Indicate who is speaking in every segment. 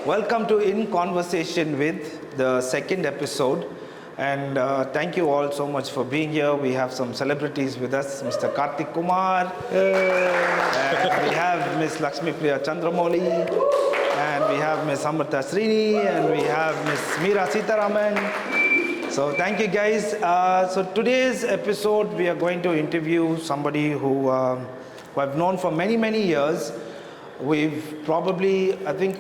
Speaker 1: Welcome to In Conversation with, the second episode. And thank you all so much for being here. We have some celebrities with us, Mr. Karthik Kumar. And we have Miss Lakshmi Priya Chandramoli. And we have Miss Amrita Srini. And we have Miss Meera Sitaraman. So thank you guys. So today's episode, we are going to interview somebody who I've known for many, many years. We've probably, I think,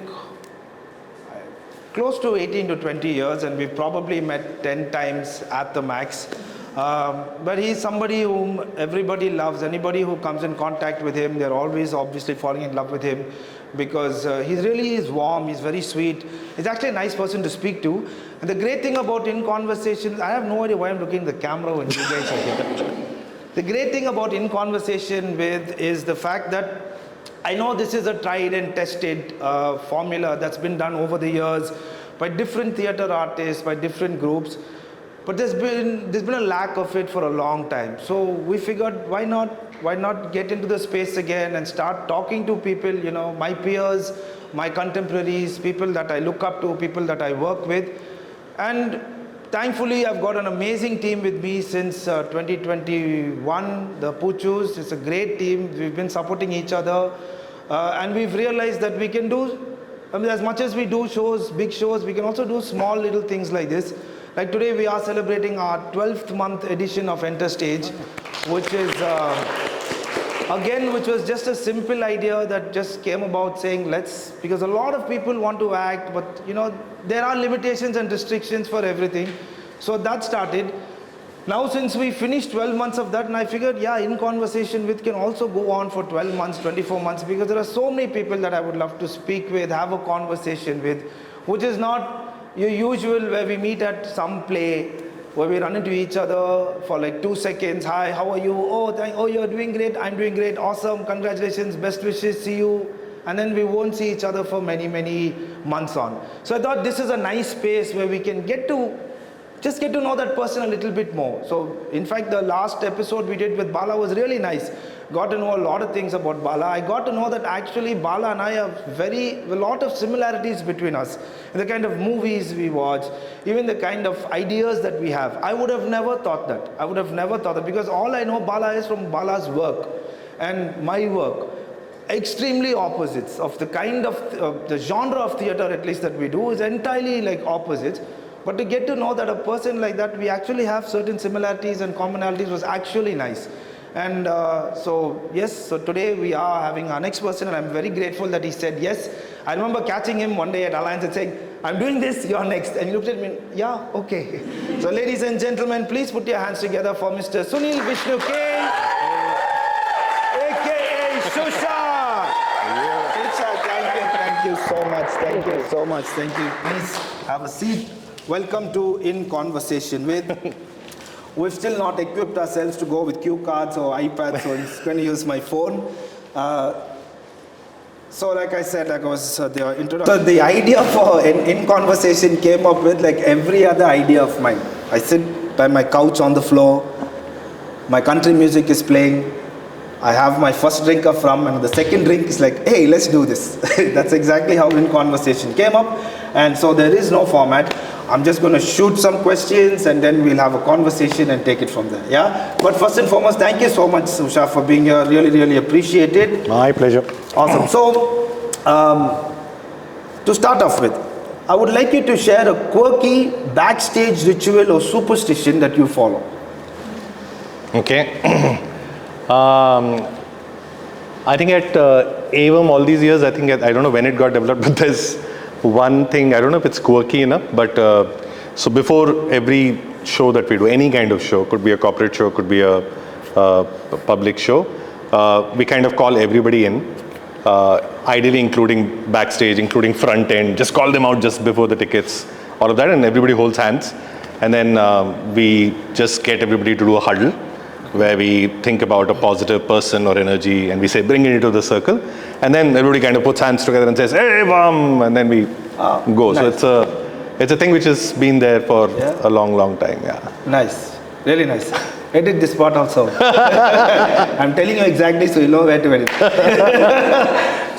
Speaker 1: close to 18 to 20 years, and we've probably met 10 times at the max. But he's somebody whom everybody loves. Anybody who comes in contact with him, they're always obviously falling in love with him because he really is warm, he's very sweet. He's actually a nice person to speak to. And the great thing about In Conversation, I have no idea why I'm looking at the camera when you guys are here. The great thing about In Conversation with is the fact that I know this is a tried and tested formula that's been done over the years by different theater artists, by different groups, but there's been a lack of it for a long time. So we figured, why not get into the space again and start talking to people, you know, my peers, my contemporaries, people that I look up to, people that I work with. And thankfully, I've got an amazing team with me since 2021, the Poochus. It's a great team. We've been supporting each other. And we've realized that we can do, as much as we do shows, big shows, we can also do small little things like this. Like today, we are celebrating our 12th month edition of Enter Stage, which is, which was just a simple idea that just came about saying, because a lot of people want to act, but you know, there are limitations and restrictions for everything. So that started. Now since we finished 12 months of that, and I figured, yeah, In Conversation with can also go on for 12 months, 24 months, because there are so many people that I would love to speak with, have a conversation with, which is not your usual where we meet at some play, where we run into each other for like 2 seconds. Hi, how are you? Oh, you're doing great. I'm doing great. Awesome. Congratulations. Best wishes. See you. And then we won't see each other for many, many months on. So I thought this is a nice space where we can get to know that person a little bit more. So in fact, the last episode we did with Bala was really nice. Got to know a lot of things about Bala. I got to know that actually Bala and I have a lot of similarities between us. The kind of movies we watch, even the kind of ideas that we have. I would have never thought that. Because all I know Bala is from Bala's work and my work. Extremely opposites of the kind of, the genre of theater at least that we do is entirely like opposites. But to get to know that a person like that, we actually have certain similarities and commonalities was actually nice. And so today we are having our next person, and I'm very grateful that he said yes. I remember catching him one day at Alliance and saying, I'm doing this, you're next. And he looked at me, yeah, okay. So ladies and gentlemen, please put your hands together for Mr. Sunil Vishnu King, aka Shusha. Shusha, thank you so much. Thank you. Please have a seat. Welcome to In Conversation with. We've still not equipped ourselves to go with cue cards or iPads, so I'm going to use my phone. So like I said, the introduction. So the idea for In Conversation came up with like every other idea of mine. I sit by my couch on the floor, my country music is playing, I have my first drink of rum, and the second drink is like, hey, let's do this. That's exactly how In Conversation came up. And so there is no format. I'm just going to shoot some questions and then we'll have a conversation and take it from there. Yeah. But first and foremost, thank you so much, Susha, for being here. Really, really appreciate it.
Speaker 2: My pleasure.
Speaker 1: Awesome. So, to start off with, I would like you to share a quirky backstage ritual or superstition that you follow.
Speaker 2: Okay. I think at Evam all these years, I don't know when it got developed, but there's one thing, I don't know if it's quirky enough, but so before every show that we do, any kind of show, could be a corporate show, could be a public show, we kind of call everybody in, ideally including backstage, including front end, just call them out just before the tickets, all of that, and everybody holds hands. And then we just get everybody to do a huddle, where we think about a positive person or energy, and we say, bring it into the circle. And then everybody kind of puts hands together and says, hey, Evam, and then we go. Nice. So it's a thing which has been there for a long, long time. Yeah.
Speaker 1: Nice. Really nice. Edit this part also. I'm telling you exactly so you know where to edit.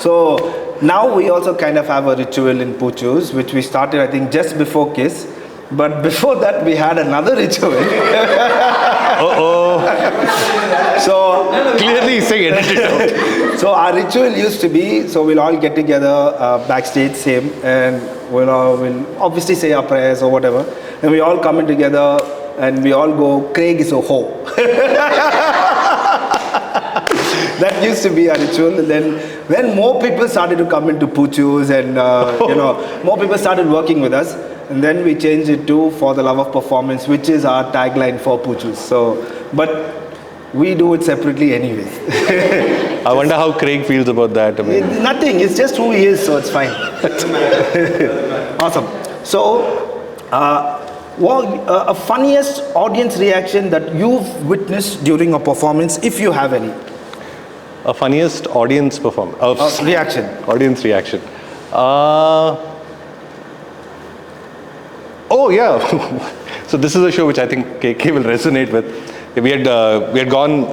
Speaker 1: So now we also kind of have a ritual in Poochus, which we started, I think, just before Kiss. But before that, we had another ritual. So
Speaker 2: Clearly saying edit it out.
Speaker 1: so our ritual used to be, so we'll all get together backstage, same, and we'll obviously say our prayers or whatever, and we all come in together and we all go, Craig is a hoe. That used to be our ritual. And then when more people started to come into Poochus and more people started working with us, and then we changed it to For the Love of Performance, which is our tagline for Poochus. So, but we do it separately anyways.
Speaker 2: I wonder how Craig feels about that. I mean,
Speaker 1: Nothing, it's just who he is, so it's fine. Awesome. So, a funniest audience reaction that you've witnessed during a performance, if you have any?
Speaker 2: a funniest audience performance.
Speaker 1: Reaction.
Speaker 2: Audience reaction. Oh yeah. So this is a show which I think KK will resonate with. We had gone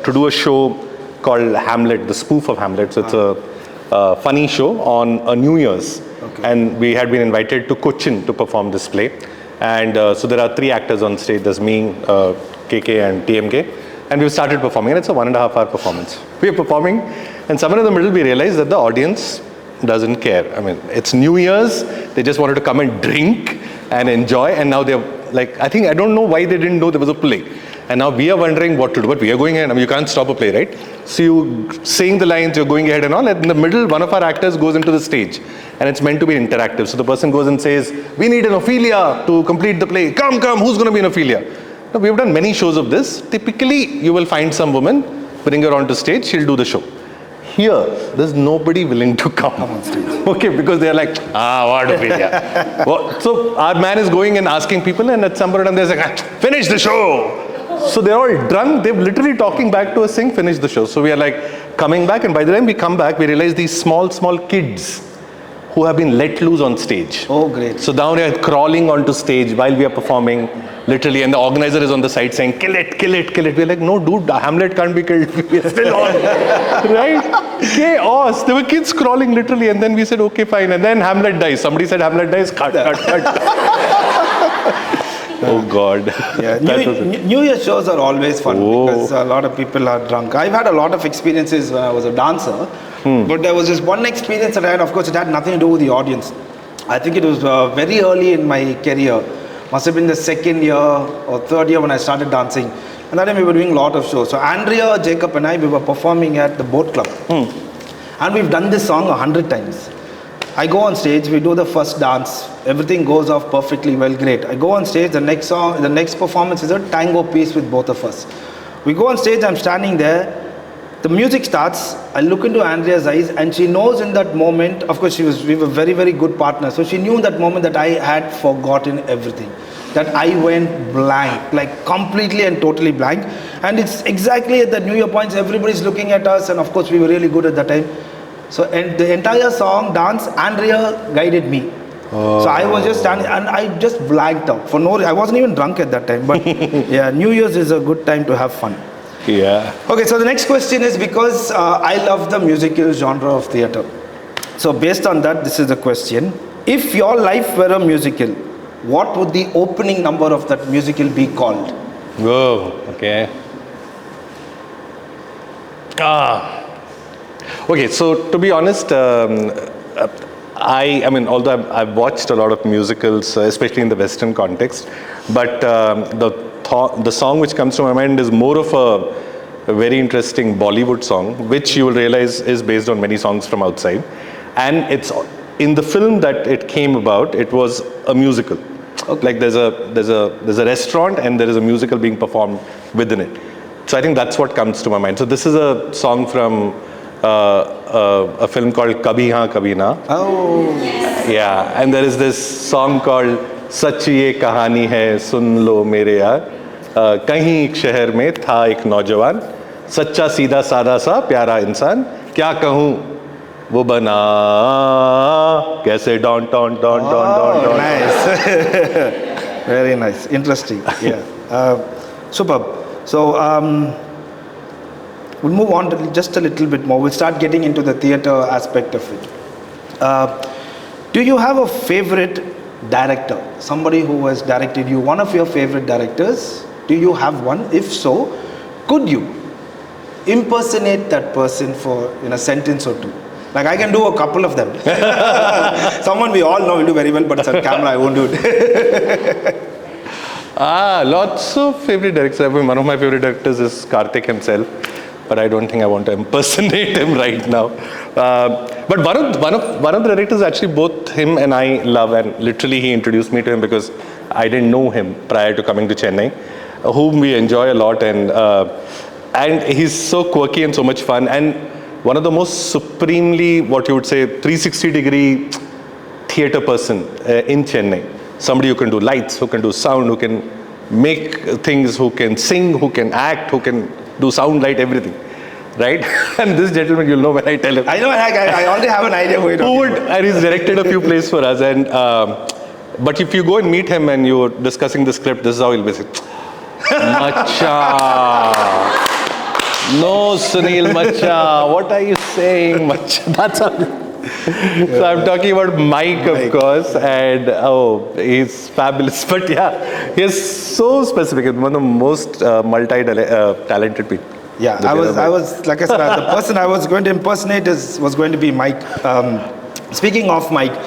Speaker 2: to do a show called Hamlet, the spoof of Hamlet. So it's a funny show on a New Year's, and we had been invited to Cochin to perform this play. And so there are 3 actors on stage. There's me, KK, and TMK, and we started performing. And it's a 1.5 hour performance. We are performing, and somewhere in the middle we realized that the audience doesn't care. I mean, it's New Year's. They just wanted to come and drink and enjoy. And now they're like, I don't know why they didn't know there was a play. And now we are wondering what to do, but we are going ahead. I mean, you can't stop a play, right? So you saying the lines, you're going ahead and all. And in the middle, one of our actors goes into the stage, and it's meant to be interactive. So the person goes and says, "We need an Ophelia to complete the play. Come, who's going to be an Ophelia?" Now, we've done many shows of this. Typically, you will find some woman, bring her onto stage, she'll do the show. Here, there's nobody willing to come on stage. Okay, because they're like, what Ophelia? Well, so our man is going and asking people, and at some point they're like, finish the show. So they're all drunk. They're literally talking back to us saying, finish the show. So we are like coming back, and by the time we come back, we realize these small kids who have been let loose on stage.
Speaker 1: Oh, great.
Speaker 2: So down here crawling onto stage while we are performing, literally, and the organizer is on the side saying, kill it. We're like, no, dude, Hamlet can't be killed. We're still on. Right? Chaos. There were kids crawling literally, and then we said, okay, fine. And then Hamlet dies. Somebody said Hamlet dies. Cut. Oh God.
Speaker 1: Yeah. New Year shows are always fun because a lot of people are drunk. I've had a lot of experiences when I was a dancer, but there was just one experience that I had. Of course, it had nothing to do with the audience. I think it was very early in my career. Must have been the 2nd year or 3rd year when I started dancing. And that time we were doing a lot of shows. So Andrea, Jacob and I, we were performing at the Boat Club. And we've done this song 100 times. I go on stage, we do the first dance, everything goes off perfectly well, great. I go on stage, the next performance is a tango piece with both of us. We go on stage, I'm standing there, the music starts, I look into Andrea's eyes, and she knows in that moment, of course we were very, very good partners, so she knew in that moment that I had forgotten everything. That I went blank, like completely and totally blank. And it's exactly at the New Year points, everybody's looking at us, and of course we were really good at that time. So and the entire song, dance, Andrea guided me. So I was just standing and I just blanked out for no reason. I wasn't even drunk at that time. But yeah, New Year's is a good time to have fun.
Speaker 2: Yeah.
Speaker 1: Okay, so the next question is because I love the musical genre of theatre. So based on that, this is the question. If your life were a musical, what would the opening number of that musical be called?
Speaker 2: Whoa, okay. Okay, so to be honest, I mean, although I've watched a lot of musicals, especially in the Western context, but the song which comes to my mind is more of a very interesting Bollywood song, which you will realize is based on many songs from outside. And it's in the film that it came about, it was a musical. Okay. Like there's a restaurant and there is a musical being performed within it. So I think that's what comes to my mind. So this is a song from a film called Kabhi Haan Kabhi Na.
Speaker 1: Oh.
Speaker 2: Yeah, and there is this song called Sach Ye Kahani Hai Sun Lo Mere Yaar. Kahin ek shahar mein tha ek naujawan, sachcha seedha saada sa pyara insan, kya kahun wo bana kaise don.
Speaker 1: Nice. Very nice. Interesting. Yeah. Superb. So we'll move on to just a little bit more. We'll start getting into the theatre aspect of it. Do you have a favorite director? Somebody who has directed you, one of your favorite directors? Do you have one? If so, could you impersonate that person for in a sentence or two? Like I can do a couple of them. Someone we all know will do very well, but it's on camera, I won't do it.
Speaker 2: Lots of favorite directors. I mean, one of my favorite directors is Karthik himself, but I don't think I want to impersonate him right now. But one of the directors, actually both him and I love, and literally he introduced me to him because I didn't know him prior to coming to Chennai, whom we enjoy a lot, and he's so quirky and so much fun, and one of the most supremely, what you would say, 360-degree theatre person in Chennai. Somebody who can do lights, who can do sound, who can make things, who can sing, who can act, who can do sound, light, everything. Right? And this gentleman, you'll know when I tell him.
Speaker 1: I know, I already have an idea
Speaker 2: who would, and he's directed a few plays for us. And but if you go and meet him and you're discussing the script, this is how he'll be saying, Macha. No, Sunil, Macha. What are you saying, Macha? That's how. So I'm talking about Mike, of course, and he's fabulous. But yeah, he's so specific. He's one of the most multi-talented people.
Speaker 1: Yeah, I was like I said, the person I was going to impersonate was going to be Mike. Speaking of Mike,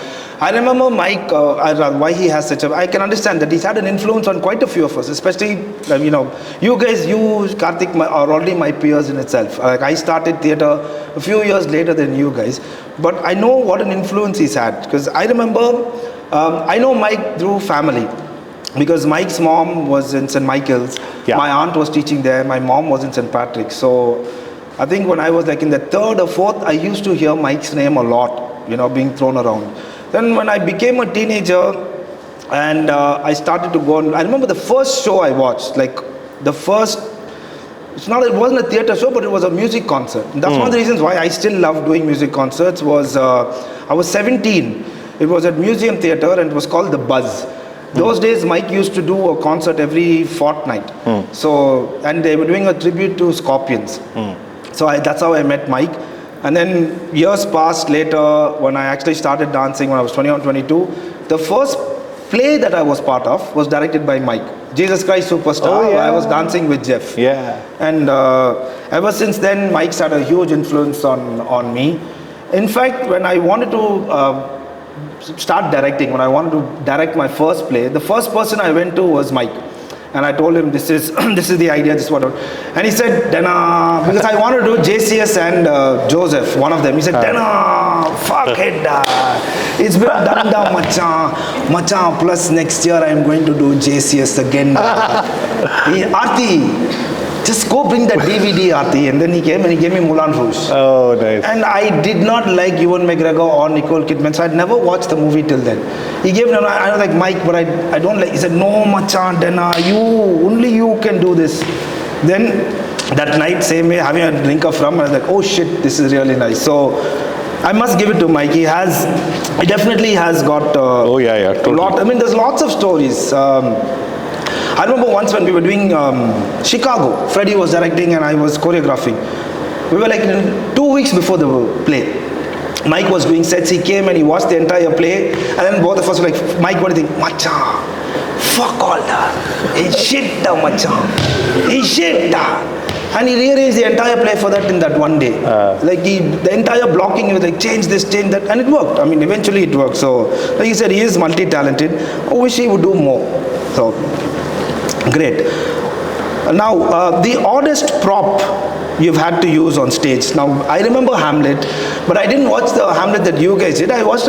Speaker 1: I remember Mike, why he has such a, I can understand that he's had an influence on quite a few of us, especially, you guys, Karthik are already my peers in itself. Like I started theatre a few years later than you guys, but I know what an influence he's had, because I remember, I know Mike through family, because Mike's mom was in St. Michael's, my aunt was teaching there, my mom was in St. Patrick's, so I think when I was like in the 3rd or 4th, I used to hear Mike's name a lot, being thrown around. Then when I became a teenager and I started to go on, I remember the first show I watched, like the first, it wasn't a theatre show, but it was a music concert. And that's one of the reasons why I still love doing music concerts was, I was 17. It was at Museum Theatre and it was called The Buzz. Those days, Mike used to do a concert every fortnight. So, and they were doing a tribute to Scorpions. So that's how I met Mike. And then years passed later, when I actually started dancing when I was 21, 22, the first play that I was part of was directed by Mike. Jesus Christ Superstar, where I was dancing with Jeff. And ever since then, Mike's had a huge influence on me. In fact, when I wanted to start directing, when I wanted to direct my first play, the first person I went to was Mike. And I told him, this is the idea, this is what. And he said, Dana, because I wanted to do JCS and Joseph, one of them. He said, Dana, fuck it, it's been done down, Macha, plus next year I'm going to do JCS again. Aarti, just go bring that DVD, Aarti. And then he came and he gave me Moulin Rouge.
Speaker 2: Oh, nice.
Speaker 1: And I did not like Ewan McGregor or Nicole Kidman, so I'd never watched the movie till then. He gave me, I was like, Mike, but I don't like, he said, no, Macha, Dana, only you can do this. Then that night, same way, having a drink of rum, I was like, oh shit, this is really nice. So I must give it to Mike. He definitely has got
Speaker 2: totally.
Speaker 1: a lot. I mean, there's lots of stories. I remember once when we were doing Chicago, Freddie was directing and I was choreographing. We were like 2 weeks before the play. Mike was doing sets, he came and he watched the entire play, and then both of us were like, Mike, what do you think? Macha, fuck all that. It's shit da, Macha. It's shit da. And he rearranged the entire play for that in that one day. Like the entire blocking, he was like, change this, change that, and it worked. I mean, eventually it worked. So, like you said, he is multi-talented. I wish he would do more. So, great. Now, the oddest prop you've had to use on stage. Now, I remember Hamlet, but I didn't watch the Hamlet that you guys did. I watched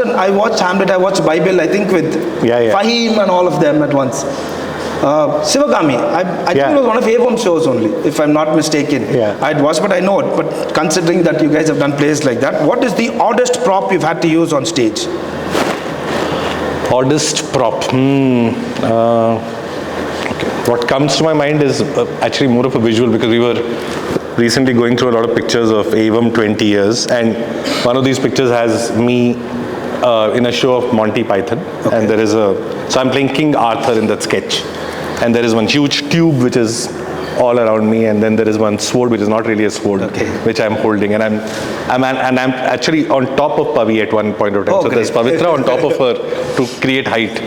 Speaker 1: Hamlet, I watched Bible, I think with Fahim and all of them at once. Sivagami, I think it was one of Evam shows only, if I'm not mistaken. I'd watched, but I know it. But considering that you guys have done plays like that, what is the oddest prop you've had to use on stage?
Speaker 2: Oddest prop? What comes to my mind is actually more of a visual, because we were recently going through a lot of pictures of Evam 20 years, and one of these pictures has me in a show of Monty Python, and there is so I'm playing King Arthur in that sketch, and there is one huge tube which is all around me, and then there is one sword which is not really a sword, which I'm holding, and I'm actually on top of Pavi at one point of time. So there's Pavitra on top of her to create height.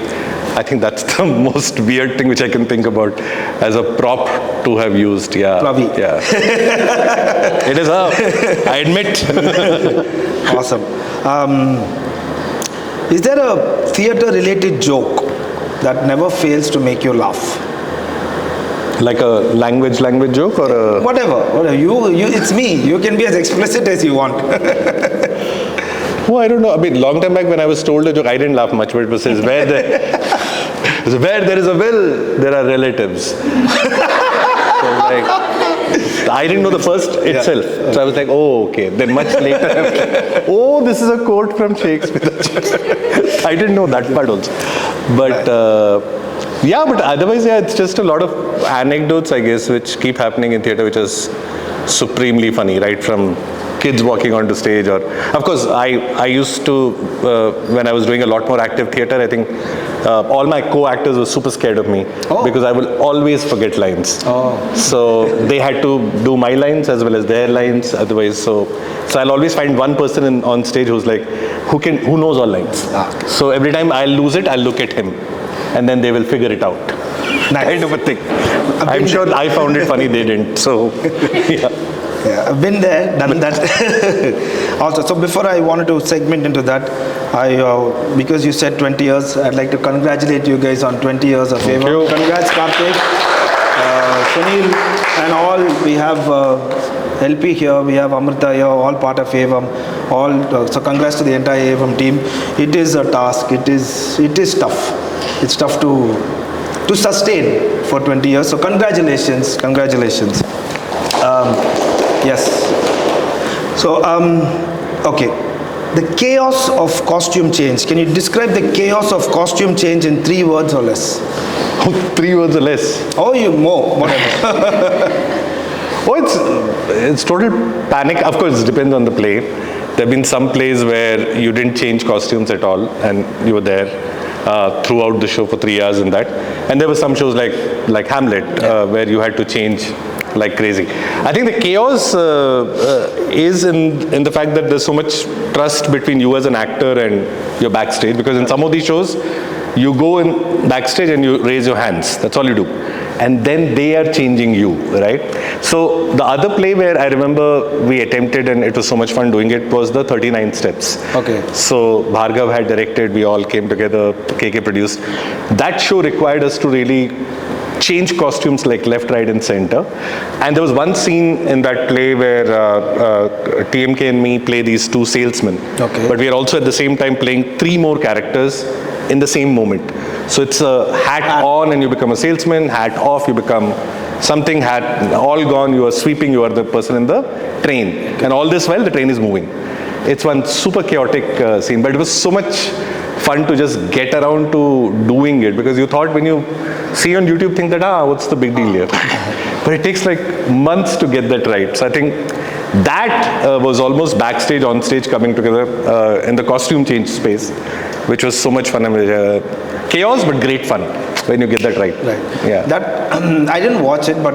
Speaker 2: I think that's the most weird thing which I can think about as a prop to have used. Yeah.
Speaker 1: Pavi.
Speaker 2: Yeah. It is her. I admit.
Speaker 1: Awesome. Is there a theater-related joke that never fails to make you laugh?
Speaker 2: Like a language joke or a...
Speaker 1: Whatever. You, it's me. You can be as explicit as you want.
Speaker 2: Well, I don't know. I mean, long time back when I was told a joke, I didn't laugh much, but it says, where there is a will, there are relatives. So like, I didn't know the first itself. So I was like, oh, okay. Then much later, oh, this is a quote from Shakespeare. I didn't know that part also. But yeah, but otherwise, yeah, it's just a lot of anecdotes, I guess, which keep happening in theater, which is supremely funny, right? From kids walking onto stage, or of course I used to when I was doing a lot more active theater, I think all my co-actors were super scared of me because I will always forget lines. So they had to do my lines as well as their lines, otherwise so I'll always find one person on stage who's like who knows all lines. So every time I'll lose it, I'll look at him and then they will figure it out. Kind of a thing. I'm sure I found it funny, they didn't. So yeah.
Speaker 1: Yeah, I've been there, done that. Also, so before I wanted to segment into that, because you said 20 years, I'd like to congratulate you guys on 20 years of Evam. Congrats, Karthik, Sunil, and all. We have LP here, we have Amrita here, all part of Evam. So congrats to the entire Evam team. It is a task. It is tough. It's tough to sustain for 20 years. So congratulations. Yes. So, okay. The chaos of costume change. Can you describe the chaos of costume change in 3 words or less?
Speaker 2: 3 words or less?
Speaker 1: Oh, you more. Whatever.
Speaker 2: Oh, it's total panic. Of course, it depends on the play. There have been some plays where you didn't change costumes at all, and you were there throughout the show for 3 hours in that. And there were some shows like Hamlet, where you had to change like crazy. I think the chaos is in the fact that there's so much trust between you as an actor and your backstage, because in some of these shows you go in backstage and you raise your hands, that's all you do, and then they are changing you, right? So the other play where I remember we attempted and it was so much fun doing it was the 39 Steps.
Speaker 1: Okay.
Speaker 2: So Bhargav had directed, we all came together, KK produced. That show required us to really change costumes like left, right and center. And there was one scene in that play where TMK and me play these 2 salesmen. Okay. But we are also at the same time playing 3 more characters in the same moment. So it's a hat on and you become a salesman, hat off, you become something, hat all gone, you are sweeping, you are the person in the train. And all this while the train is moving. It's one super chaotic scene, but it was so much fun to just get around to doing it, because you thought when you see on YouTube, think that, what's the big deal here? But it takes like months to get that right. So I think that was almost backstage, on stage coming together in the costume change space, which was so much fun. I mean, chaos, but great fun when you get that right.
Speaker 1: Right.
Speaker 2: Yeah.
Speaker 1: That I didn't watch it, but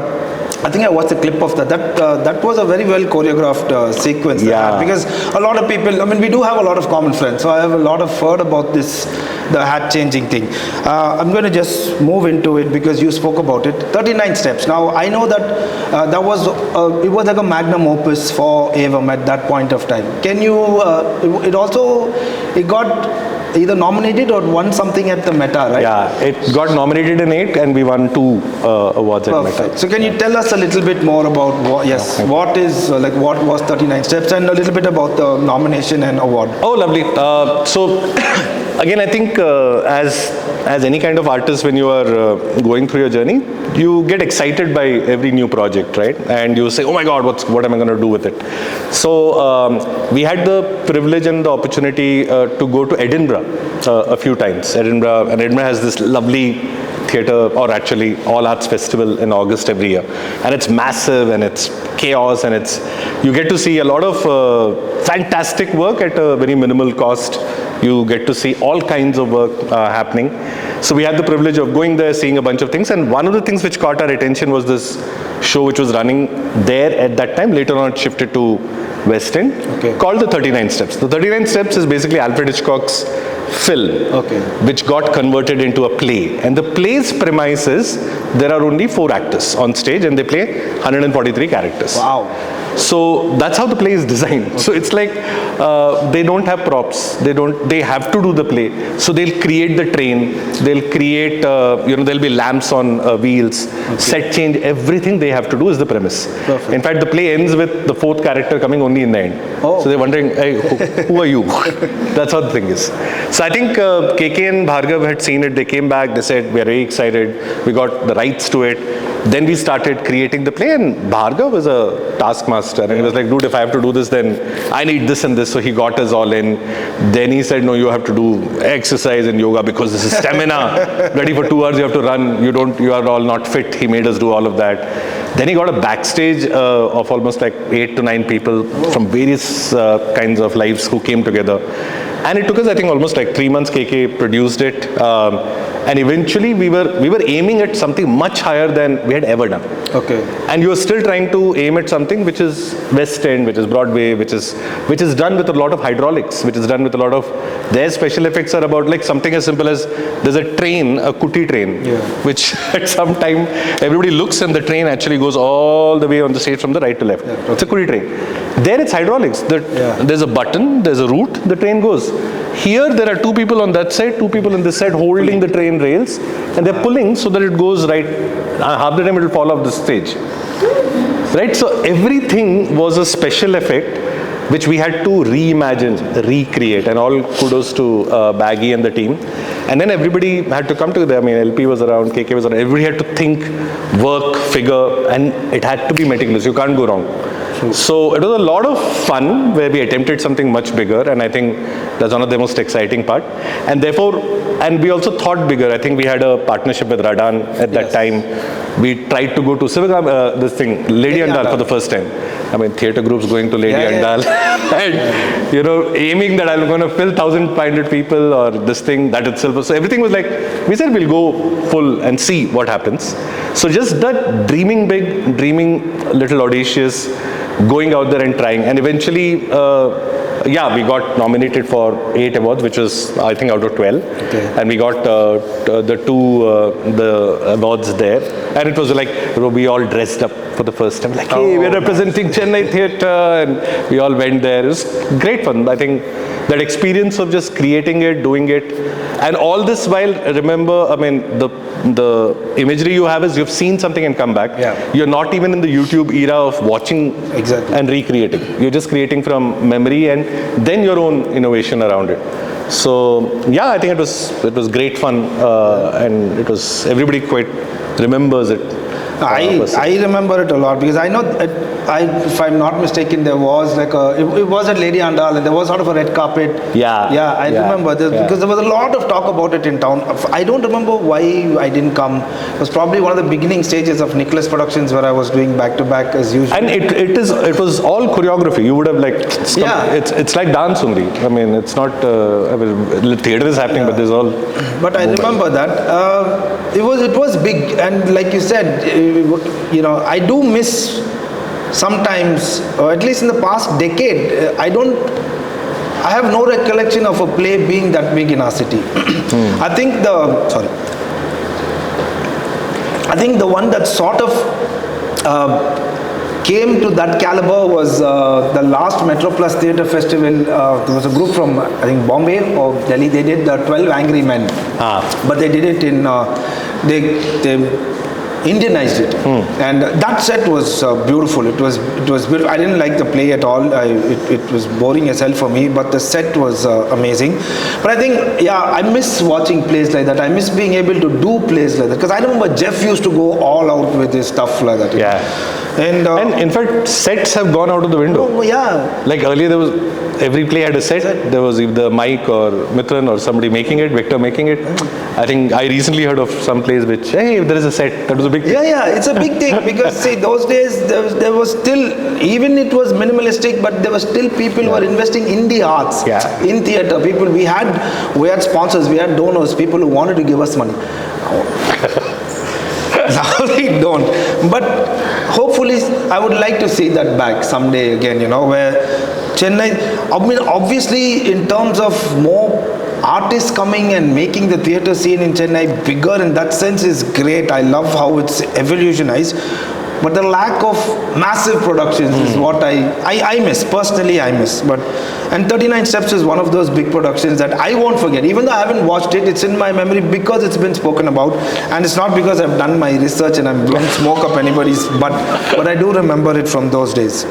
Speaker 1: I think I watched a clip of that. That was a very well choreographed sequence.
Speaker 2: Yeah.
Speaker 1: Because a lot of people, I mean, we do have a lot of common friends, so I have a lot of heard about this, the hat changing thing. I'm going to just move into it because you spoke about it. 39 Steps. Now, I know that it was like a magnum opus for Evam at that point of time. Can you, it got either nominated or won something at the Meta, right?
Speaker 2: Yeah, it got nominated in 8 and we won 2 awards at Meta.
Speaker 1: So can you tell us a little bit more about what was 39 Steps and a little bit about the nomination and award?
Speaker 2: Oh, lovely. So again, I think as any kind of artist, when you are going through your journey, you get excited by every new project, right? And you say, oh my God, what am I going to do with it? So we had the privilege and the opportunity to go to Edinburgh a few times. Edinburgh has this lovely theatre, or actually all arts festival in August every year, and it's massive and it's chaos, and you get to see a lot of fantastic work at a very minimal cost. You get to see all kinds of work happening. So we had the privilege of going there, seeing a bunch of things, and one of the things which caught our attention was this show which was running there at that time. Later on it shifted to West End, called the 39 Steps. The 39 Steps is basically Alfred Hitchcock's film, which got converted into a play. And the play's premise is there are only 4 actors on stage and they play 143 characters.
Speaker 1: Wow.
Speaker 2: So that's how the play is designed. So it's like they don't have props. They have to do the play. So they'll create the train. They'll create, there'll be lamps on wheels, set change. Everything they have to do is the premise.
Speaker 1: Perfect.
Speaker 2: In fact, the play ends with the 4th character coming only in the end. So they're wondering, hey, who are you? That's how the thing is. So I think KK and Bhargav had seen it. They came back. They said, we're very excited. We got the rights to it. Then we started creating the play, and Bhargav was a taskmaster, and he was like, dude, if I have to do this, then I need this and this. So he got us all in. Then he said, no, you have to do exercise and yoga because this is stamina. Ready for 2 hours, you have to run. You are all not fit. He made us do all of that. Then he got a backstage of almost like 8 to 9 people from various kinds of lives who came together. And it took us, I think, almost like 3 months. KK produced it. And eventually we were aiming at something much higher than we had ever done. And you were still trying to aim at something which is West End, which is Broadway, which is done with a lot of hydraulics, which is done with a lot of, their special effects are about like something as simple as there's a train, a kuti train, which at some time everybody looks and the train actually goes all the way on the stage from the right to left. It's a kuti train. There it's hydraulics. There's a button, there's a route, the train goes. Here there are 2 people on that side, 2 people on this side holding the train rails, and they're pulling so that it goes right. Half the time it will fall off the stage. Right? So everything was a special effect which we had to reimagine, recreate, and all kudos to Baggy and the team. And then everybody had to come together. I mean, LP was around, KK was around. Everybody had to think, work, figure, and it had to be meticulous. You can't go wrong. So it was a lot of fun where we attempted something much bigger, and I think that's one of the most exciting part. And therefore, and we also thought bigger. I think we had a partnership with Radan at that time. We tried to go to Lady Andal for the first time. I mean, theatre groups going to Lady Andal and, aiming that I'm going to fill 1,500 people or this thing, that itself. So everything was like, we said we'll go full and see what happens. So just that dreaming big, dreaming little audacious, going out there and trying. And eventually, we got nominated for 8 awards, which was, I think, out of 12. And we got the 2 the awards there. And it was like, we all dressed up for the first time. Like, hey, we're representing Chennai Theatre. And we all went there. It was great fun. I think that experience of just creating it, doing it. And all this while, remember, I mean, the imagery you have is you've seen something and come back. You're not even in the YouTube era of watching and recreating. You're just creating from memory and then your own innovation around it. So I think it was great fun, and it was, everybody quite remembers it.
Speaker 1: I remember it a lot because I know, if I'm not mistaken, there was like it was at Lady Andal and there was sort of a red carpet. I remember because there was a lot of talk about it in town. I don't remember why I didn't come. It was probably one of the beginning stages of Nicholas Productions where I was doing back to back as usual.
Speaker 2: And it was all choreography. You would have like, it's like dance only. I mean, it's not, theatre is happening, but there's all.
Speaker 1: But I remember that. It was big, and like you said, I do miss sometimes, or at least in the past decade, I have no recollection of a play being that big in our city. I think the one that sort of came to that caliber was the last Metro Plus Theatre Festival. There was a group from, I think, Bombay or Delhi. They did the 12 Angry Men, but they did it in they Indianized it, and that set was beautiful. It was beautiful. I didn't like the play at all. It was boring as hell for me, but the set was amazing. But I think, I miss watching plays like that. I miss being able to do plays like that, because I remember Jeff used to go all out with his stuff like that.
Speaker 2: And in fact, sets have gone out of the window. Like earlier there was every play had a set. There was either Mike or Mithran or somebody making it, Victor making it. I think I recently heard of some plays which, hey, there is a set. That was a big thing.
Speaker 1: Yeah, it's a big thing because see, those days there was still, even it was minimalistic, but there were still people who were investing in the arts, in theatre. People, we had sponsors, we had donors, people who wanted to give us money. Now they don't. But hopefully, I would like to see that back someday again, you know, where Chennai, I mean, obviously in terms of more artists coming and making the theatre scene in Chennai bigger in that sense is great. I love how it's evolutionized. But the lack of massive productions is what I miss. Personally, I miss. And 39 Steps is one of those big productions that I won't forget. Even though I haven't watched it, it's in my memory because it's been spoken about. And it's not because I've done my research and I'm blowing smoke up anybody's butt. But I do remember it from those days.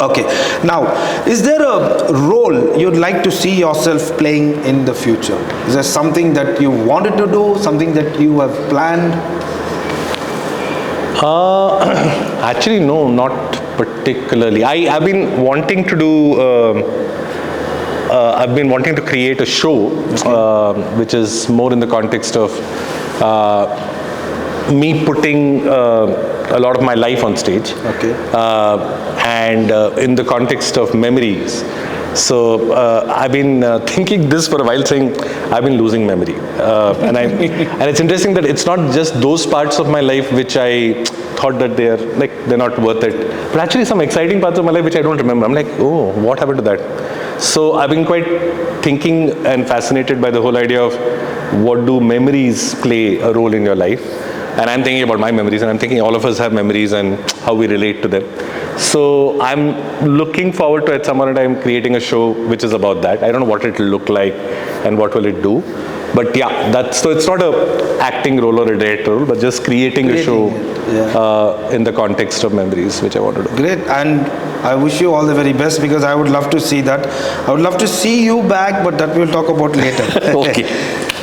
Speaker 1: Okay. Now, is there a role you'd like to see yourself playing in the future? Is there something that you wanted to do? Something that you have planned?
Speaker 2: Actually, no, not particularly. I've been wanting to do. I've been wanting to create a show, which is more in the context of me putting a lot of my life on stage, and in the context of memories. So I've been thinking this for a while, saying I've been losing memory, and it's interesting that it's not just those parts of my life which I thought that they're not worth it, but actually some exciting parts of my life which I don't remember. I'm like, oh, what happened to that? So I've been quite thinking and fascinated by the whole idea of what do memories play a role in your life. And I'm thinking about my memories, and I'm thinking all of us have memories and how we relate to them. So I'm looking forward to, at some point in time, creating a show which is about that. I don't know what it will look like and what will it do. But yeah, so it's not a acting role or a director role, but just creating a show in the context of memories, which I want to do.
Speaker 1: Great. And I wish you all the very best, because I would love to see that. I would love to see you back, but that we'll talk about later.
Speaker 2: Okay.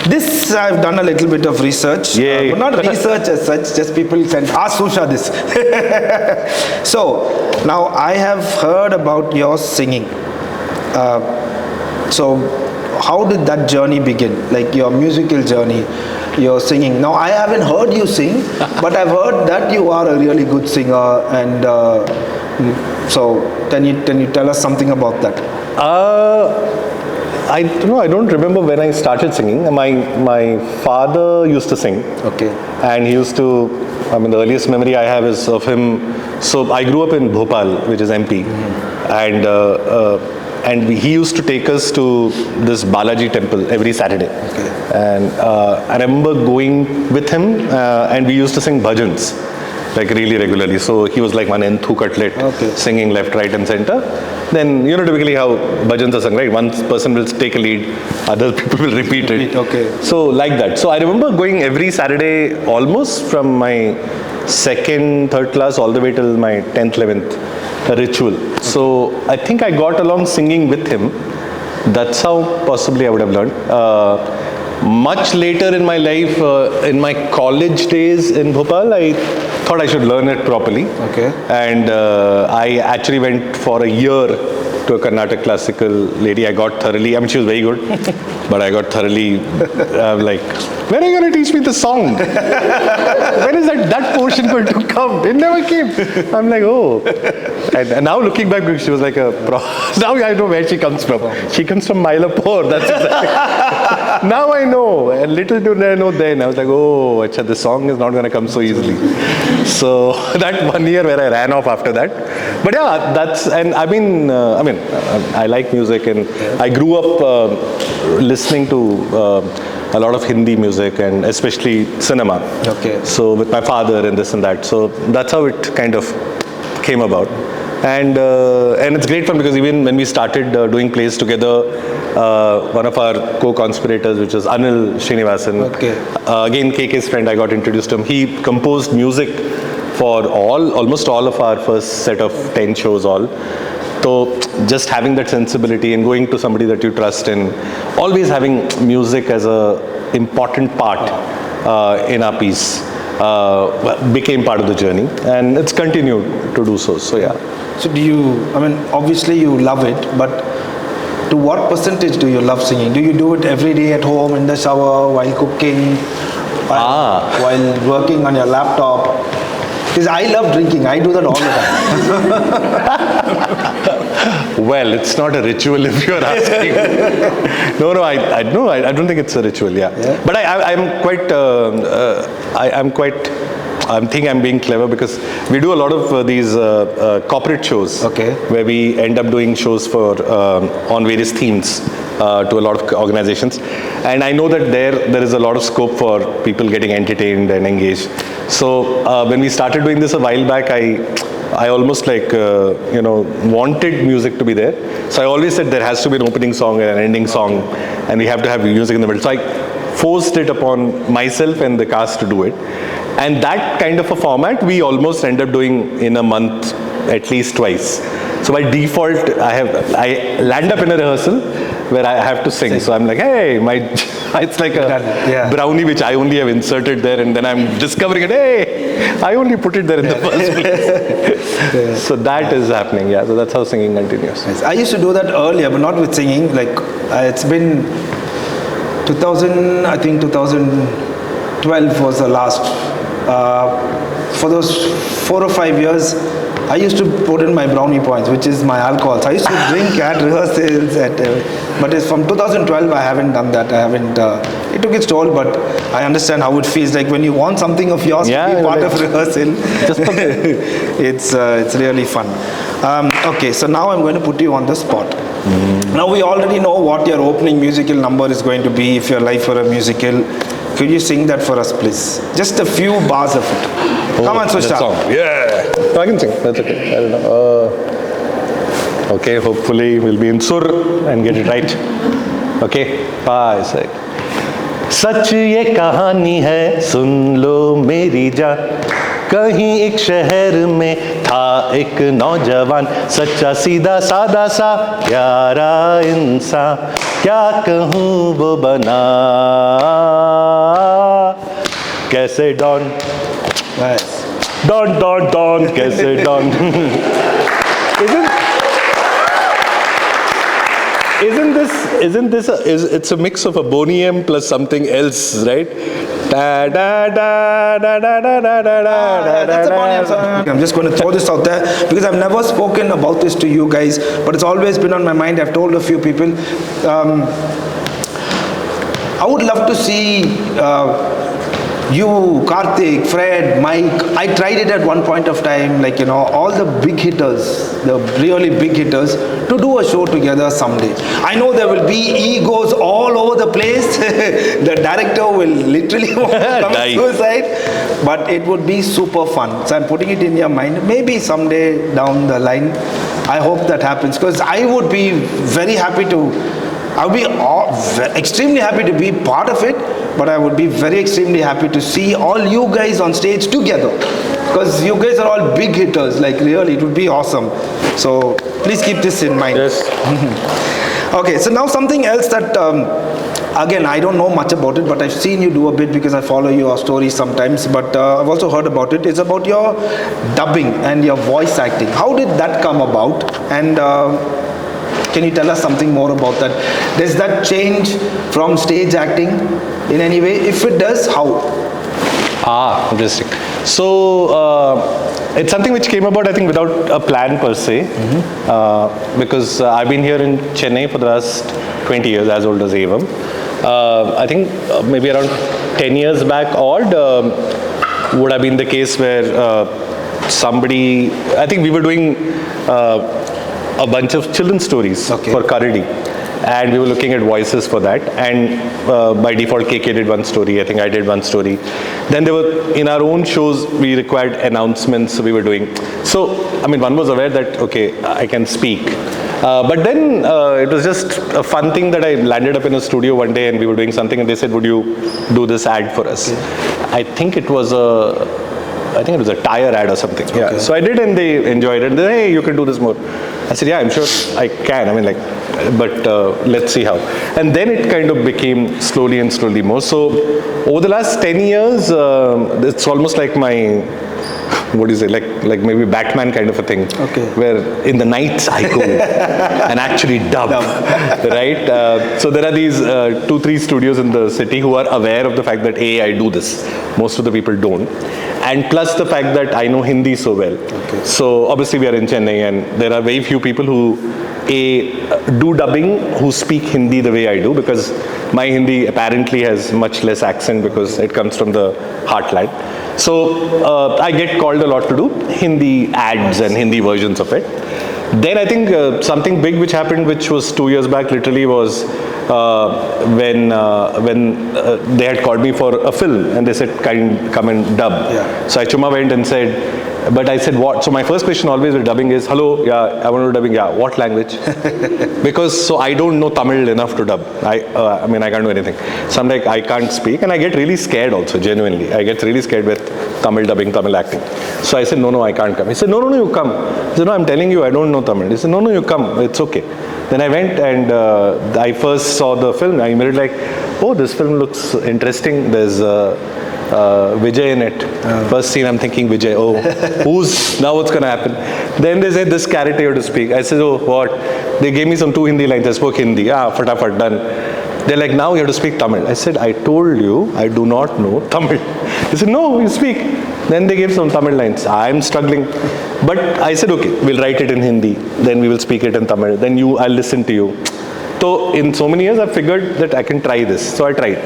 Speaker 1: This, I've done a little bit of research, but not research as such, just people said, ask Susha this. So, now I have heard about your singing. So, how did that journey begin? Like your musical journey, your singing. Now, I haven't heard you sing, but I've heard that you are a really good singer. And so, can you tell us something about that?
Speaker 2: I don't remember when I started singing. My father used to sing.
Speaker 1: Okay.
Speaker 2: And he used to, the earliest memory I have is of him. So I grew up in Bhopal, which is MP. And he used to take us to this Balaji temple every Saturday.
Speaker 1: Okay.
Speaker 2: And I remember going with him, and we used to sing bhajans, like really regularly. So he was like one enthu cutlet, singing left, right and center. Then, typically how bhajans are sung, right? One person will take a lead, other people will repeat it.
Speaker 1: Okay.
Speaker 2: So like that. So I remember going every Saturday almost from my second, third class all the way till my 10th, 11th ritual. So I think I got along singing with him. That's how possibly I would have learned. Much later in my life, in my college days in Bhopal, I thought I should learn it properly.
Speaker 1: Okay.
Speaker 2: And I actually went for a year to a Carnatic classical lady. I got thoroughly, she was very good, but I got thoroughly like, when are you going to teach me the song? When is that portion going to come? It never came. I'm like, oh. And now looking back, she was like now I know where she comes from. She comes from Mylapore. That's exactly. Now I know. And little did I know then. I was like, oh, achha, this song is not going to come so easily. So that 1 year where I ran off after that. But yeah, and I like music, and I grew up listening to a lot of Hindi music and especially cinema.
Speaker 1: Okay.
Speaker 2: So with my father and this and that. So that's how it kind of came about. And it's great fun because even when we started doing plays together, one of our co-conspirators, which is Anil Srinivasan, again KK's friend, I got introduced to him. He composed music for almost all of our first set of 10 shows all. So just having that sensibility and going to somebody that you trust and always having music as a important part in our piece became part of the journey, and it's continued to do so. So yeah.
Speaker 1: So do you, I mean, obviously you love it, but to what percentage do you love singing? Do you do it every day at home, in the shower, while cooking, while working on your laptop? Because I love drinking, I do that all the time.
Speaker 2: Well, it's not a ritual if you're asking. No, I don't think it's a ritual. Yeah. But I think I'm being clever because we do a lot of these corporate shows.
Speaker 1: Okay.
Speaker 2: Where we end up doing shows for on various themes to a lot of organizations, and I know that there is a lot of scope for people getting entertained and engaged. So when we started doing this a while back, I almost wanted music to be there. So I always said there has to be an opening song and an ending song, and we have to have music in the middle. So I forced it upon myself and the cast to do it. And that kind of a format we almost end up doing in a month at least twice. So by default, I land up in a rehearsal where I have to sing. So I'm like, hey, it's like a brownie which I only have inserted there, and then I'm discovering it. Hey, I only put it there in the first place. So that is happening. Yeah. So that's how singing continues.
Speaker 1: Yes. I used to do that earlier, but not with singing. Like it's been 2012 was the last. For those 4 or 5 years, I used to put in my brownie points, which is my alcohol. So I used to drink at rehearsals, but it's from 2012 I haven't done that. It took its toll, but I understand how it feels like when you want something of yours to be part of rehearsal. It's really fun. Okay, so now I'm going to put you on the spot. Now we already know what your opening musical number is going to be if you're live for a musical. Could you sing that for us, please? Just a few bars of it. Come on, Sushta.
Speaker 2: Yeah. No, I can sing. That's okay. I don't know. Okay, hopefully we'll be in sur and get it right. Okay. 5 seconds. सच ये कहानी है, सुन लो मेरी जान. कहीं एक शहर में था एक नौजवान, सच्चा सीधा सादा सा प्यारा इंसान. क्या कहूँ वो बना कैसे डॉन, डॉन डॉन डॉन कैसे don. Isn't this it's a mix of a Boney M plus something else, right? Da da da da da da da da da.
Speaker 1: That's a Boney M song. I'm just going to throw this out there because I've never spoken about this to you guys, but it's always been on my mind. I've told a few people. I would love to see you, Karthik, Fred, Mike. I tried it at one point of time, like, all the big hitters, the really big hitters, to do a show together someday. I know there will be egos all over the place. The director will literally want to commit suicide, but it would be super fun. So I'm putting it in your mind. Maybe someday down the line, I hope that happens, because I would be very happy to. I would be extremely happy to be part of it, but I would be very extremely happy to see all you guys on stage together, because you guys are all big hitters. Like, really, it would be awesome. So please keep this in mind.
Speaker 2: Yes.
Speaker 1: Okay, so now something else that again, I don't know much about it, but I've seen you do a bit because I follow your stories sometimes, but I've also heard about it. It's about your dubbing and your voice acting. How did that come about? And can you tell us something more about that? Does that change from stage acting in any way? If it does, how?
Speaker 2: Interesting. So it's something which came about, I think, without a plan per se, because I've been here in Chennai for the last 20 years, as old as Evam. I think maybe around 10 years back odd would have been the case where somebody, I think we were doing a bunch of children's stories for Karadi, and we were looking at voices for that, and by default KK did one story, I think I did one story. Then there were, in our own shows, we required announcements we were doing. So, I mean, one was aware that, okay, I can speak. But then it was just a fun thing that I landed up in a studio one day and we were doing something and they said, would you do this ad for us? I think it was a I think it was a tire ad or something. Yeah. So I did, and they enjoyed it. And they said, hey, you can do this more. I said, yeah, I'm sure I can. I mean, like, but let's see how. And then it kind of became slowly and slowly more. So over the last 10 years, it's almost like my, what do you say, like maybe Batman kind of a thing.
Speaker 1: Okay.
Speaker 2: Where in the nights I go and actually dub. Right? So there are these 2-3 studios in the city who are aware of the fact that I do this. Most of the people don't. And plus the fact that I know Hindi so well. Okay. So obviously we are in Chennai, and there are very few people who do dubbing who speak Hindi the way I do, because my Hindi apparently has much less accent because it comes from the heartland. So I get called a lot to do Hindi ads and Hindi versions of it. Then I think something big which happened, which was 2 years back literally, was when they had called me for a film, and they said, come and dub. Yeah. So I chuma went and said, but I said, what? So my first question always with dubbing is, hello, yeah, I want to do dubbing, yeah, what language? Because so I don't know Tamil enough to dub. I mean, I can't do anything. So I'm like, I can't speak, and I get really scared also, genuinely. I get really scared with Tamil dubbing, Tamil acting. So I said, no, I can't come. He said, no, you come. I said, no, I'm telling you, I don't know Tamil. He said, no, you come, it's okay. Then I went, and I first saw the film. I immediately like, oh, this film looks interesting. There's Vijay in it. First scene, I'm thinking Vijay. Oh, now what's going to happen? Then they said, this character you have to speak. I said, oh, what? They gave me some 2 Hindi lines. I spoke Hindi. Fatafat, done. They're like, now you have to speak Tamil. I said, I told you I do not know Tamil. They said, no, you speak. Then they gave some Tamil lines. I'm struggling. But I said, okay, we'll write it in Hindi. Then we will speak it in Tamil. Then I'll listen to you. So in so many years, I figured that I can try this. So I tried.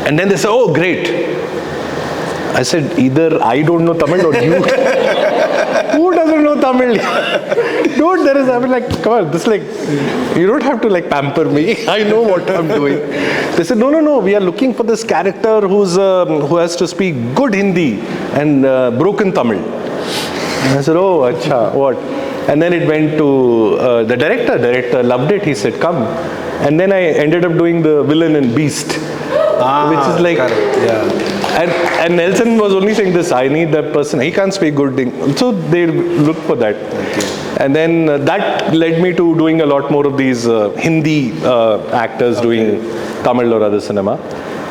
Speaker 2: And then they said, oh, great. I said, either I don't know Tamil or you. Who doesn't know Tamil? Dude, there is, I mean, like, come on, this like, you don't have to like pamper me. I know what I'm doing. They said, no, we are looking for this character who has to speak good Hindi and broken Tamil. And I said, oh, acha, what? And then it went to the director. Director loved it. He said, come. And then I ended up doing the villain in Beast. Which is like, and Nelson was only saying this, I need that person, he can't speak good thing. So they look for that. Okay. And then that led me to doing a lot more of these Hindi actors doing Tamil or other cinema.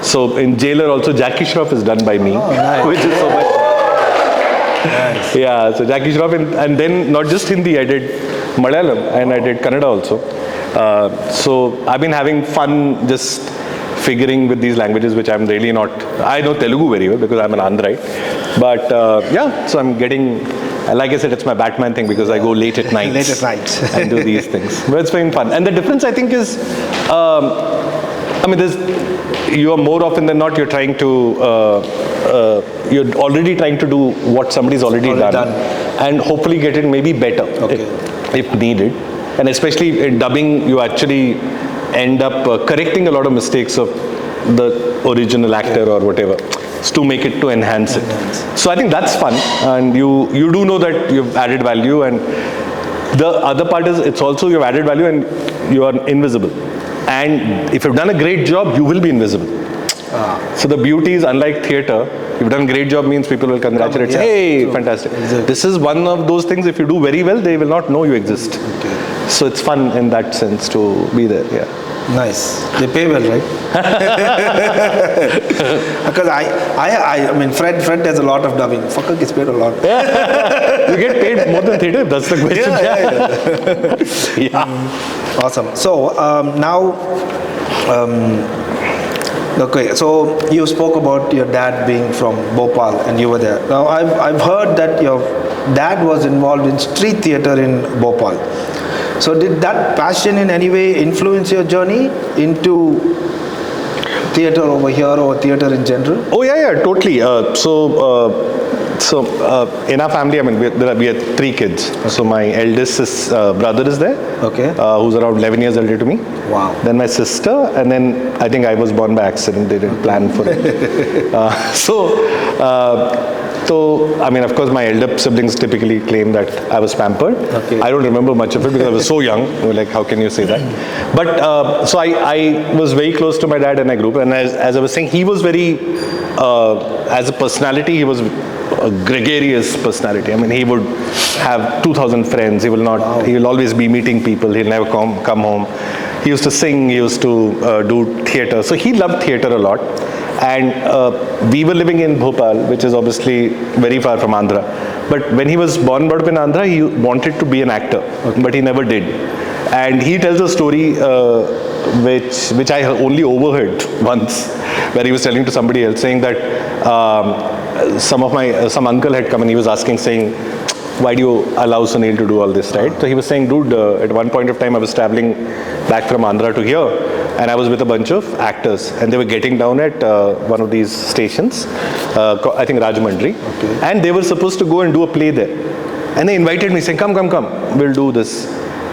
Speaker 2: So in Jailer also, Jackie Shroff is done by me, which is so much. Nice. Yeah, so Jackie Shroff, and then not just Hindi, I did Malayalam and I did Kannada also. So I've been having fun just figuring with these languages, which I'm really not. I know Telugu very well because I'm an Andhra, but so I'm getting, like I said, it's my Batman thing because I go late at night and do these things. But it's been fun. And the difference I think is, I mean, you are more often than not, you're trying to, you're already trying to do what somebody's already done and hopefully get it maybe better if needed. And especially in dubbing, you actually end up correcting a lot of mistakes of the original actor or whatever, to make it, to enhance it. So I think that's fun, and you do know that you've added value, and the other part is it's also you've added value and you are invisible. And if you've done a great job, you will be invisible. So the beauty is, unlike theatre, you've done a great job means people will congratulate, say, hey, fantastic. Exactly. This is one of those things, if you do very well, they will not know you exist. So it's fun in that sense to be there,
Speaker 1: Nice. They pay well, right? Because I mean, Fred has a lot of dubbing. Fucker gets paid a lot.
Speaker 2: You get paid more than theatre? That's the question.
Speaker 1: Awesome. So now, okay. So you spoke about your dad being from Bhopal, and you were there. Now I've heard that your dad was involved in street theatre in Bhopal. So did that passion in any way influence your journey into theatre over here or theatre in general?
Speaker 2: Oh yeah, totally. So in our family, I mean, we had 3 kids. Okay. So my eldest brother is there, who's around 11 years older to me.
Speaker 1: Wow.
Speaker 2: Then my sister, and then I think I was born by accident. They didn't plan for it. So, I mean, of course, my elder siblings typically claim that I was pampered. Okay. I don't remember much of it because I was so young. Like, how can you say that? But, so I was very close to my dad and I grew up. And as I was saying, he was very, as a personality, he was a gregarious personality. I mean, he would have 2,000 friends. He will not. He will always be meeting people. He'll never come home. He used to sing. He used to do theatre. So he loved theatre a lot. And we were living in Bhopal, which is obviously very far from Andhra. But when he was born and brought up in Andhra, he wanted to be an actor, but he never did. And he tells a story which I only overheard once, where he was telling to somebody else, saying that some uncle had come and he was asking, saying, why do you allow Sunil to do all this, right? So he was saying, dude, at one point of time I was traveling back from Andhra to here, and I was with a bunch of actors, and they were getting down at one of these stations, I think Rajahmundry, and they were supposed to go and do a play there. And they invited me, saying, come, we'll do this.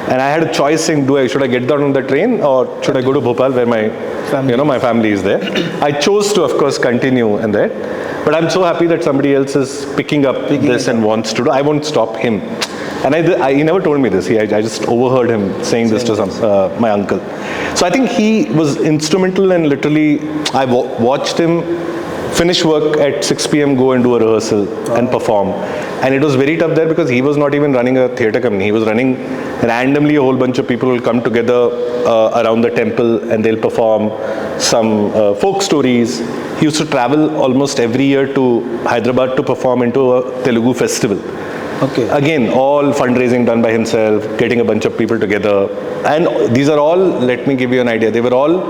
Speaker 2: And I had a choice, saying, should I get down on the train, or should I go to Bhopal, where my family is there? I chose to, of course, continue and that. But I'm so happy that somebody else is picking up this and wants to do. I won't stop him. And he never told me this. I just overheard him saying this to my uncle. So I think he was instrumental, and literally I watched him finish work at 6 p.m, go and do a rehearsal and perform. And it was very tough there, because he was not even running a theatre company. He was running randomly, a whole bunch of people will come together around the temple, and they'll perform some folk stories. He used to travel almost every year to Hyderabad to perform into a Telugu festival.
Speaker 1: Okay.
Speaker 2: Again, all fundraising done by himself, getting a bunch of people together. And these are all, let me give you an idea, they were all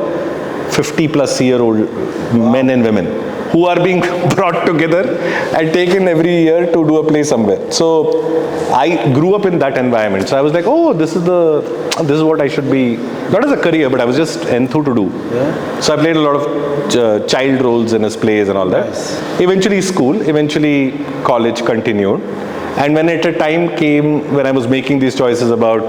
Speaker 2: 50-plus-year-old men and women who are being brought together and taken every year to do a play somewhere. So I grew up in that environment. So I was like, oh, this is what I should be, not as a career, but I was just enthused to do. Yeah. So I played a lot of child roles in his plays and all that. Nice. Eventually school, eventually college continued. And when at a time came when I was making these choices about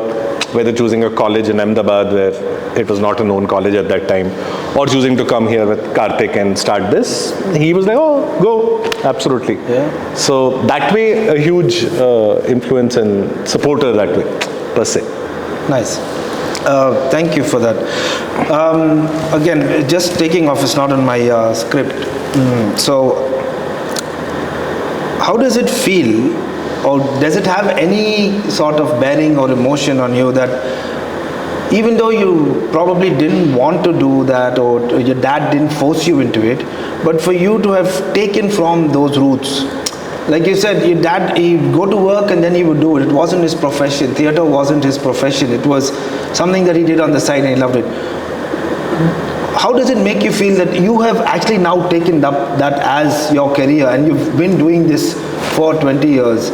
Speaker 2: whether choosing a college in Ahmedabad, where it was not a known college at that time, or choosing to come here with Karthik and start this, he was like, oh, go, absolutely. Yeah. So that way, a huge influence and supporter that way, per se.
Speaker 1: Nice. Thank you for that. Again, just taking off, it's not on my script. So, how does it feel, or does it have any sort of bearing or emotion on you that even though you probably didn't want to do that, or your dad didn't force you into it, but for you to have taken from those roots, like you said, your dad, he'd go to work and then he would do it. It wasn't his profession. Theatre wasn't his profession. It was something that he did on the side and he loved it. How does it make you feel that you have actually now taken up that as your career and you've been doing this for 20 years?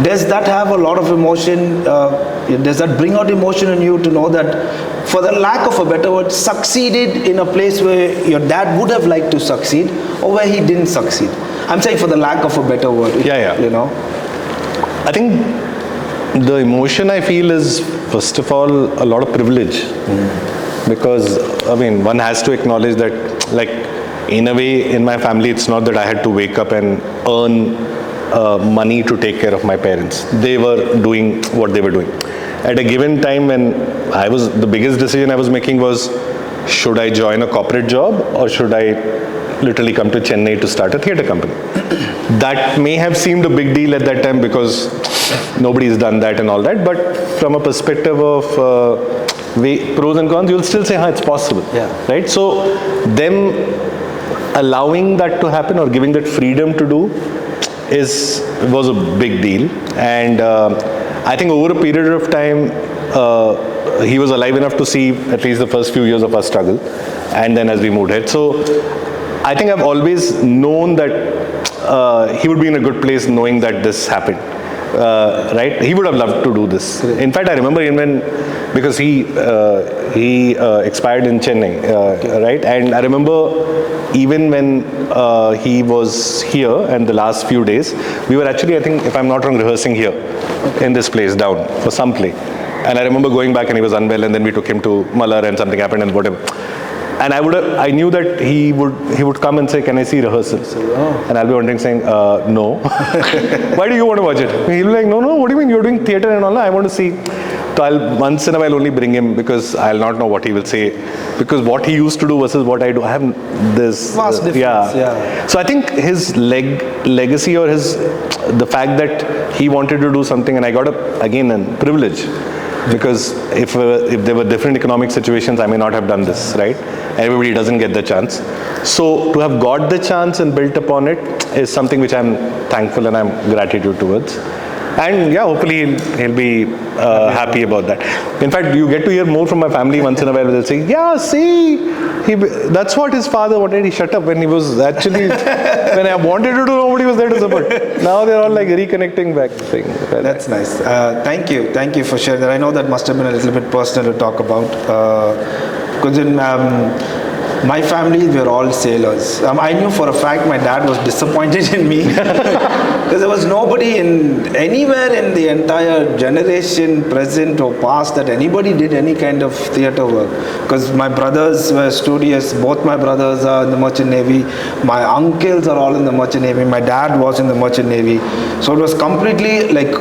Speaker 1: Does that have a lot of emotion? Does that bring out emotion in you to know that, for the lack of a better word, succeeded in a place where your dad would have liked to succeed, or where he didn't succeed? I'm saying for the lack of a better word.
Speaker 2: Yeah.
Speaker 1: You know?
Speaker 2: I think the emotion I feel is, first of all, a lot of privilege. Because, I mean, one has to acknowledge that, like, in a way, in my family, it's not that I had to wake up and earn money to take care of my parents. They were doing what they were doing. At a given time when the biggest decision I was making was, should I join a corporate job, or should I literally come to Chennai to start a theatre company? That may have seemed a big deal at that time, because nobody's done that and all that, but from a perspective of pros and cons, you'll still say, it's possible. Yeah. Right? So them allowing that to happen, or giving that freedom to do, was a big deal. And I think over a period of time, he was alive enough to see at least the first few years of our struggle, and then as we moved ahead. So I think I've always known that he would be in a good place knowing that this happened. Right? He would have loved to do this. In fact, I remember even because he expired in Chennai, right? And I remember even when he was here, and the last few days, we were actually, I think, if I'm not wrong, rehearsing here in this place down for some play. And I remember going back and he was unwell, and then we took him to Malar and something happened and whatever. And I knew that he would come and say, can I see rehearsals? And I'll be wondering, saying, no. Why do you want to watch it? He'll be like, no, what do you mean? You're doing theatre and all that? I want to see. So I'll once in a while only bring him because I'll not know what he will say. Because what he used to do versus what I do, I have this
Speaker 1: Vast difference, yeah.
Speaker 2: So I think his legacy or the fact that he wanted to do something, and I got a privilege. Because if there were different economic situations, I may not have done this, right? Everybody doesn't get the chance. So to have got the chance and built upon it is something which I'm thankful and I'm gratitude towards. And yeah, hopefully he'll be happy about that. In fact, you get to hear more from my family once in a while. They'll say, yeah, see, that's what his father wanted. He shut up when he was actually, when I wanted to do, nobody was there to support. Now they're all like reconnecting back.
Speaker 1: That's nice. Thank you for sharing that. I know that must have been a little bit personal to talk about. Because in my family, we're all sailors. I knew for a fact my dad was disappointed in me because there was nobody anywhere in the entire generation, present or past, that anybody did any kind of theatre work. Because my brothers were studious. Both my brothers are in the Merchant Navy. My uncles are all in the Merchant Navy. My dad was in the Merchant Navy. So it was completely like,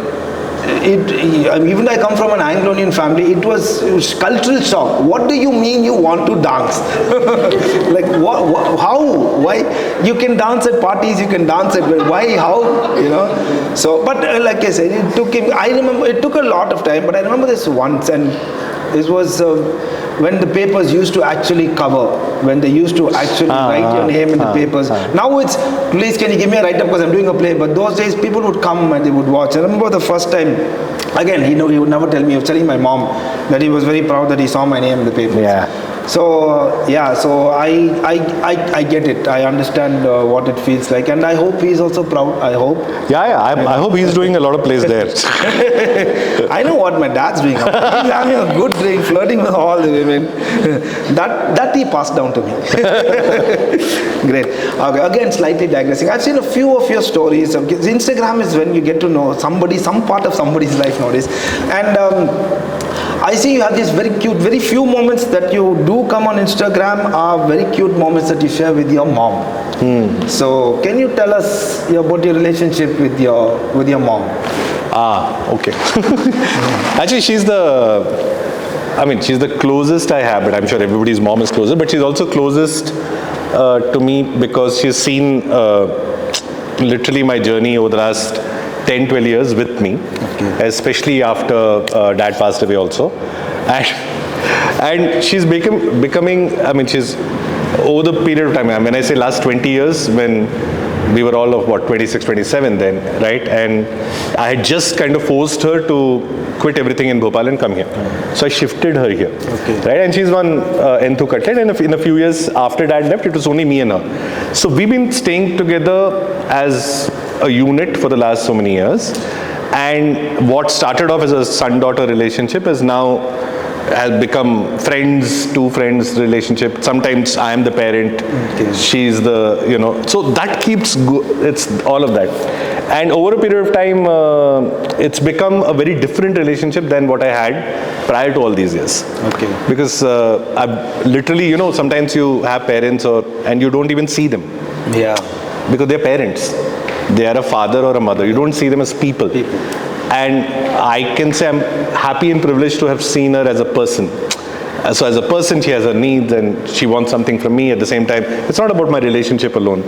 Speaker 1: even though I come from an Anglo-Indian family, it was cultural shock. What do you mean you want to dance? Like how? Why? You can dance at parties, you can dance at, why, how, you know? So, but like I said, it took him, I remember, it took a lot of time, but I remember this once, and this was when the papers used to actually cover, when they used to actually write your name in the papers. Now it's, please can you give me a write-up because I'm doing a play, but those days people would come and they would watch. I remember the first time, again, he would never tell me, he was telling my mom that he was very proud that he saw my name in the papers.
Speaker 2: Yeah.
Speaker 1: So so I get it. I understand what it feels like, and I hope he's also proud. I hope.
Speaker 2: Yeah. I hope he's doing a lot of plays there.
Speaker 1: I know what my dad's doing. He's having a good drink, flirting with all the women. that he passed down to me. Great. Okay, again, slightly digressing. I've seen a few of your stories. Instagram is when you get to know somebody, some part of somebody's life nowadays, and. I see you have these very cute, very few moments that you do come on Instagram are very cute moments that you share with your mom. So can you tell us about your relationship with your mom?
Speaker 2: Okay. Actually, she's the closest I have, but I'm sure everybody's mom is closer, but she's also closest to me because she's seen literally my journey over the last 10-12 years with me, especially after dad passed away also, and she's becoming, she's over the period of time, when I say last 20 years, when we were all of 26, 27 then, right, and I had just kind of forced her to quit everything in Bhopal and come here. So I shifted her here, right, and she's one Enthu Cutlet, and in a few years after dad left, it was only me and her. So we've been staying together as a unit for the last so many years, and what started off as a son-daughter relationship has become two friends relationship. Sometimes I am the parent, she's the, so that keeps, it's all of that. And over a period of time, it's become a very different relationship than what I had prior to all these years. Because I've literally, sometimes you have parents and you don't even see them. Because they're parents. They are a father or a mother. You don't see them as people. And I can say I'm happy and privileged to have seen her as a person. So as a person, she has her needs and she wants something from me at the same time. It's not about my relationship alone,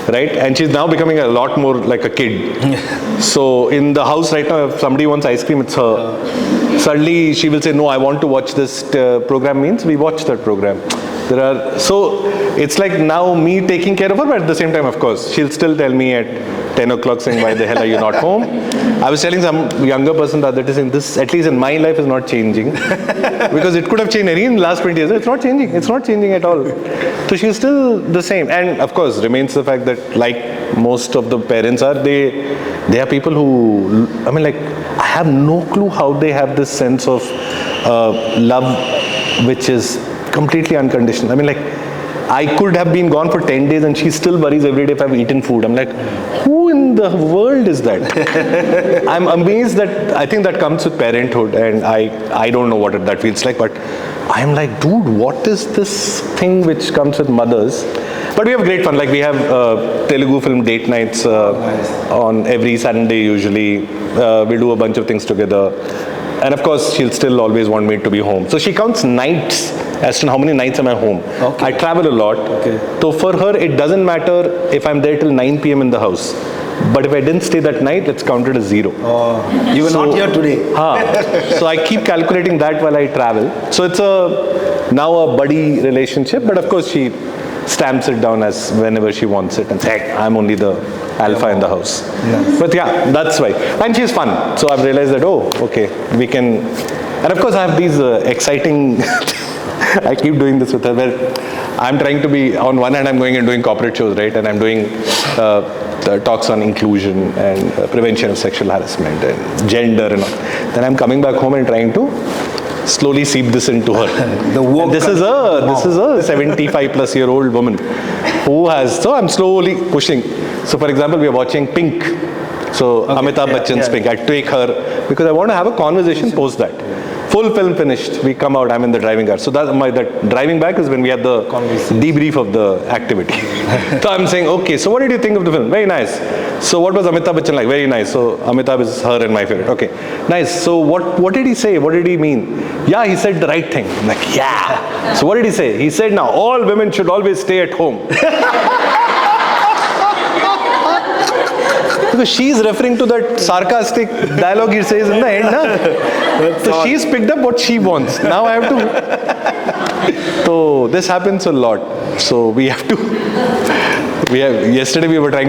Speaker 2: right? And she's now becoming a lot more like a kid. So in the house right now, if somebody wants ice cream, it's her. Suddenly she will say, no, I want to watch this program, means we watch that program. So it's like now me taking care of her, but at the same time, of course, she'll still tell me at 10 o'clock saying, why the hell are you not home? I was telling some younger person that is saying this, at least in my life, is not changing. Because it could have changed in the last 20 years. It's not changing. It's not changing at all. So she's still the same. And of course, remains the fact that like most of the parents are, they are people who, I have no clue how they have this sense of love, which is completely unconditional. I could have been gone for 10 days and she still worries every day if I've eaten food. I'm like, who in the world is that? I'm amazed that, I think that comes with parenthood, and I don't know what that feels like, but I'm like, dude, what is this thing which comes with mothers? But we have great fun. Like we have Telugu film date nights on every Sunday usually. We do a bunch of things together. and of course she'll still always want me to be home. So she counts nights as to how many nights am I home.
Speaker 1: Okay.
Speaker 2: I travel a lot.
Speaker 1: Okay.
Speaker 2: So for her, it doesn't matter if I'm there till 9 p.m. in the house. But if I didn't stay that night, it's counted as 0.
Speaker 1: Oh, you were not here today.
Speaker 2: So I keep calculating that while I travel. So it's now a buddy relationship, but of course she stamps it down as whenever she wants it and says, hey, I'm only the alpha in the house.
Speaker 1: Nice.
Speaker 2: But yeah, that's why. And she's fun. So I've realized that, oh, okay, we can. And of course I have these exciting, I keep doing this with her, where I'm trying to be, on one hand I'm going and doing corporate shows, right? And I'm doing talks on inclusion and prevention of sexual harassment and gender and all. Then I'm coming back home and trying to slowly seep this into her. This is a 75 plus year old woman who has, so I'm slowly pushing. So for example, we are watching Pink. So okay, Amitabh Bachchan's Pink. I take her because I want to have a conversation post that. Full film finished. We come out. I'm in the driving car. So that driving back is when we had the debrief of the activity. So I'm saying, okay. So what did you think of the film? Very nice. So what was Amitabh Bachchan like? Very nice. So Amitabh is her and my favorite. Okay, nice. So what did he say? What did he mean? Yeah, he said the right thing. I'm like, yeah. So what did he say? He said, now all women should always stay at home. Because she's referring to that sarcastic dialogue he says in the end, na? So she's picked up what she wants. Now I have to. So this happens a lot. So we have to. Yesterday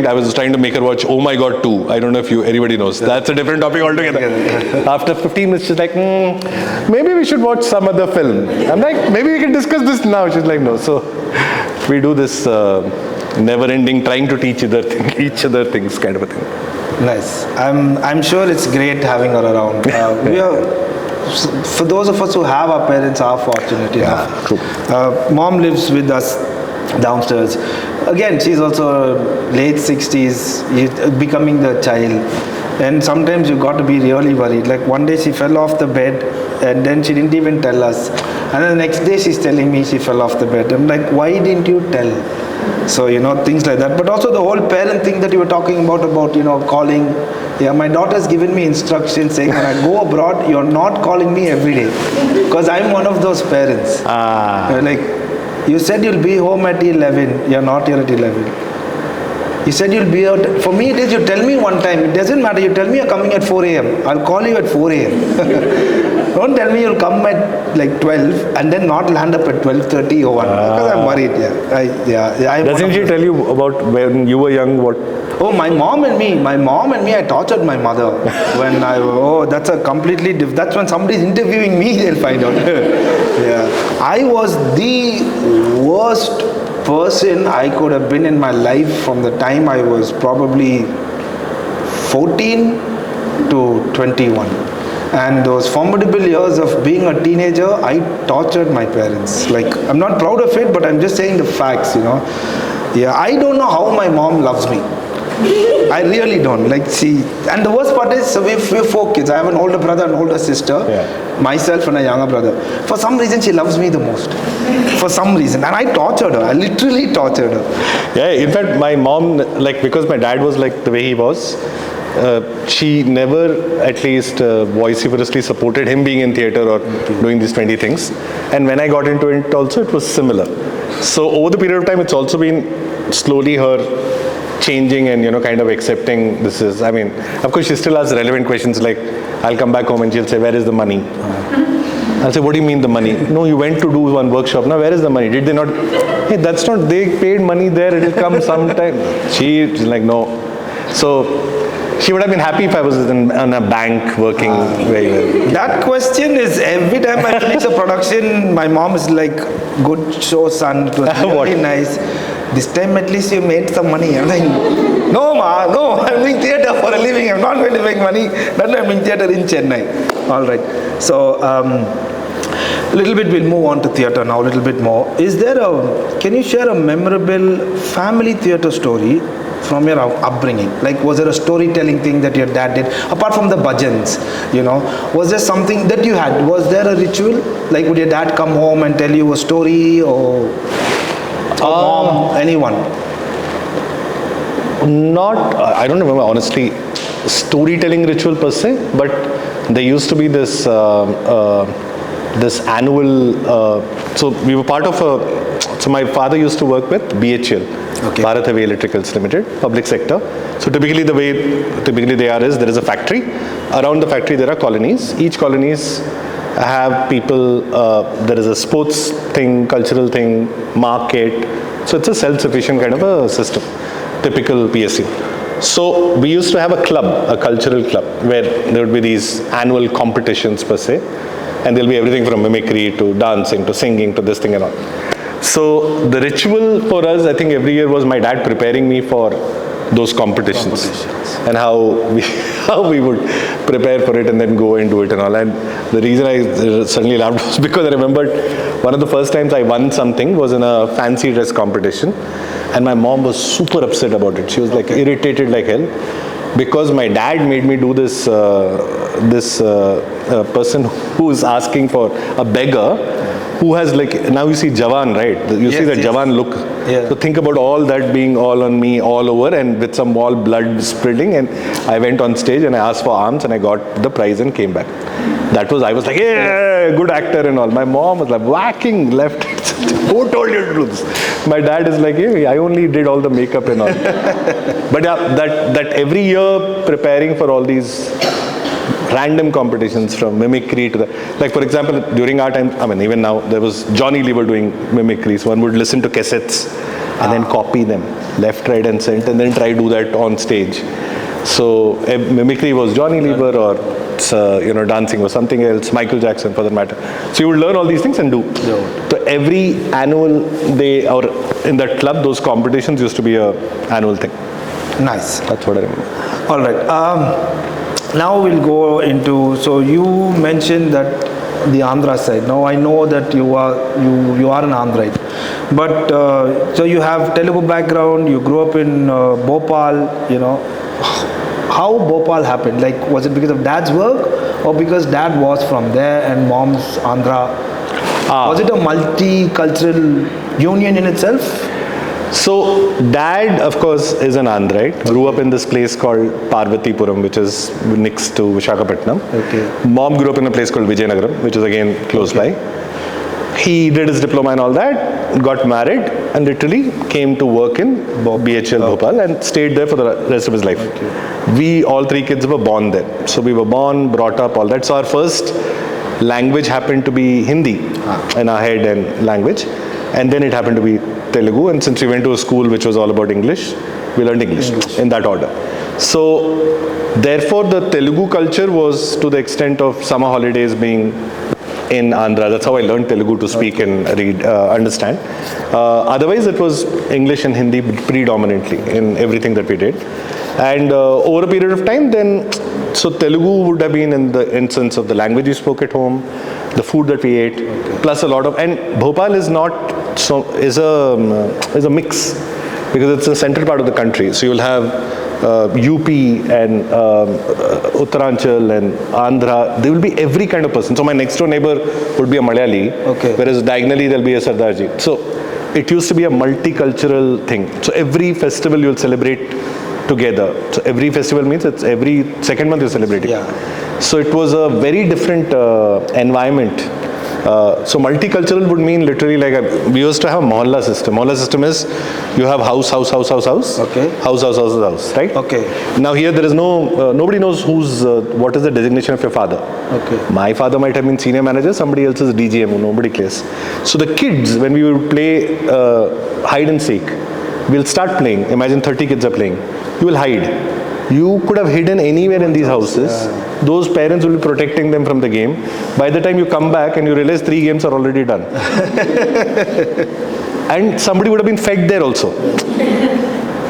Speaker 2: I was trying to make her watch Oh My God 2. I don't know if anybody knows. That's a different topic altogether. After 15 minutes, she's like, maybe we should watch some other film. I'm like, maybe we can discuss this now. She's like, no. So we do this never-ending, trying to teach each other things kind of a thing.
Speaker 1: Nice. I'm sure it's great having her around. For those of us who have our parents, are fortunate enough.
Speaker 2: True.
Speaker 1: Mom lives with us downstairs. Again, she's also late 60s, becoming the child. And sometimes you got to be really worried. Like one day she fell off the bed and then she didn't even tell us. And then the next day she's telling me she fell off the bed. I'm like, why didn't you tell? So, things like that. But also the whole parent thing that you were talking about, calling. Yeah, my daughter's given me instructions saying when I go abroad, you're not calling me every day. Because I'm one of those parents. Like, you said you'll be home at 11. You're not here at 11. You said you'll be out. For me, it is you tell me one time. It doesn't matter. You tell me you're coming at 4 a.m. I'll call you at 4 a.m. Don't tell me you'll come at like 12 and then not land up at 12:30 or 1. Because I'm worried.
Speaker 2: Doesn't she tell you about when you were young? What?
Speaker 1: Oh, my mom and me, I tortured my mother. That's a completely that's when somebody's interviewing me, they'll find out. Yeah. I was the worst person I could have been in my life from the time I was probably 14 to 21. And those formidable years of being a teenager, I tortured my parents. Like, I'm not proud of it, but I'm just saying the facts, Yeah, I don't know how my mom loves me. I really don't. And the worst part is, we're 4 kids. I have an older brother and older sister, myself and a younger brother. For some reason, she loves me the most. For some reason. And I tortured her. I literally tortured her.
Speaker 2: Yeah, in fact, my mom, because my dad was the way he was, she never at least vociferously supported him being in theatre or doing these 20 things. And when I got into it also, it was similar. So over the period of time, it's also been slowly her changing and kind of accepting this is, of course she still asks relevant questions like, I'll come back home and she'll say, where is the money? I'll say, what do you mean the money? No, you went to do one workshop. Now where is the money? Did they not? Hey, that's not, they paid money there, it'll come sometime. She's like, no. So she would have been happy if I was in a bank working very well.
Speaker 1: That question is, every time I finish a production, my mom is like, good show, son. It was really nice. This time at least you made some money. I'm like, no, ma, no. I'm doing theatre for a living. I'm not going to make money. That's why I'm doing theatre in Chennai. All right. So, a little bit, we'll move on to theatre now, a little bit more. Can you share a memorable family theatre story from your upbringing? Like, was there a storytelling thing that your dad did? Apart from the bhajans, was there something that you had? Was there a ritual? Like, would your dad come home and tell you a story or mom, anyone?
Speaker 2: I don't remember, honestly, storytelling ritual per se, but there used to be this this annual. So we were part of a. So my father used to work with BHL, Bharat Heavy Electricals Limited, public sector. So typically the way they are is there is a factory. Around the factory there are colonies. Each colonies have people. There is a sports thing, cultural thing, market. So it's a self-sufficient kind of a system. Typical PSU. So we used to have a club, a cultural club, where there would be these annual competitions per se, and there'll be everything from mimicry to dancing to singing to this thing and all. So the ritual for us, I think every year was my dad preparing me for those competitions. And how we would prepare for it and then go and do it and all. And the reason I suddenly laughed was because I remembered one of the first times I won something was in a fancy dress competition, and my mom was super upset about it. She was like irritated like hell because my dad made me do this person who is asking for a beggar who has like, now you see Jawan, right? You see that Jawan look.
Speaker 1: Yeah.
Speaker 2: So think about all that being all on me all over and with some all blood spilling, and I went on stage and I asked for arms and I got the prize and came back. I was like, yeah, good actor and all. My mom was like whacking left. Who told you to do this? My dad is like, hey, I only did all the makeup and all. But yeah, that every year preparing for all these random competitions from mimicry to the, like for example, during our time, I mean even now, there was Johnny Lever doing mimicry. So one would listen to cassettes and then copy them left, right and center and then try to do that on stage. So mimicry was Johnny Lever or dancing was something else, Michael Jackson for that matter. So you would learn all these things and do. Yeah. So every annual day or in that club, those competitions used to be a annual thing.
Speaker 1: Nice.
Speaker 2: That's what I remember.
Speaker 1: All right. Now we'll go into, so you mentioned that the Andhra side. Now I know that you are an Andhraite, but so you have Telugu background, you grew up in Bhopal, how Bhopal happened? Like, was it because of dad's work or because dad was from there and mom's Andhra? Was it a multicultural union in itself?
Speaker 2: So dad, of course, is an Andhraite. Grew up in this place called Parvatipuram, which is next to Visakhapatnam. Okay. Mom grew up in a place called Vijayanagaram, which is again close by. He did his diploma and all that, got married, and literally came to work in BHL Bhopal and stayed there for the rest of his life. Okay. We, all three kids, were born there. So we were born, brought up, all that. So our first language happened to be Hindi in our head and language. And then it happened to be Telugu, and since we went to a school which was all about English, we learned English in that order. So therefore the Telugu culture was to the extent of summer holidays being in Andhra. That's how I learned Telugu to speak and read, understand. Otherwise it was English and Hindi predominantly in everything that we did. And over a period of time then, so Telugu would have been in the instance of the language you spoke at home, the food that we ate, plus a lot of, and Bhopal is a mix because it's the central part of the country. So you'll have UP and Uttaranchal and Andhra. There will be every kind of person. So my next door neighbor would be a Malayali, whereas diagonally there'll be a Sardarji. So it used to be a multicultural thing. So every festival you'll celebrate together. So every festival means it's every second month you're celebrating. Yeah. So it was a very different environment. So multicultural would mean literally like we used to have a mohalla system. Mohalla system is you have house. Okay. House, right? Okay. Now here there is no, nobody knows what is the designation of your father. Okay. My father might have been senior manager, somebody else is DGM, nobody cares. So the kids, when we would play hide and seek, we'll start playing. Imagine 30 kids are playing. You will hide. You could have hidden anywhere in these houses. Yeah. Those parents will be protecting them from the game. By the time you come back and you realize 3 games are already done. And somebody would have been fed there also.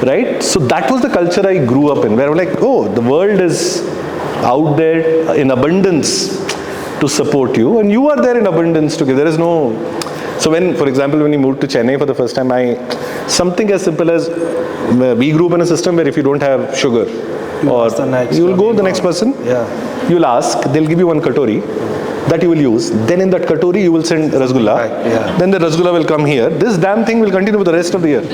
Speaker 2: Right? So that was the culture I grew up in, where I'm like, oh, the world is out there in abundance to support you, and you are there in abundance together. There is no... So when, for example, when we moved to Chennai for the first time, something as simple as, we grew up in a system where if you don't have sugar, you'll go the next person, you'll ask, they'll give you one katori that you will use. Then in that katori you will send rasgulla. Then the rasgulla will come here. This damn thing will continue for the rest of the year.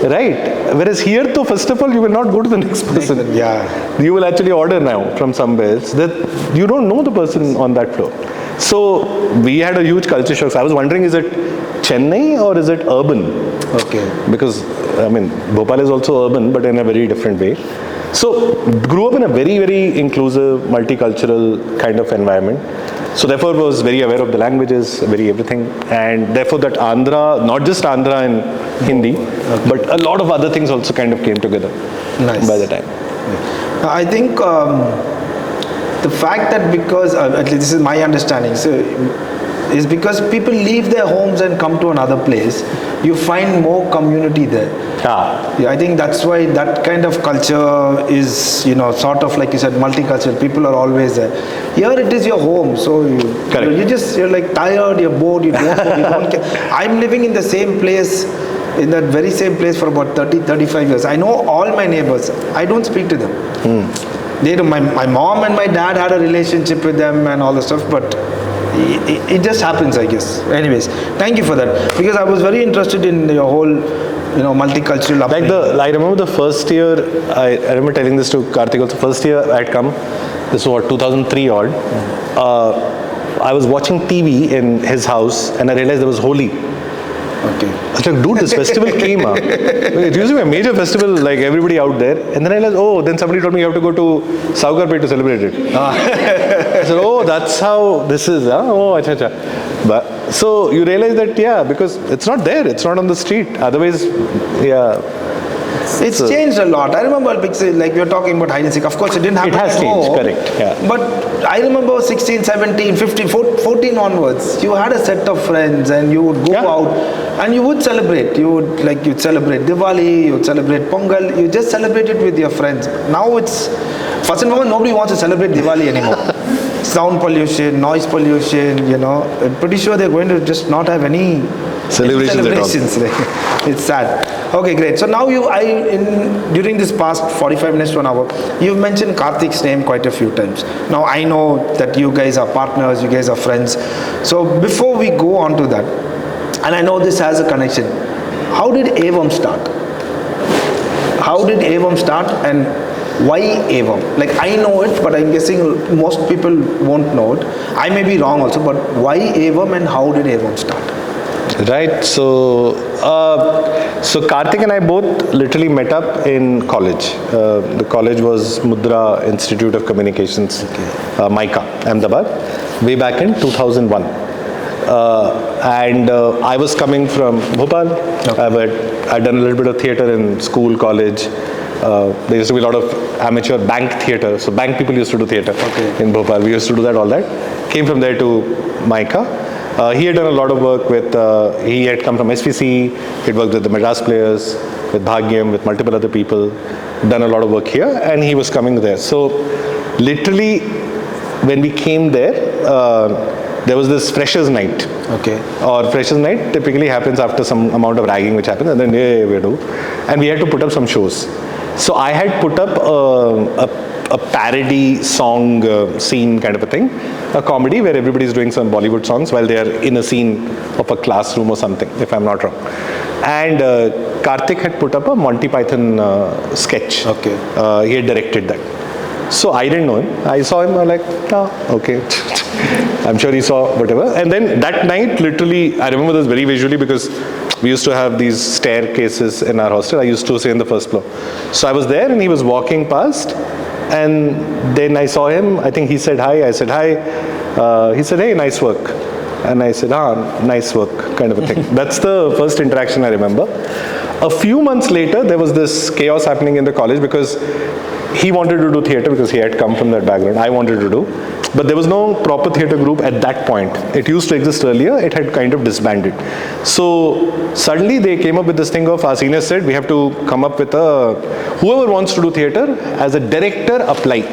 Speaker 2: Right. Whereas here, though, first of all, you will not go to the next person.
Speaker 1: Yeah.
Speaker 2: You will actually order now from somewhere else that you don't know the person on that floor. So we had a huge culture shock. So I was wondering, is it Chennai or is it urban?
Speaker 1: Okay.
Speaker 2: Because, I mean, Bhopal is also urban, but in a very different way. So grew up in a very, very inclusive, multicultural kind of environment. So therefore was very aware of the languages, very everything. And therefore that Andhra, not just Andhra and Hindi, but a lot of other things also kind of came together by the time.
Speaker 1: I think the fact that because, at least this is my understanding, so is because people leave their homes and come to another place, you find more community there. Yeah, I think that's why that kind of culture is, sort of like you said, multicultural. People are always there. Here it is your home, so you're like tired, you're bored, you don't care. I'm living in the same place, in that very same place for about 35 years. I know all my neighbors. I don't speak to them. They do. My mom and my dad had a relationship with them and all the stuff, but it just happens, I guess. Anyways, thank you for that, because I was very interested in your whole multicultural upbringing.
Speaker 2: I remember the first year, I remember telling this to Karthik also, first year I had come, this was 2003 odd, I was watching TV in his house and I realized there was Holi.
Speaker 1: Okay.
Speaker 2: I was like, dude, this festival came up. It used to be a major festival, like everybody out there. And then I realized, then somebody told me you have to go to Saukarpet to celebrate it. I said, that's how this is. Acha. But, so you realize that, because it's not there. It's not on the street. Otherwise,
Speaker 1: It's changed a lot. I remember, like we were talking about hide and seek. Of course, it didn't happen.
Speaker 2: It has changed, correct. Yeah.
Speaker 1: But I remember 16, 17, 15, 14 onwards, you had a set of friends and you would go out and you would celebrate. You'd celebrate Diwali, you'd celebrate Pongal. You just celebrate it with your friends. Now it's, first and foremost, nobody wants to celebrate Diwali anymore. Sound pollution, noise pollution, I'm pretty sure they're going to just not have any celebrations. It's sad. Okay, great. So now during this past 45 minutes to an hour, you've mentioned Karthik's name quite a few times. Now I know that you guys are partners, you guys are friends. So before we go on to that, and I know this has a connection, how did Evam start? How did Evam start and why Evam? Like I know it, but I'm guessing most people won't know it. I may be wrong also, but why Evam and how did Evam start?
Speaker 2: Right. So Karthik and I both literally met up in college. The college was Mudra Institute of Communications, MICA, Ahmedabad, way back in 2001. And I was coming from Bhopal. I'd done a little bit of theatre in school, college. There used to be a lot of amateur bank theatre. So bank people used to do theatre in Bhopal. We used to do that, all that. Came from there to MICA. He had done a lot of work with, he had come from SVC, he'd worked with the Madras players, with Bhagyam, with multiple other people, done a lot of work here, and he was coming there. So literally, when we came there, there was this freshers night. Or freshers night typically happens after some amount of ragging which happens, and then we do. And we had to put up some shows. So I had put up a parody song scene kind of a thing, a comedy where everybody is doing some Bollywood songs while they are in a scene of a classroom or something, if I'm not wrong. And Karthik had put up a Monty Python sketch. He had directed that. So I didn't know him. I saw him, I'm like, okay. I'm sure he saw whatever. And then that night, literally, I remember this very visually because we used to have these staircases in our hostel. I used to stay in the first floor. So I was there and he was walking past. And then I saw him, I think he said hi, I said hi. He said, hey, nice work. And I said, nice work, kind of a thing. That's the first interaction I remember. A few months later, there was this chaos happening in the college because he wanted to do theatre because he had come from that background. I wanted to do. But there was no proper theatre group at that point. It used to exist earlier. It had kind of disbanded. So suddenly they came up with this thing of, our seniors said, we have to come up with whoever wants to do theatre, as a director, apply.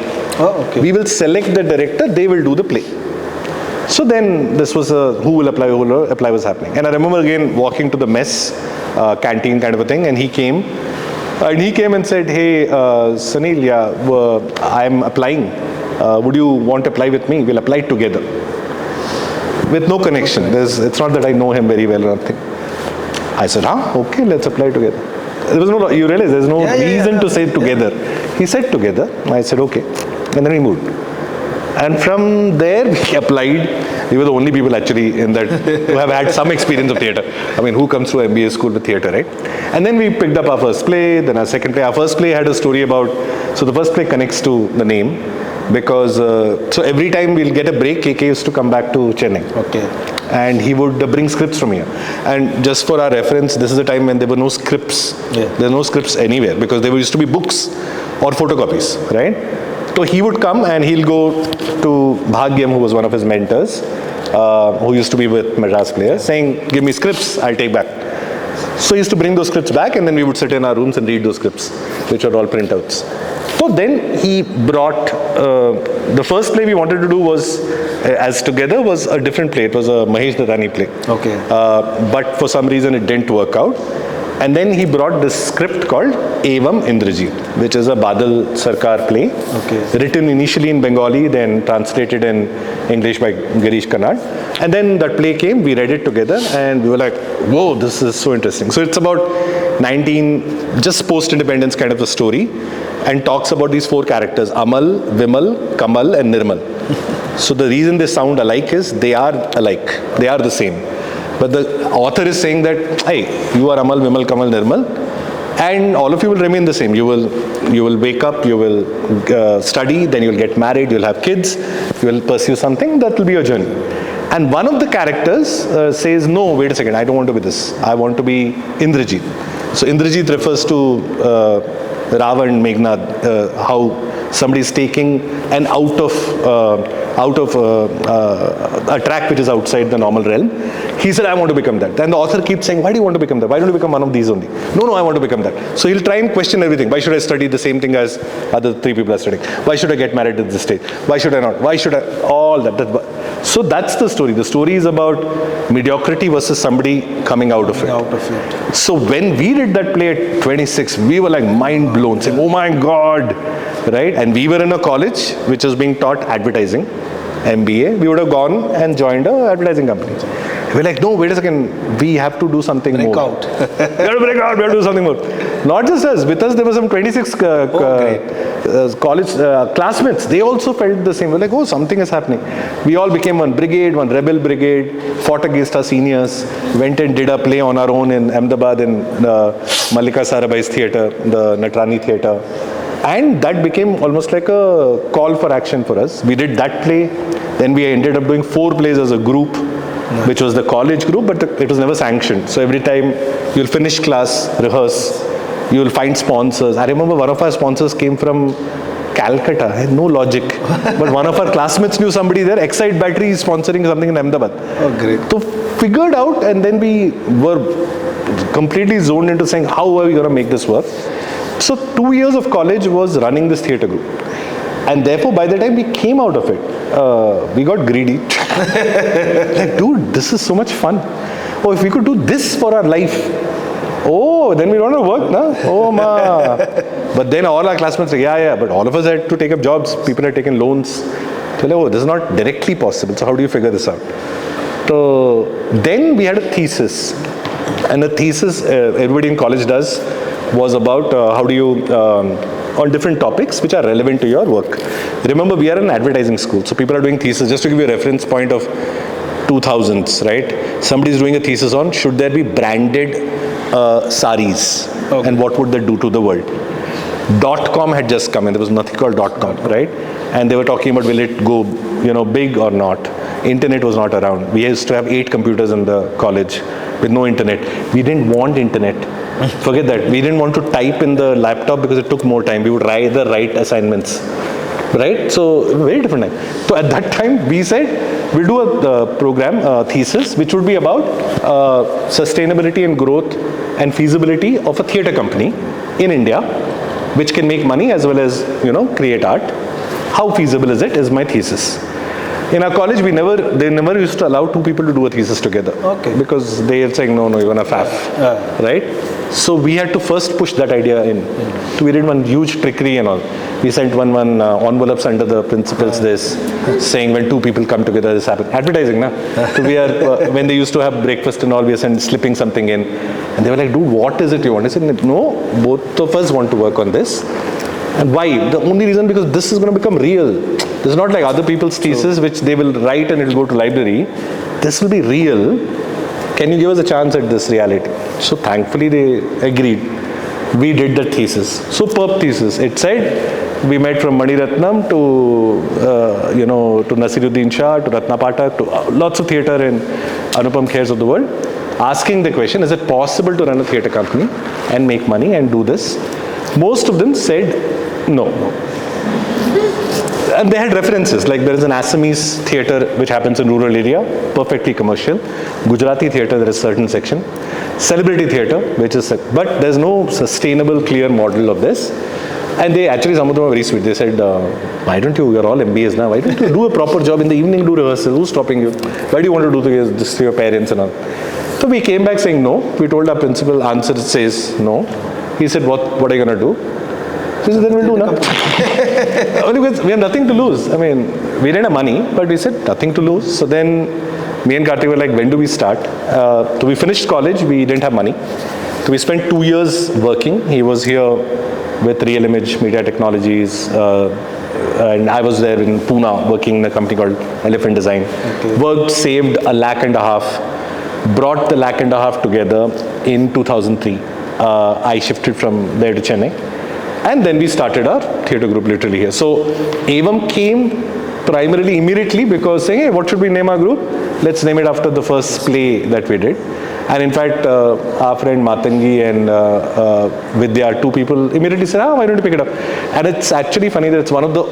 Speaker 2: We will select the director, they will do the play. So then this was who will apply was happening. And I remember again walking to the mess, canteen kind of a thing, and he came. And he came and said, hey, Sunil, I'm applying. Would you want to apply with me? We'll apply together. With no connection. It's not that I know him very well or nothing. I said, okay, let's apply together. There was no, you realize there's no
Speaker 1: Yeah, yeah,
Speaker 2: reason
Speaker 1: yeah.
Speaker 2: to say together. He said together. I said okay. And then we moved. And from there we applied. We were the only people actually in that who have had some experience of theatre. I mean, who comes through MBA school with theatre, right? And then we picked up our first play, then our second play. Our first play had a story about, so the first play connects to the name because, so every time we'll get a break, KK used to come back to Chennai.
Speaker 1: Okay.
Speaker 2: And he would bring scripts from here. And just for our reference, this is a time when there were no scripts.
Speaker 1: Yeah.
Speaker 2: There were no scripts anywhere because there used to be books or photocopies, right? So he would come and he'll go to Bhagyam, who was one of his mentors, who used to be with Madras players, saying, give me scripts, I'll take back. So he used to bring those scripts back and then we would sit in our rooms and read those scripts, which are all printouts. So then he brought, the first play we wanted to do was, as together, was a different play. It was a Mahesh Dadani play.
Speaker 1: Okay.
Speaker 2: But for some reason it didn't work out. And then he brought this script called Evam Indrajit, which is a Badal Sarkar play.
Speaker 1: Okay.
Speaker 2: Written initially in Bengali, then translated in English by Girish Kannad. And then that play came, we read it together, and we were like, whoa, this is so interesting. So it's about just post-independence kind of a story, and talks about these four characters, Amal, Vimal, Kamal, and Nirmal. So the reason they sound alike is they are alike. They are the same. But the author is saying that, hey, you are Amal, Vimal, Kamal, Nirmal, and all of you will remain the same. You will wake up, you will study, then you will get married, you will have kids, you will pursue something, that will be your journey. And one of the characters says, no, wait a second, I don't want to be this. I want to be Indrajit. So Indrajit refers to Ravan, Meghnad, how somebody is taking an out of a track which is outside the normal realm. He said, I want to become that. Then the author keeps saying, why do you want to become that? Why don't you become one of these only? No, I want to become that. So he'll try and question everything. Why should I study the same thing as other three people are studying? Why should I get married at this stage? Why should I not? Why should I? All that. So that's the story. The story is about mediocrity versus somebody coming out of it. So when we did that play at 26, we were like mind blown, saying, oh my God, right? And we were in a college which was being taught advertising, MBA. We would have gone and joined an advertising company. We're like, no, wait a second, we have to do something more.
Speaker 1: We have
Speaker 2: to break out, we have to do something more. Not just us, with us there were some 26 college classmates. They also felt the same. We're like, oh, something is happening. We all became one brigade, one rebel brigade, fought against our seniors, went and did a play on our own in Ahmedabad in Mallika Sarabhai's theatre, the Natrani theatre. And that became almost like a call for action for us. We did that play, then we ended up doing 4 plays as a group, which was the college group, but it was never sanctioned. So every time you'll finish class, rehearse, you'll find sponsors. I remember one of our sponsors came from Calcutta. I had no logic. But one of our classmates knew somebody there. Excite Battery is sponsoring something in Ahmedabad.
Speaker 1: Oh, great.
Speaker 2: So figured out, and then we were completely zoned into saying, how are we going to make this work? So 2 years of college was running this theatre group. And therefore, by the time we came out of it, we got greedy. Like, dude, this is so much fun. Oh, if we could do this for our life. Oh, then we don't want to work, na? Oh, ma. But then all our classmates say, yeah, but all of us had to take up jobs. People had taken loans. So like, oh, this is not directly possible. So how do you figure this out? So then we had a thesis. And the thesis, everybody in college does, was about how do you, on different topics which are relevant to your work. Remember, we are an advertising school, so people are doing thesis. Just to give you a reference point of 2000s, right? Somebody is doing a thesis on, should there be branded saris? Okay. And what would that do to the world? .com had just come in. There was nothing called .com, right? And they were talking about, will it go, big or not? Internet was not around. We used to have 8 computers in the college with no internet. We didn't want internet. Forget that. We didn't want to type in the laptop because it took more time. We would rather write assignments, right? So very different time. So at that time, we said we'll do a program, thesis, which would be about sustainability and growth and feasibility of a theatre company in India, which can make money as well as create art. How feasible is it? Is my thesis. In our college, they never used to allow two people to do a thesis together.
Speaker 1: Okay.
Speaker 2: Because they are saying, no, you're going to faff. Right? So we had to first push that idea in. So we did one huge trickery and all. We sent one envelopes under the principal's this, saying when two people come together, this happens. Advertising, na? So we are, when they used to have breakfast and all, we are slipping something in. And they were like, dude, what is it you want? I said, no, both of us want to work on this. And why? The only reason, because this is going to become real. This is not like other people's thesis, which they will write and it will go to library. This will be real. Can you give us a chance at this reality? So thankfully they agreed. We did the thesis. Superb thesis. It said, we met from Mani Ratnam to Nasiruddin Shah, to Ratna Pathak, to lots of theatre and Anupam Khers of the world, asking the question, is it possible to run a theatre company and make money and do this? Most of them said no. And they had references, like there is an Assamese theatre which happens in rural area, perfectly commercial. Gujarati theatre, there is a certain section. Celebrity theatre, which is, but there's no sustainable, clear model of this. And they actually, some of them were very sweet. They said, why don't you're all MBAs now, why don't you do a proper job in the evening, do rehearsal, who's stopping you? Why do you want to do this to your parents and all? So we came back saying no. We told our principal, answer says no. He said, what are you going to do? He said, then we'll do now. Only because we have nothing to lose. I mean, we didn't have money, but we said nothing to lose. So then me and Kartik were like, when do we start? So we finished college, we didn't have money. So we spent 2 years working. He was here with Real Image Media Technologies, and I was there in Pune working in a company called Elephant Design. Okay. Worked, saved $1.5 lakh, brought the $1.5 lakh together in 2003. I shifted from there to Chennai. And then we started our theatre group literally here. So Evam came primarily immediately because saying, hey, what should we name our group? Let's name it after the first play that we did. And in fact, our friend Matangi and Vidya, two people immediately said, why don't you pick it up? And it's actually funny that it's one of the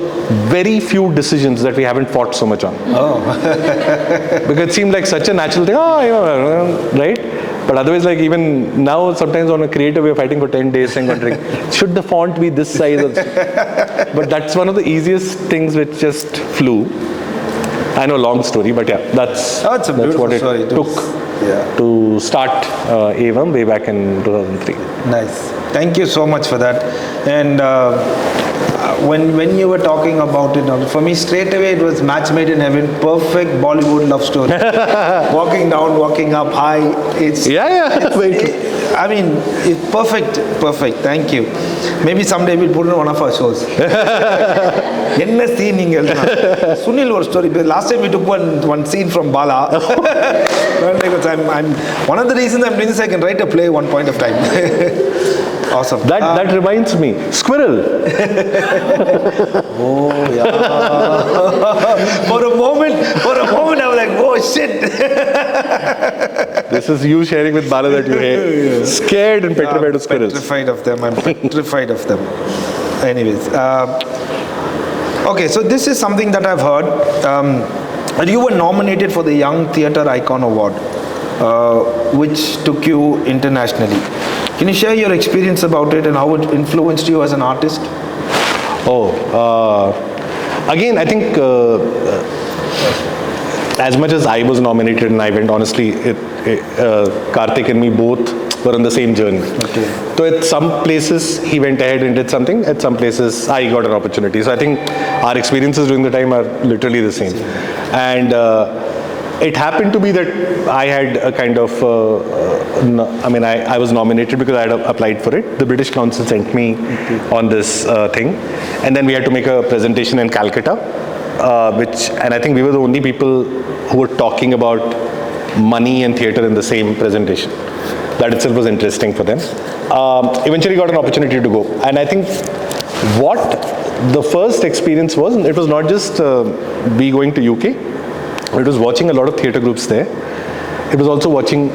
Speaker 2: very few decisions that we haven't fought so much on. Oh. Because it seemed like such a natural thing, right? But otherwise, like even now, sometimes on a creative, we're fighting for 10 days and wondering, should the font be this size? But that's one of the easiest things which just flew. I know, long story, but yeah, that's what it took to start Evam way back in 2003.
Speaker 1: Nice. Thank you so much for that. And when you were talking about it, for me straight away it was match made in heaven, perfect Bollywood love story. Walking down, walking up, high. It's I mean, it's perfect. Thank you. Maybe someday we'll put it on one of our shows. Enna scene Sunil or story. Last time we took one scene from Bala. I'm one of the reasons I'm doing this, I can write a play one point of time. Awesome.
Speaker 2: That reminds me, squirrel.
Speaker 1: Oh yeah. For a moment, I was like, oh shit.
Speaker 2: This is you sharing with Bala that you're scared and petrified of squirrels.
Speaker 1: Petrified of them. I'm petrified of them. Anyways, okay. So this is something that I've heard. You were nominated for the Young Theatre Icon Award, which took you internationally. Can you share your experience about it and how it influenced you as an artist?
Speaker 2: Again, I think as much as I was nominated and I went, honestly, Kartik and me both were on the same journey. Okay. So at some places he went ahead and did something, at some places I got an opportunity. So I think our experiences during the time are literally the same. And it happened to be that I had a kind of, I was nominated because I had applied for it. The British Council sent me on this thing. And then we had to make a presentation in Calcutta, and I think we were the only people who were talking about money and theatre in the same presentation. That itself was interesting for them. Eventually got an opportunity to go. And I think what the first experience was, it was not just me going to UK. It was watching a lot of theatre groups there. It was also watching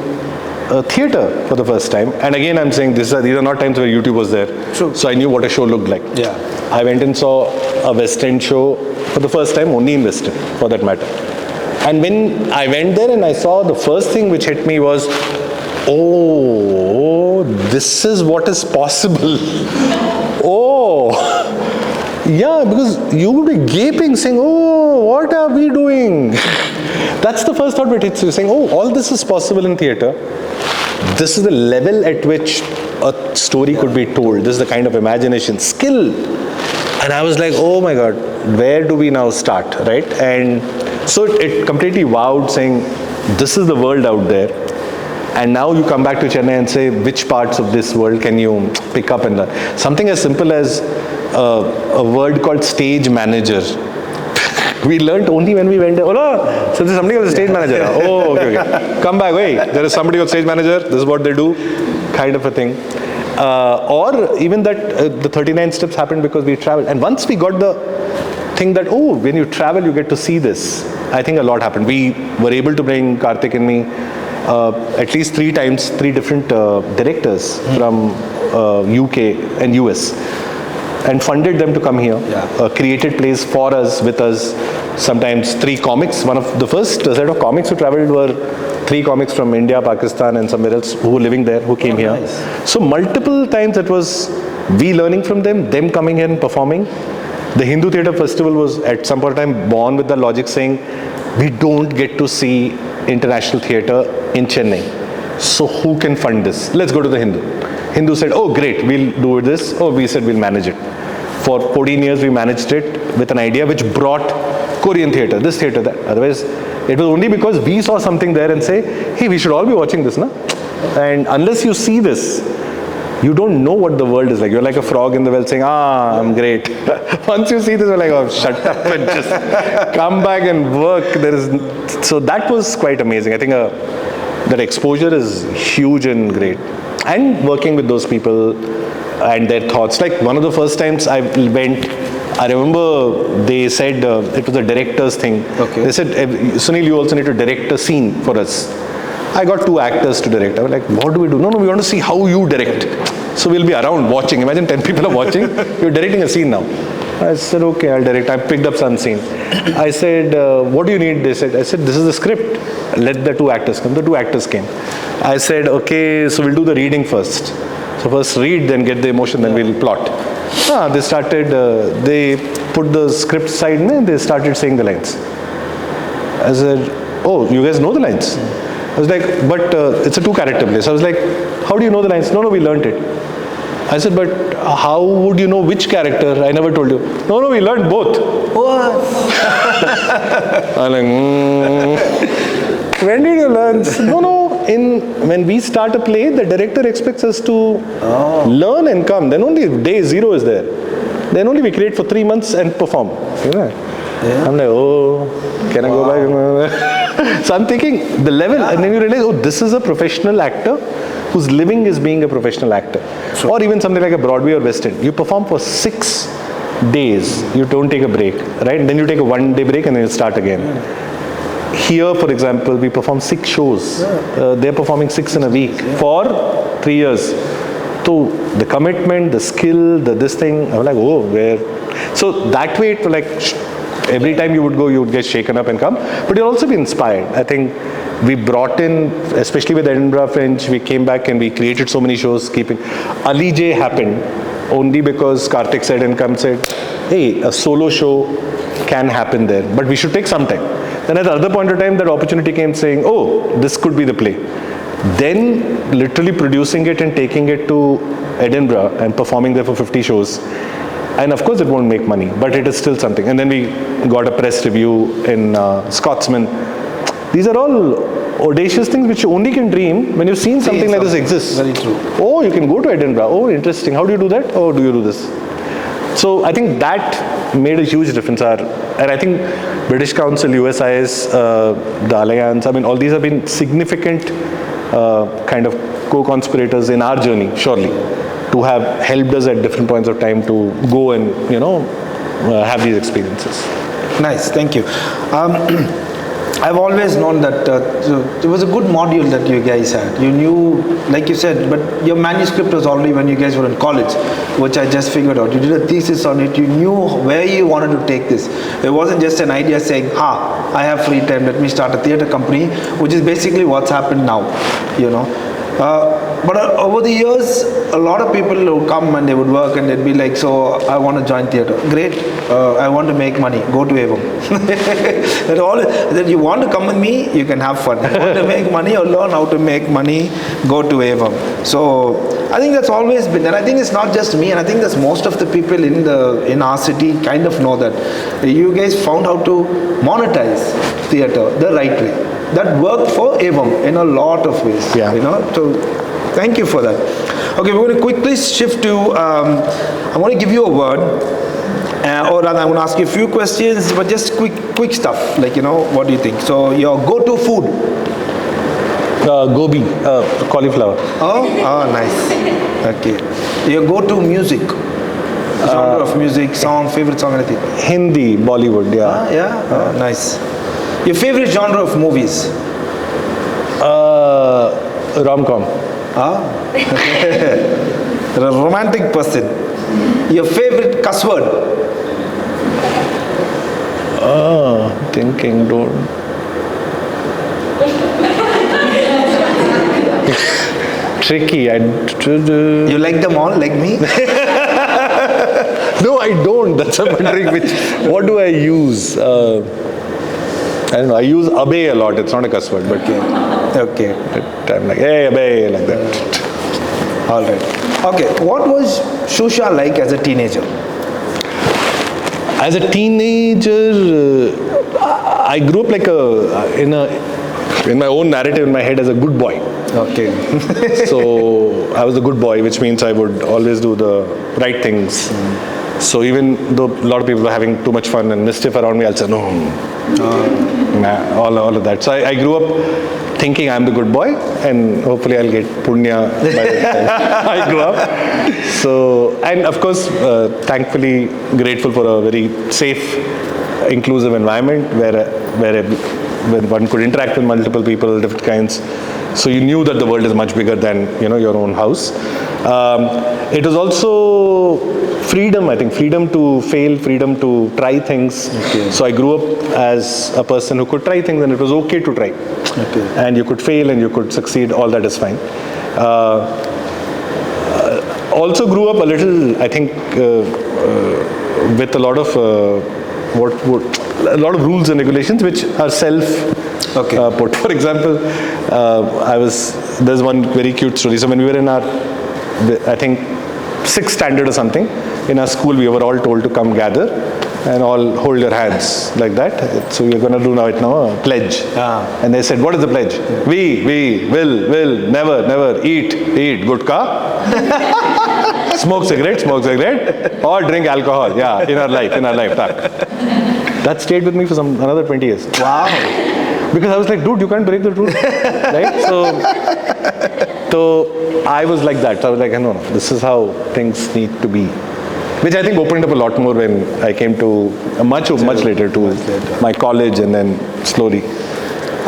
Speaker 2: theatre for the first time. And again, I'm saying these are not times where YouTube was there. True. So I knew what a show looked like. Yeah. I went and saw a West End show for the first time, only in West End, for that matter. And when I went there and I saw, the first thing which hit me was, oh, this is what is possible. Oh, Yeah, because you would be gaping, saying, "Oh, what are we doing?" That's the first thought that hits you, saying, "Oh, all this is possible in theatre. This is the level at which a story could be told. This is the kind of imagination, skill." And I was like, "Oh my God, where do we now start?" Right? And so it completely wowed, saying, "This is the world out there." And now you come back to Chennai and say, which parts of this world can you pick up and learn? Something as simple as a word called stage manager. We learned only when we went there. Oh, so there's somebody called a stage manager. Oh, okay. Come back, wait. There is somebody called stage manager. This is what they do, kind of a thing. Or even that the 39 steps happened because we traveled. And once we got the thing that, oh, when you travel, you get to see this. I think a lot happened. We were able to bring Karthik and me at least 3 times, 3 different directors from UK and US, and funded them to come here, created plays for us, with us, sometimes 3 comics. One of the first set of comics who traveled were 3 comics from India, Pakistan and somewhere else who were living there, who came here. Nice. So multiple times it was we learning from them coming here and performing. The Hindu Theatre Festival was at some point in time born with the logic saying, we don't get to see international theatre in Chennai. So who can fund this? Let's go to the Hindu. Hindu said, oh great, we'll do this. Oh, we said we'll manage it. For 14 years we managed it with an idea which brought Korean theatre, this theatre, that. Otherwise, it was only because we saw something there and say, hey, we should all be watching this, na? And unless you see this, you don't know what the world is like. You're like a frog in the well saying, I'm great. Once you see this, you're like, oh, shut up and just come back and work. So that was quite amazing. I think that exposure is huge and great. And working with those people and their thoughts. Like one of the first times I went, I remember they said, it was a director's thing. Okay. They said, Sunil, you also need to direct a scene for us. I got 2 actors to direct. I was like, what do we do? No, we want to see how you direct. So we'll be around watching. Imagine 10 people are watching. You're directing a scene now. I said, okay, I'll direct. I picked up some scene. I said, what do you need? I said, this is the script. Let the 2 actors come. The 2 actors came. I said, okay, so we'll do the reading first. So first read, then get the emotion, then we'll plot. They started, they put the script side and they started saying the lines. I said, oh, you guys know the lines? I was like, but it's a 2-character play. So I was like, how do you know the lines? No, we learnt it. I said, but how would you know which character? I never told you. No, we learned both. What? I'm like, when did you learn? No, when we start a play, the director expects us to learn and come. Then only day 0 is there. Then only we create for 3 months and perform. You know? Yeah. I'm like, oh, can I go back? So I'm thinking the level, and then you realize, oh, this is a professional actor whose living is being a professional actor. Sure. Or even something like a Broadway or West End. You perform for 6 days. You don't take a break, right? And then you take a 1-day break and then you start again. Here, for example, we perform 6 shows. They're performing 6 in a week for 3 years. So the commitment, the skill, this thing, I was like, oh, where? So that way, like, every time you would go, you would get shaken up and come. But you'll also be inspired. I think we brought in, especially with Edinburgh Fringe, we came back and we created so many shows. Ali J happened only because Karthik said and said, hey, a solo show can happen there, but we should take some time. Then at the other point of time, that opportunity came saying, oh, this could be the play. Then literally producing it and taking it to Edinburgh and performing there for 50 shows. And of course it won't make money, but it is still something. And then we got a press review in Scotsman. These are all audacious things which you only can dream when you've seen something like this exist.
Speaker 1: Very true.
Speaker 2: Oh, you can go to Edinburgh. Oh, interesting. How do you do that? Oh, do you do this? So I think that made a huge difference. And I think British Council, USIS, the Alliance, I mean, all these have been significant kind of co-conspirators in our journey, surely, to have helped us at different points of time to go and, have these experiences.
Speaker 1: Nice, thank you. I've always known that it was a good module that you guys had. You knew, like you said, but your manuscript was already when you guys were in college, which I just figured out. You did a thesis on it. You knew where you wanted to take this. It wasn't just an idea saying, I have free time, let me start a theatre company, which is basically what's happened now, But over the years, a lot of people would come and they would work and they'd be like, so I want to join theatre. Great. I want to make money. Go to Evam. That you want to come with me, you can have fun. You want to make money or learn how to make money, go to Evam. So I think that's always been, and I think it's not just me, and I think that's most of the people in our city kind of know that. You guys found how to monetize theatre the right way. That worked for Evam in a lot of ways.
Speaker 2: Yeah.
Speaker 1: So thank you for that. Okay, we're going to quickly shift to, I'm going to give you a word, or rather I'm going to ask you a few questions, but just quick stuff, like, what do you think? So your go-to food?
Speaker 2: Gobi, cauliflower.
Speaker 1: Oh, nice. Okay. Your go-to music? Genre of music, song, favorite song, anything?
Speaker 2: Hindi, Bollywood, yeah.
Speaker 1: Yeah? Oh, nice. Your favorite genre of movies?
Speaker 2: Rom-com.
Speaker 1: A romantic person. Your favorite cuss word?
Speaker 2: Thinking, don't. Tricky.
Speaker 1: You like them all, like me?
Speaker 2: No, I don't. That's I'm wondering what do I use? I don't know. I use abe a lot. It's not a cuss word, but
Speaker 1: Okay.
Speaker 2: I'm like, hey, abe, like that.
Speaker 1: All right. Okay. What was Shusha like as a teenager?
Speaker 2: As a teenager, I grew up like in my own narrative in my head as a good boy.
Speaker 1: Okay.
Speaker 2: So I was a good boy, which means I would always do the right things. So even though a lot of people were having too much fun and mischief around me, I'll say no. Nah, all of that. So I grew up thinking I'm the good boy, and hopefully I'll get punya by the time I grow up. So, and of course, thankfully grateful for a very safe, inclusive environment where one could interact with multiple people, different kinds. So you knew that the world is much bigger than your own house. It was also freedom, I think, freedom to fail, freedom to try things.
Speaker 1: Okay.
Speaker 2: So I grew up as a person who could try things, and it was okay to try.
Speaker 1: Okay.
Speaker 2: And you could fail and you could succeed, all that is fine. Also grew up a little, I think, with a lot of a lot of rules and regulations which are put. For example, there's one very cute story. So when we were in our, I think, 6th standard or something, in our school we were all told to come gather and all hold your hands like that. So we're going to do now a pledge. And they said, what is the pledge? We will never eat gutka, smoke cigarette, or drink alcohol. Yeah, in our life. That stayed with me for another 20 years.
Speaker 1: Wow.
Speaker 2: Because I was like, dude, you can't break the rules, right? So I was like that. So I was like, no, this is how things need to be. Which I think opened up a lot more when I came to much later to my college, and then slowly.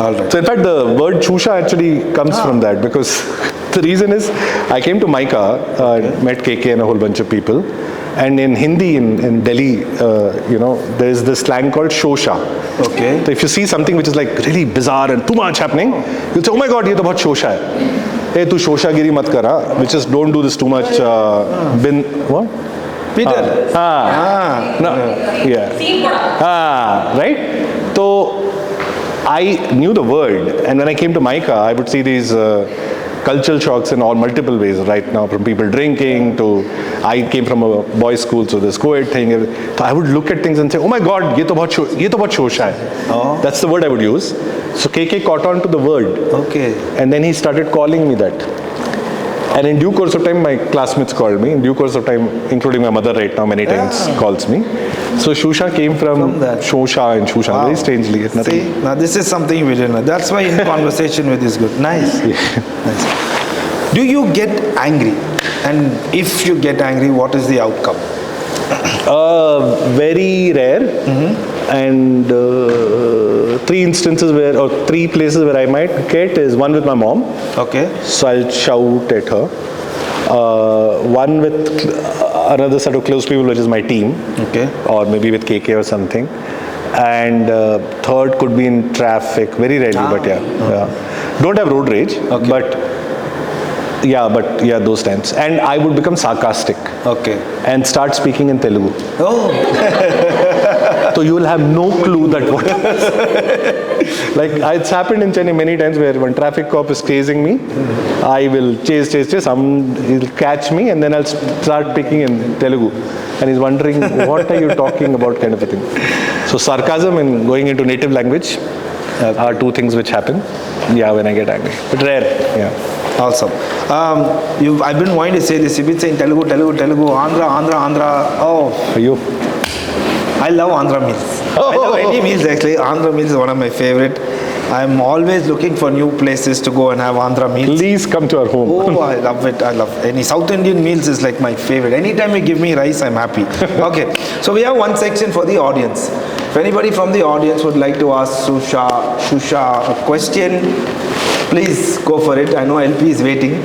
Speaker 1: All right.
Speaker 2: So in fact, the word Shusha actually comes from that, because the reason is I came to Maika, met KK and a whole bunch of people. And in Hindi, in Delhi, there is this slang called shosha.
Speaker 1: Okay.
Speaker 2: So if you see something which is like really bizarre and too much happening, you'll say, oh my God, ye to bahut shosha hai. Hey, tu shosha giri mat kar, which is don't do this too much. What?
Speaker 1: Peter.
Speaker 2: Right? So I knew the word, and when I came to Maika, I would see these cultural shocks in all multiple ways right now, from people drinking to, I came from a boys' school, so this co-ed thing. So I would look at things and say, oh my God, ye to bahut shosha hai. That's the word I would use. So KK caught on to the word.
Speaker 1: Okay.
Speaker 2: And then he started calling me that. And in due course of time, my classmates called me. In due course of time, including my mother right now, many times calls me. So Shusha came from
Speaker 1: that.
Speaker 2: Shosha and Shusha, very strangely.
Speaker 1: See, now this is something we didn't know. That's why in conversation with is good. Nice. Nice. Do you get angry? And if you get angry, what is the outcome?
Speaker 2: Very rare. And 3 instances or 3 places where I might get is one with my mom.
Speaker 1: Okay.
Speaker 2: So I'll shout at her. One with another set of close people, which is my team.
Speaker 1: Okay.
Speaker 2: Or maybe with KK or something. And third could be in traffic, very rarely, but yeah. Don't have road rage, but Yeah, but yeah, those times. And I would become sarcastic.
Speaker 1: Okay.
Speaker 2: And start speaking in Telugu.
Speaker 1: Oh.
Speaker 2: So you will have no clue that what. Like it's happened in Chennai many times where when traffic cop is chasing me, I will chase. He'll catch me and then I'll start speaking in Telugu. And he's wondering, what are you talking about, kind of a thing. So sarcasm and going into native language are two things which happen. Yeah, when I get angry. But rare. Yeah.
Speaker 1: Awesome. I've been wanting to say this. You've been saying Telugu, Andhra. Oh.
Speaker 2: You.
Speaker 1: I love Andhra meals. I love any meals actually. Andhra meals is one of my favorite. I'm always looking for new places to go and have Andhra meals.
Speaker 2: Please come to our home.
Speaker 1: Oh, I love it. I love any South Indian meals is like my favorite. Anytime you give me rice, I'm happy. Okay, so we have one section for the audience. If anybody from the audience would like to ask Shusha a question, please go for it. I know LP is waiting.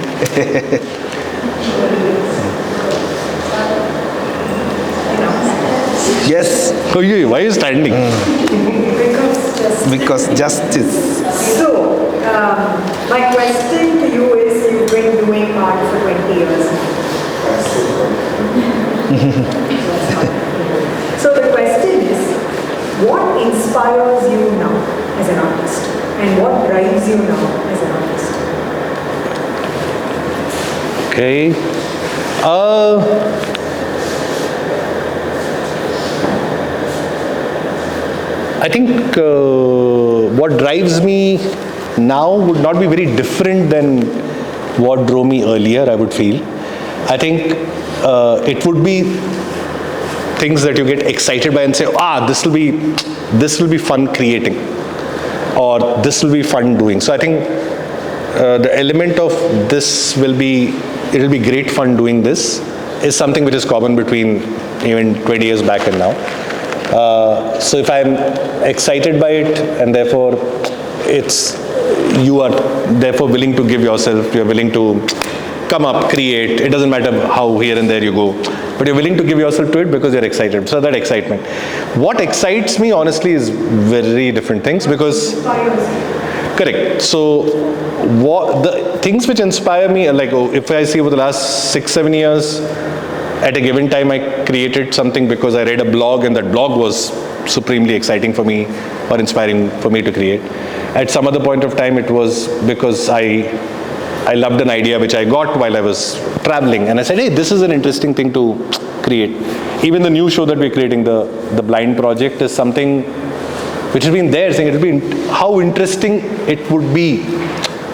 Speaker 1: Yes.
Speaker 2: Oh, why are you standing?
Speaker 1: Because justice.
Speaker 3: So, my question to you is, you've been doing art for 20 years now. So the question is, what inspires you now as an artist? And what drives you now as an artist?
Speaker 2: Okay. I think what drives me now would not be very different than what drove me earlier, I would feel. I think it would be things that you get excited by and say, this will be fun creating, or this will be fun doing. So I think the element of it'll be great fun doing this is something which is common between even 20 years back and now. So if I'm excited by it, and therefore you are therefore willing to give yourself, you're willing to come up, create, it doesn't matter how here and there you go, but you're willing to give yourself to it because you're excited. So that excitement. What excites me honestly is very different things, because correct. So what the things which inspire me, like if I see over the last 6-7 years, at a given time I created something because I read a blog and that blog was supremely exciting for me or inspiring for me to create. At some other point of time it was because I loved an idea which I got while I was traveling, and I said, hey, this is an interesting thing to create. Even the new show that we're creating, the Blind Project, is something which has been there, saying it would be how interesting it would be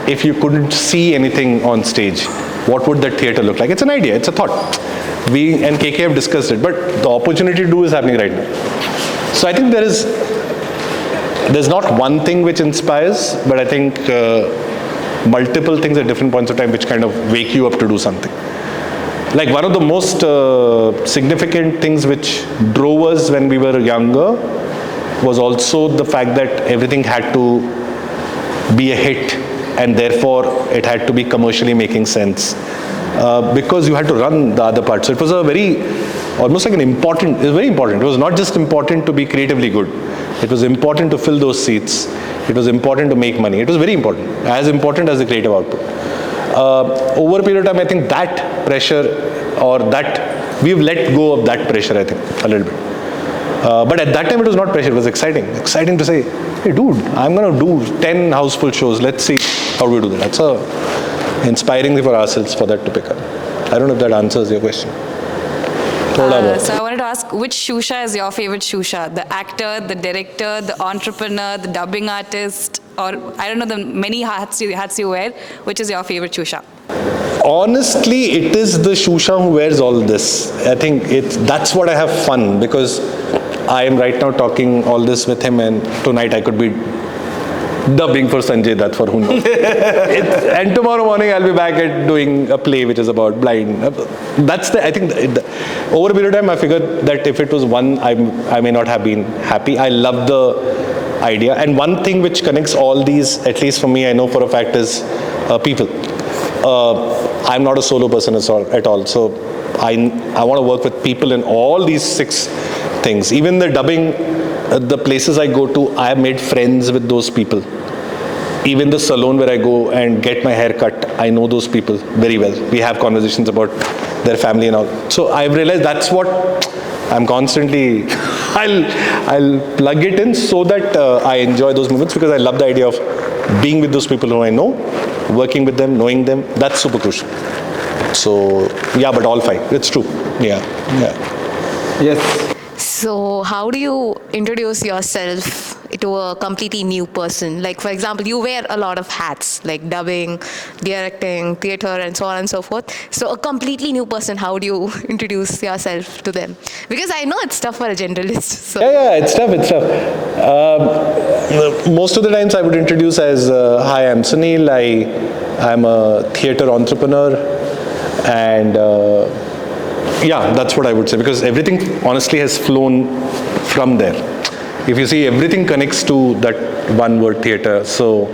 Speaker 2: if you couldn't see anything on stage. What would that theater look like? It's an idea, it's a thought. We and KK have discussed it, but the opportunity to do is happening right now. So I think there's not one thing which inspires, but I think multiple things at different points of time which kind of wake you up to do something. Like one of the most significant things which drove us when we were younger was also the fact that everything had to be a hit, and therefore it had to be commercially making sense. Because you had to run the other part. So it was almost like it was very important. It was not just important to be creatively good. It was important to fill those seats. It was important to make money. It was very important, as important as the creative output. Over a period of time, I think that pressure, or that we've let go of that pressure, I think, a little bit. But at that time it was not pressure, it was exciting. Exciting to say, hey dude, I'm going to do 10 houseful shows. Let's see how do we do that. That's inspiring for ourselves for that to pick up. I don't know if that answers your question.
Speaker 4: So I wanted to ask, which Shusha is your favorite Shusha? The actor, the director, the entrepreneur, the dubbing artist, or I don't know, the many hats you wear. Which is your favorite Shusha?
Speaker 2: Honestly, it is the Shusha who wears all this. I think that's what I have fun, because I am right now talking all this with him, and tonight I could be dubbing for Sanjay Dutt, for who knows. And tomorrow morning I'll be back at doing a play which is about blind. I think over a period of time I figured that if it was one, I may not have been happy. I love the idea. And one thing which connects all these, at least for me, I know for a fact, is people. I'm not a solo person at all. So I want to work with people in all these 6 things. Even the dubbing, the places I go to, I have made friends with those people. even the salon where I go and get my hair cut, I know those people very well. We have conversations about their family and all. So I've realized that's what I'm constantly, I'll plug it in so that I enjoy those moments, because I love the idea of being with those people who I know, working with them, knowing them. That's super crucial. So yeah, but all 5. It's true. Yeah.
Speaker 1: Yes.
Speaker 5: So how do you introduce yourself to a completely new person? Like, for example, you wear a lot of hats, like dubbing, directing, theater, and so on and so forth. So a completely new person, how do you introduce yourself to them? Because I know it's tough for a generalist. So.
Speaker 2: Yeah, it's tough. Most of the times I would introduce as, hi, I'm Sunil, I'm a theater entrepreneur, and yeah, that's what I would say, because everything honestly has flown from there. If you see, everything connects to that one word, theater. So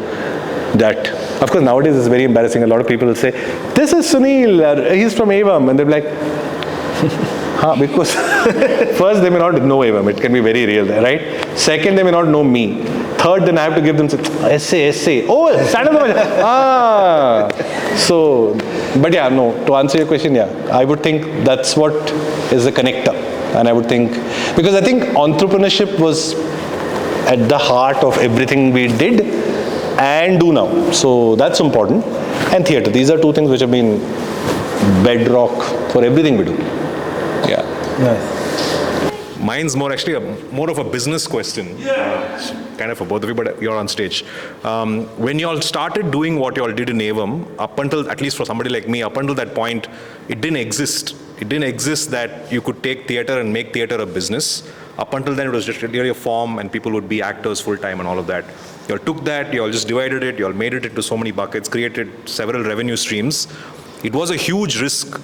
Speaker 2: that, of course, nowadays it's very embarrassing. A lot of people will say, this is Sunil, he's from Evam, and they're like, because first they may not know Evam, it can be very real there, right? Second, they may not know me. Third, then I have to give them essay. Oh, stand up. So, but yeah, no, to answer your question, yeah, I would think that's what is the connector. And I would think, because I think entrepreneurship was at the heart of everything we did and do now. So that's important. And theater, these are 2 things which have been bedrock for everything we do. Yeah.
Speaker 1: Nice.
Speaker 6: Mine's more of a business question, kind of for both of you, but you're on stage. When you all started doing what you all did in Evam, up until, at least for somebody like me, up until that point, it didn't exist. It didn't exist that you could take theater and make theater a business. Up until then, it was just really a form, and people would be actors full-time and all of that. You all took that, you all just divided it, you all made it into so many buckets, created several revenue streams. It was a huge risk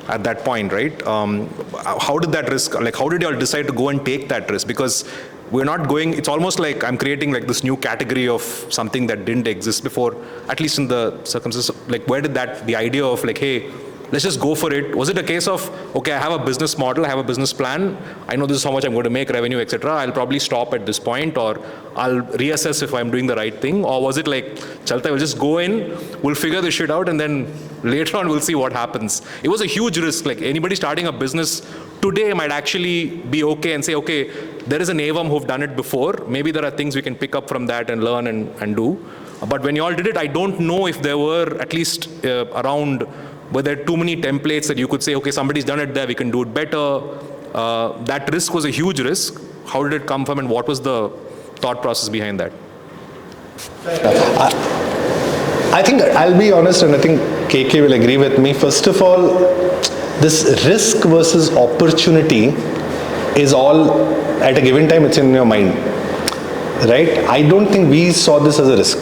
Speaker 6: at that point, right? How did that risk, like how did you all decide to go and take that risk? Because we're not going, it's almost like I'm creating like this new category of something that didn't exist before, at least in the circumstances. Like where did the idea of like, hey, let's just go for it. Was it a case of, okay, I have a business model, I have a business plan, I know this is how much I'm going to make revenue, etc. I'll probably stop at this point, or I'll reassess if I'm doing the right thing? Or was it like, Chalta, we'll just go in, we'll figure this shit out, and then later on we'll see what happens? It was a huge risk. Like anybody starting a business today might actually be okay and say, okay, there is an Evam who've done it before. Maybe there are things we can pick up from that and learn and do. But when you all did it, I don't know if there were at least around, were there too many templates that you could say, okay, somebody's done it there, we can do it better. That risk was a huge risk. How did it come from, and what was the thought process behind that?
Speaker 2: I think, I'll be honest, and I think KK will agree with me. First of all, this risk versus opportunity is all, at a given time, it's in your mind, right? I don't think we saw this as a risk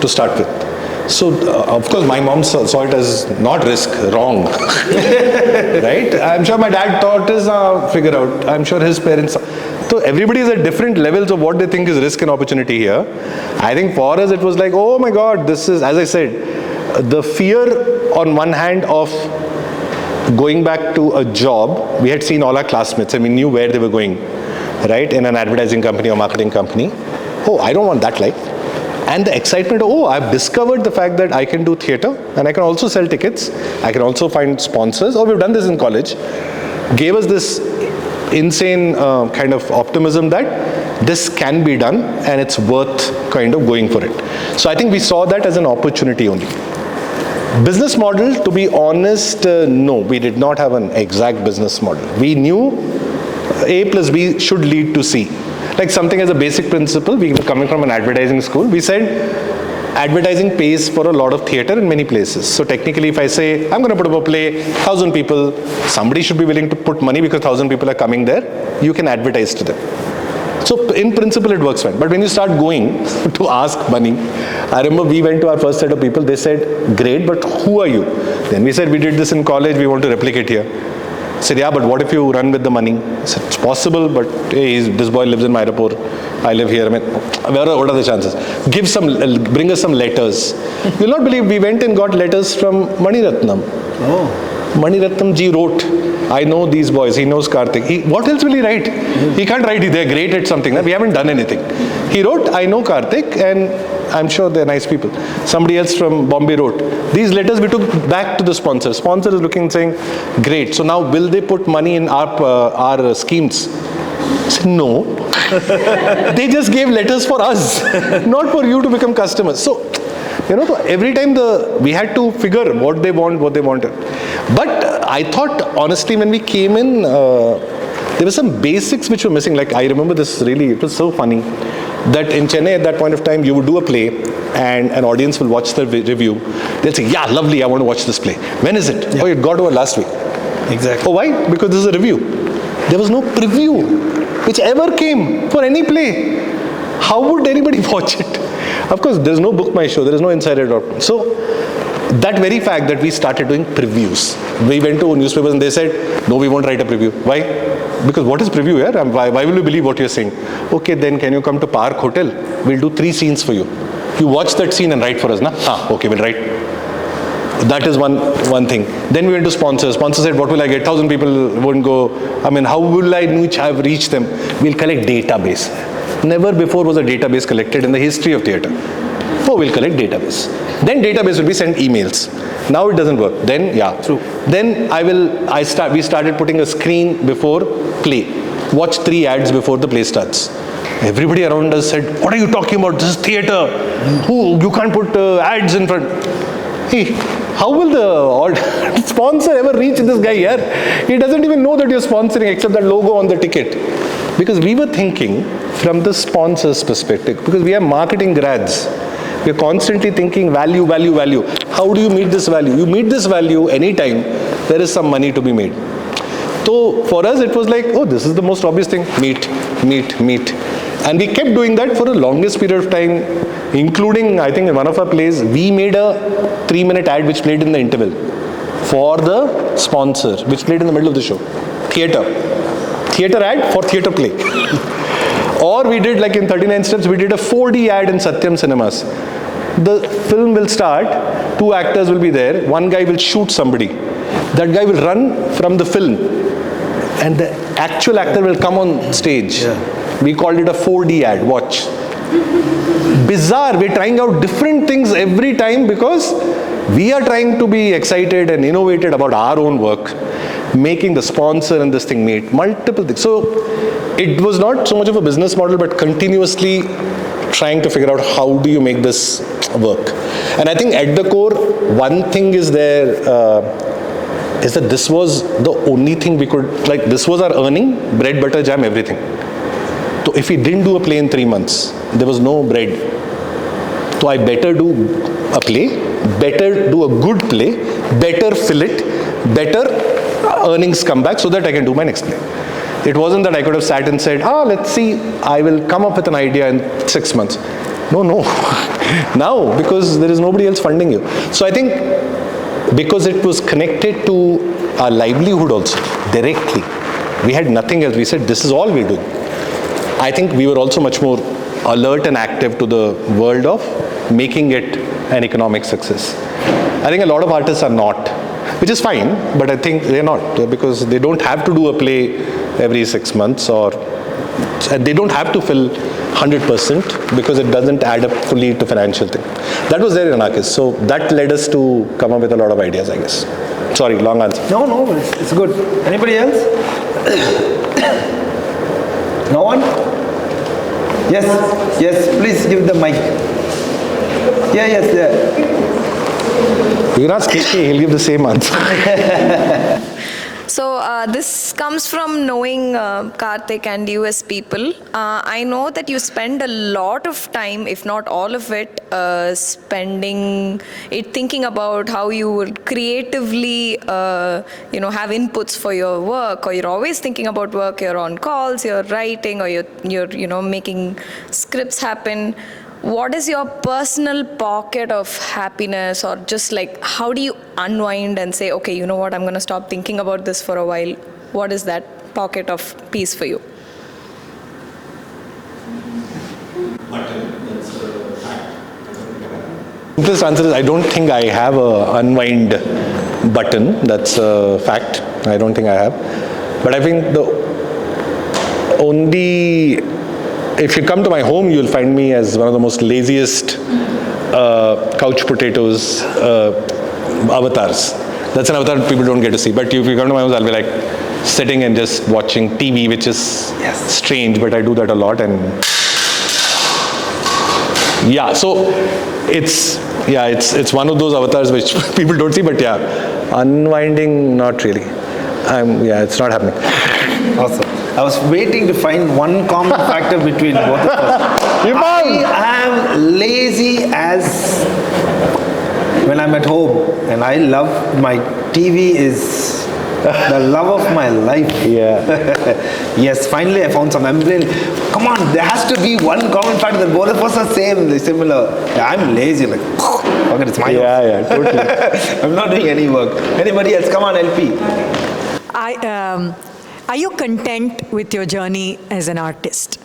Speaker 2: to start with. So, of course, my mom saw it as not risk, wrong, right? I'm sure my dad thought is figure out. I'm sure his parents. So everybody is at different levels of what they think is risk and opportunity here. I think for us it was like, oh my God, this is, as I said, the fear on one hand of going back to a job. We had seen all our classmates and we knew where they were going, right? In an advertising company or marketing company. Oh, I don't want that life. And the excitement, oh, I've discovered the fact that I can do theater and I can also sell tickets. I can also find sponsors. Oh, we've done this in college. Gave us this insane kind of optimism that this can be done and it's worth kind of going for it. So I think we saw that as an opportunity only. Business model, to be honest, no, we did not have an exact business model. We knew A plus B should lead to C. Like something as a basic principle, we were coming from an advertising school, we said advertising pays for a lot of theater in many places. So technically if I say, I'm going to put up a play, 1,000 people, somebody should be willing to put money because 1,000 people are coming there, you can advertise to them. So in principle it works fine. But when you start going to ask money, I remember we went to our first set of people, they said, great, but who are you? Then we said, we did this in college, we want to replicate here. I said, yeah, but what if you run with the money? I said, it's possible, but hey, this boy lives in Myrapur, I live here. I mean, what are the chances? Bring us some letters. You'll not believe, we went and got letters from Mani Ratnam. Oh. Mani Ratnam ji wrote, I know these boys, he knows Karthik. What else will he write? He can't write, they're great at something. We haven't done anything. He wrote, I know Karthik, and I'm sure they're nice people. Somebody else from Bombay wrote, these letters we took back to the sponsor. Sponsor is looking and saying, great. So now will they put money in our schemes? I said, no. They just gave letters for us, not for you to become customers. So, every time we had to figure what they wanted. But I thought, honestly, when we came in, there were some basics which were missing. Like, I remember this really, it was so funny, that in Chennai at that point of time, you would do a play and an audience will watch the review. They'll say, yeah, lovely, I want to watch this play. When is it? Yeah. Oh, it got over last week.
Speaker 1: Exactly.
Speaker 2: Oh, why? Because this is a review. There was no preview which ever came for any play. How would anybody watch it? Of course, there's no book my show, there is no insider.com. So, that very fact that we started doing previews. We went to newspapers and they said, no, we won't write a preview. Why? Because what is preview here? Why will you believe what you're saying? Okay, then can you come to Park Hotel? We'll do 3 scenes for you. You watch that scene and write for us, na? Okay, we'll write. That is one thing. Then we went to sponsors. Sponsor said, what will I get? 1,000 people won't go. I mean, how will I have reached them? We'll collect database. Never before was a database collected in the history of theatre. Oh, we'll collect database. Then database will be sent emails. Now it doesn't work. Then, yeah. True. Then we started putting a screen before play. Watch 3 ads before the play starts. Everybody around us said, what are you talking about? This is theatre. You can't put ads in front. Hey, how will the sponsor ever reach this guy here? He doesn't even know that you're sponsoring except that logo on the ticket. Because we were thinking from the sponsor's perspective, because we are marketing grads. We're constantly thinking value, value, value. How do you meet this value? You meet this value anytime there is some money to be made. So for us it was like, oh, this is the most obvious thing. Meet. And we kept doing that for the longest period of time, including, I think in one of our plays, we made a 3-minute ad which played in the interval for the sponsor, which played in the middle of the show. Theatre ad for theatre play. Or we did, like in 39 Steps, we did a 4D ad in Satyam Cinemas. The film will start, 2 actors will be there, one guy will shoot somebody. That guy will run from the film and the actual actor will come on stage. Yeah. We called it a 4D ad, watch. Bizarre, we're trying out different things every time because we are trying to be excited and innovated about our own work, making the sponsor and this thing meet, multiple things. So it was not so much of a business model, but continuously trying to figure out how do you make this work. And I think at the core, one thing is there, is that this was the only thing we could, like this was our earning, bread, butter, jam, everything. So if we didn't do a play in 3 months, there was no bread. So I better do a play, better do a good play, better fill it, better earnings come back so that I can do my next play. It wasn't that I could have sat and said, let's see, I will come up with an idea in 6 months. No. Now, because there is nobody else funding you. So I think because it was connected to our livelihood also, directly, we had nothing else. We said, this is all we're doing. I think we were also much more alert and active to the world of making it an economic success. I think a lot of artists are not, which is fine, but I think they're not, because they don't have to do a play every 6 months, or they don't have to fill 100% because it doesn't add up fully to financial thing. That was there in Anarchist. So that led us to come up with a lot of ideas, I guess. Sorry, long answer.
Speaker 1: No, it's good. Anybody else? No one? Yes, please give the mic. Yes.
Speaker 2: You can ask KK, he'll give the same answer.
Speaker 7: So this comes from knowing Karthik and you as people. I know that you spend a lot of time, if not all of it, thinking about how you would creatively, have inputs for your work, or you're always thinking about work. You're on calls, you're writing, or you're making scripts happen. What is your personal pocket of happiness, or just like how do you unwind and say, okay, you know what, I'm going to stop thinking about this for a while? What is that pocket of peace for you?
Speaker 2: Simplest answer is I don't think I have a unwind button. That's a fact. I don't think I have. But I think the only if you come to my home, you'll find me as one of the most laziest couch potatoes avatars. That's an avatar people don't get to see. But if you come to my house, I'll be like sitting and just watching TV, which is strange, but I do that a lot. And yeah, so it's one of those avatars which people don't see, but yeah, unwinding, not really. It's not happening.
Speaker 1: Awesome. I was waiting to find one common factor between both of us. I am lazy as when I'm at home, and I love my TV is the love of my life.
Speaker 2: Yeah.
Speaker 1: Yes, finally I found some emblem. Come on, there has to be one common factor that both of us are similar. Yeah, I'm lazy, like, okay, it's my house.
Speaker 2: Yeah, totally.
Speaker 1: I'm not doing any work. Anybody else? Come on, LP.
Speaker 3: Are you content with your journey as an artist?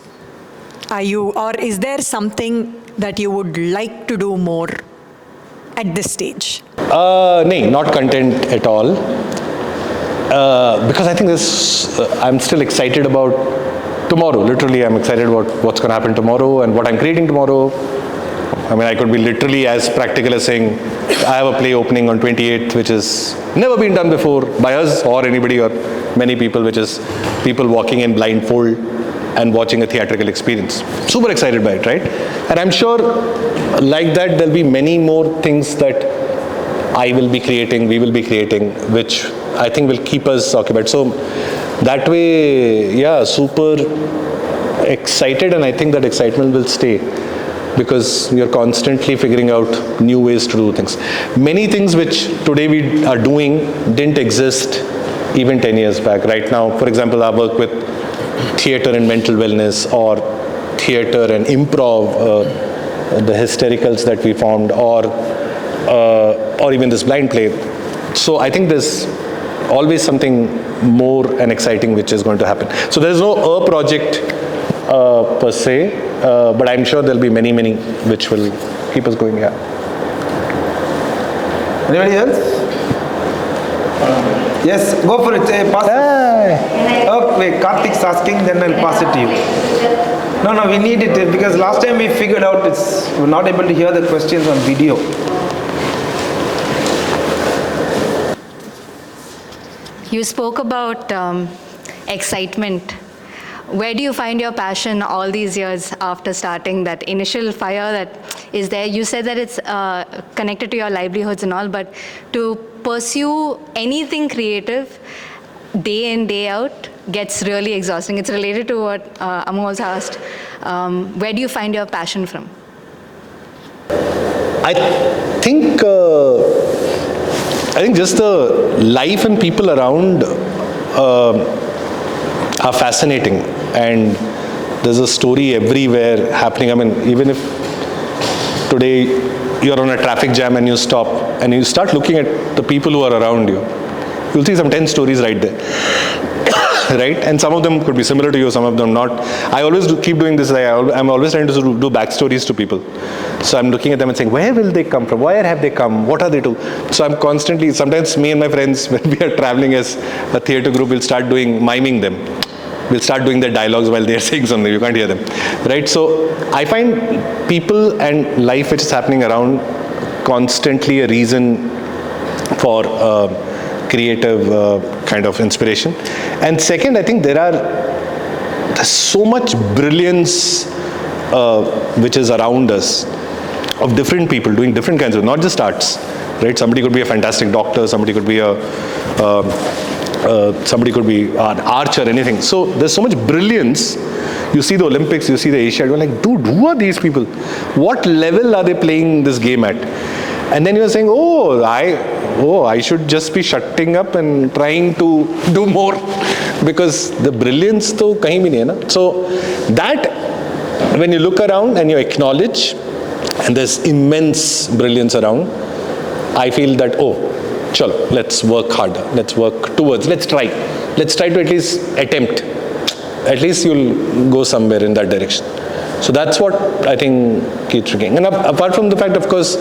Speaker 3: Or is there something that you would like to do more at this stage?
Speaker 2: No, not content at all. Because I think I'm still excited about tomorrow. Literally, I'm excited about what's going to happen tomorrow and what I'm creating tomorrow. I mean, I could be literally as practical as saying, I have a play opening on 28th, which has never been done before by us or anybody or many people, which is people walking in blindfold and watching a theatrical experience. Super excited by it, right? And I'm sure like that, there'll be many more things that I will be creating, we will be creating, which I think will keep us occupied. So that way, yeah, super excited, and I think that excitement will stay because we are constantly figuring out new ways to do things. Many things which today we are doing didn't exist even 10 years back. Right now, for example, I work with theater and mental wellness, or theater and improv, the hystericals that we formed, or even this blind play. So I think there's always something more and exciting which is going to happen. So there's no a project per se, but I'm sure there'll be many which will keep us going. Yeah.
Speaker 1: Anybody else? Yes, go for it. Pass it. Oh, wait, Karthik's asking, then I'll pass it to you. No, we need it because last time we figured out we're not able to hear the questions on video.
Speaker 8: You spoke about excitement. Where do you find your passion all these years after starting that initial fire that is there? You said that it's connected to your livelihoods and all, but to pursue anything creative day in, day out gets really exhausting. It's related to what Amu also asked. Where do you find your passion from?
Speaker 2: I think just the life and people around are fascinating, and there's a story everywhere happening. I mean, even if today you're on a traffic jam and you stop and you start looking at the people who are around you, you'll see some 10 stories right there. Right? And some of them could be similar to you, some of them not. I always keep doing this. I'm always trying to do backstories to people. So I'm looking at them and saying, where will they come from? Where have they come? What are they do? So I'm constantly, sometimes me and my friends, when we are traveling as a theater group, we'll start miming them. We'll start doing their dialogues while they're saying something. You can't hear them. Right? So I find people and life which is happening around constantly a reason for creative kind of inspiration. And second, I think there's so much brilliance which is around us, of different people doing different kinds of, not just arts, right? Somebody could be a fantastic doctor, somebody could be an archer, anything. So there's so much brilliance. You see the Olympics, you see the Asia, you're like, dude, who are these people? What level are they playing this game at? And then you're saying, I should just be shutting up and trying to do more, because the brilliance to kahin bhi nahi hai na. So that, when you look around and you acknowledge, and there's immense brilliance around, I feel that, chalo, let's work harder, let's work towards, let's try to at least attempt. At least you'll go somewhere in that direction. So that's what I think keeps drinking. And apart from the fact, of course,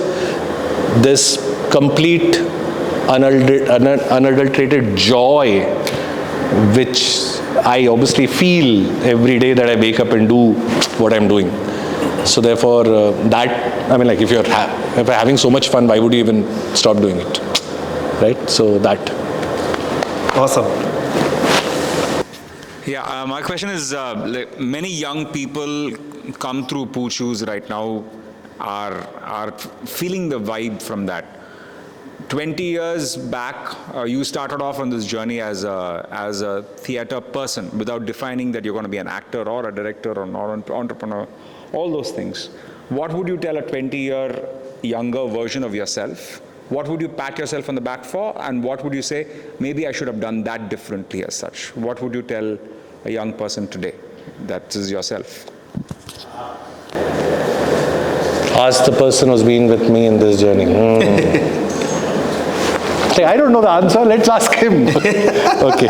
Speaker 2: this complete unadulterated joy which I obviously feel every day that I wake up and do what I'm doing. So therefore, like if you're having so much fun, why would you even stop doing it, right? So that.
Speaker 1: Awesome.
Speaker 9: Yeah, my question is, like many young people come through Poochus right now are feeling the vibe from that. 20 years back, you started off on this journey as a theater person without defining that you're going to be an actor or a director or an entrepreneur, all those things. What would you tell a 20-year younger version of yourself? What would you pat yourself on the back for? And what would you say, maybe I should have done that differently as such? What would you tell a young person today? That is yourself.
Speaker 2: Ask the person who's been with me in this journey. I don't know the answer, let's ask him. Okay.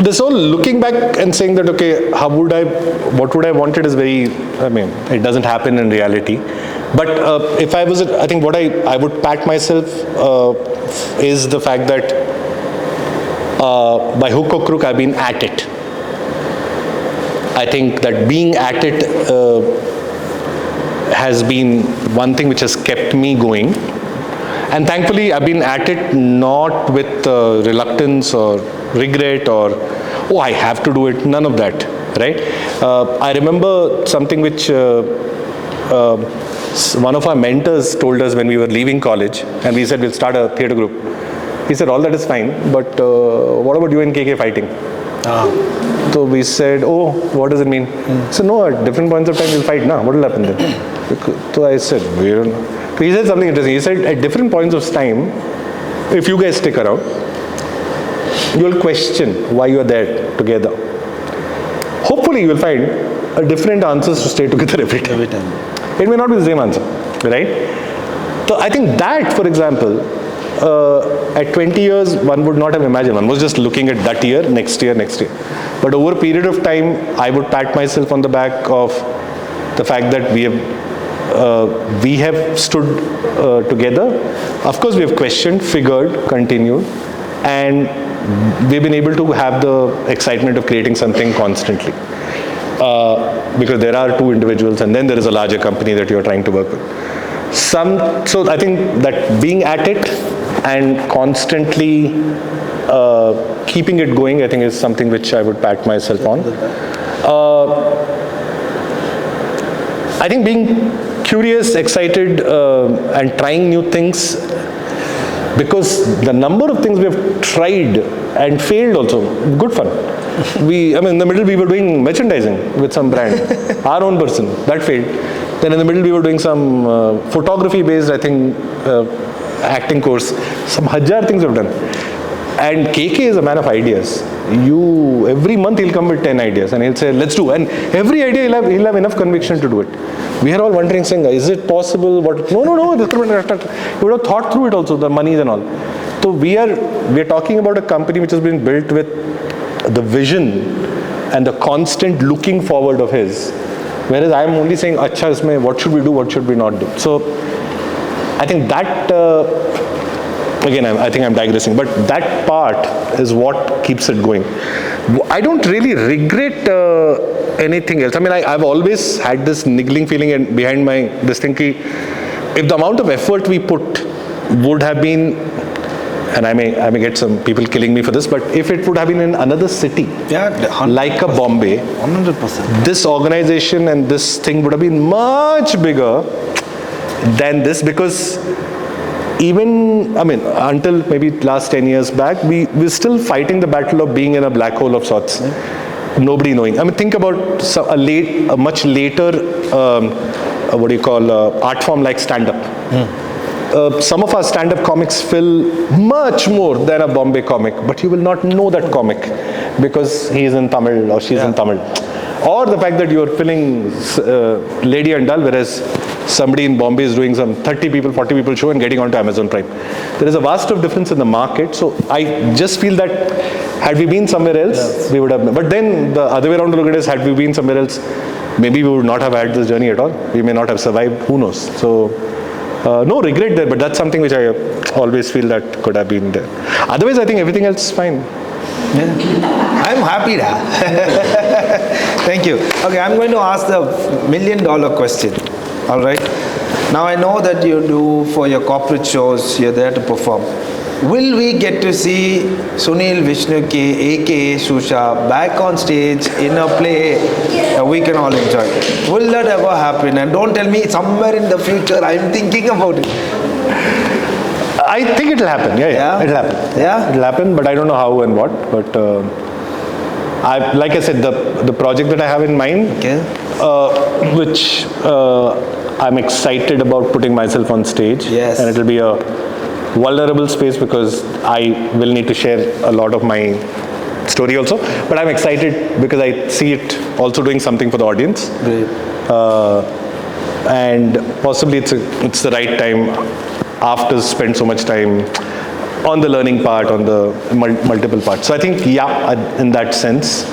Speaker 2: This whole looking back and saying that, okay, what would I wanted is it doesn't happen in reality. But if I was, I think what I would pat myself is the fact that by hook or crook, I've been at it. I think that being at it has been one thing which has kept me going. And thankfully, I've been at it not with reluctance or regret or, oh, I have to do it, none of that, right? I remember something which one of our mentors told us when we were leaving college, and we said, we'll start a theatre group. He said, all that is fine, but what about you and KK fighting? So we said, oh, what does it mean? So no, at different points of time we'll fight. What will happen then? So I said, we don't know. So he said something interesting. He said, at different points of time, if you guys stick around, you'll question why you are there together. Hopefully you will find a different answers to stay together every time. It may not be the same answer, right? So I think that, for example, at 20 years, one would not have imagined. One was just looking at that year, next year. But over a period of time, I would pat myself on the back of the fact that we have stood together. Of course, we have questioned, figured, continued, and we've been able to have the excitement of creating something constantly. Because there are two individuals, and then there is a larger company that you're trying to work with. So I think that being at it and constantly keeping it going, I think is something which I would pat myself on. I think being curious, excited, and trying new things, because the number of things we have tried and failed also, good fun. In the middle we were doing merchandising with some brand, our own person, that failed. Then in the middle we were doing some photography based, I think, acting course. Some 1,000 things we've done. And KK is a man of ideas. Every month he'll come with 10 ideas and he'll say, let's do. And every idea he'll have enough conviction to do it. We are all wondering, saying, is it possible? No. You would have thought through it also, the monies and all. So we are talking about a company which has been built with the vision and the constant looking forward of his. Whereas I am only saying, Acha, isme, what should we do, what should we not do? So I think that, again, I think I'm digressing, but that part is what keeps it going. I don't really regret anything else. I've always had this niggling feeling behind this thing, if the amount of effort we put would have been, and I may get some people killing me for this, but if it would have been in another city, like a Bombay, 100%, this organization and this thing would have been much bigger than this, because even, until maybe last 10 years back, we're still fighting the battle of being in a black hole of sorts. Nobody knowing. Think about a much later, art form like stand-up. Some of our stand-up comics fill much more than a Bombay comic, but you will not know that comic because he is in Tamil or she is in Tamil. Or the fact that you are filling Lady and Dull, whereas somebody in Bombay is doing some 30 people, 40 people show and getting onto Amazon Prime. There is a vast of difference in the market. So I just feel that had we been somewhere else, we would have. But then the other way around to look at it is, had we been somewhere else, maybe we would not have had this journey at all. We may not have survived. Who knows? So No regret there, but that's something which I always feel that could have been there. Otherwise, I think everything else is fine.
Speaker 1: Yeah. I'm happy now. Thank you. Okay, I'm going to ask the $1 million question. All right. Now I know that you do for your corporate shows, you're there to perform. Will we get to see Sunil Vishnu aka Shusha back on stage in a play that we can all enjoy? Will that ever happen? And don't tell me somewhere in the future. I'm thinking about it.
Speaker 2: I think it'll happen. Yeah. It'll happen.
Speaker 1: Yeah?
Speaker 2: It'll happen, but I don't know how and what. But like I said, the project that I have in mind, which I'm excited about putting myself on stage.
Speaker 1: Yes.
Speaker 2: And it'll be a vulnerable space because I will need to share a lot of my story also. But I'm excited because I see it also doing something for the audience.
Speaker 1: Great.
Speaker 2: And possibly it's the right time after spend so much time on the learning part, on the multiple parts. So I think, in that sense.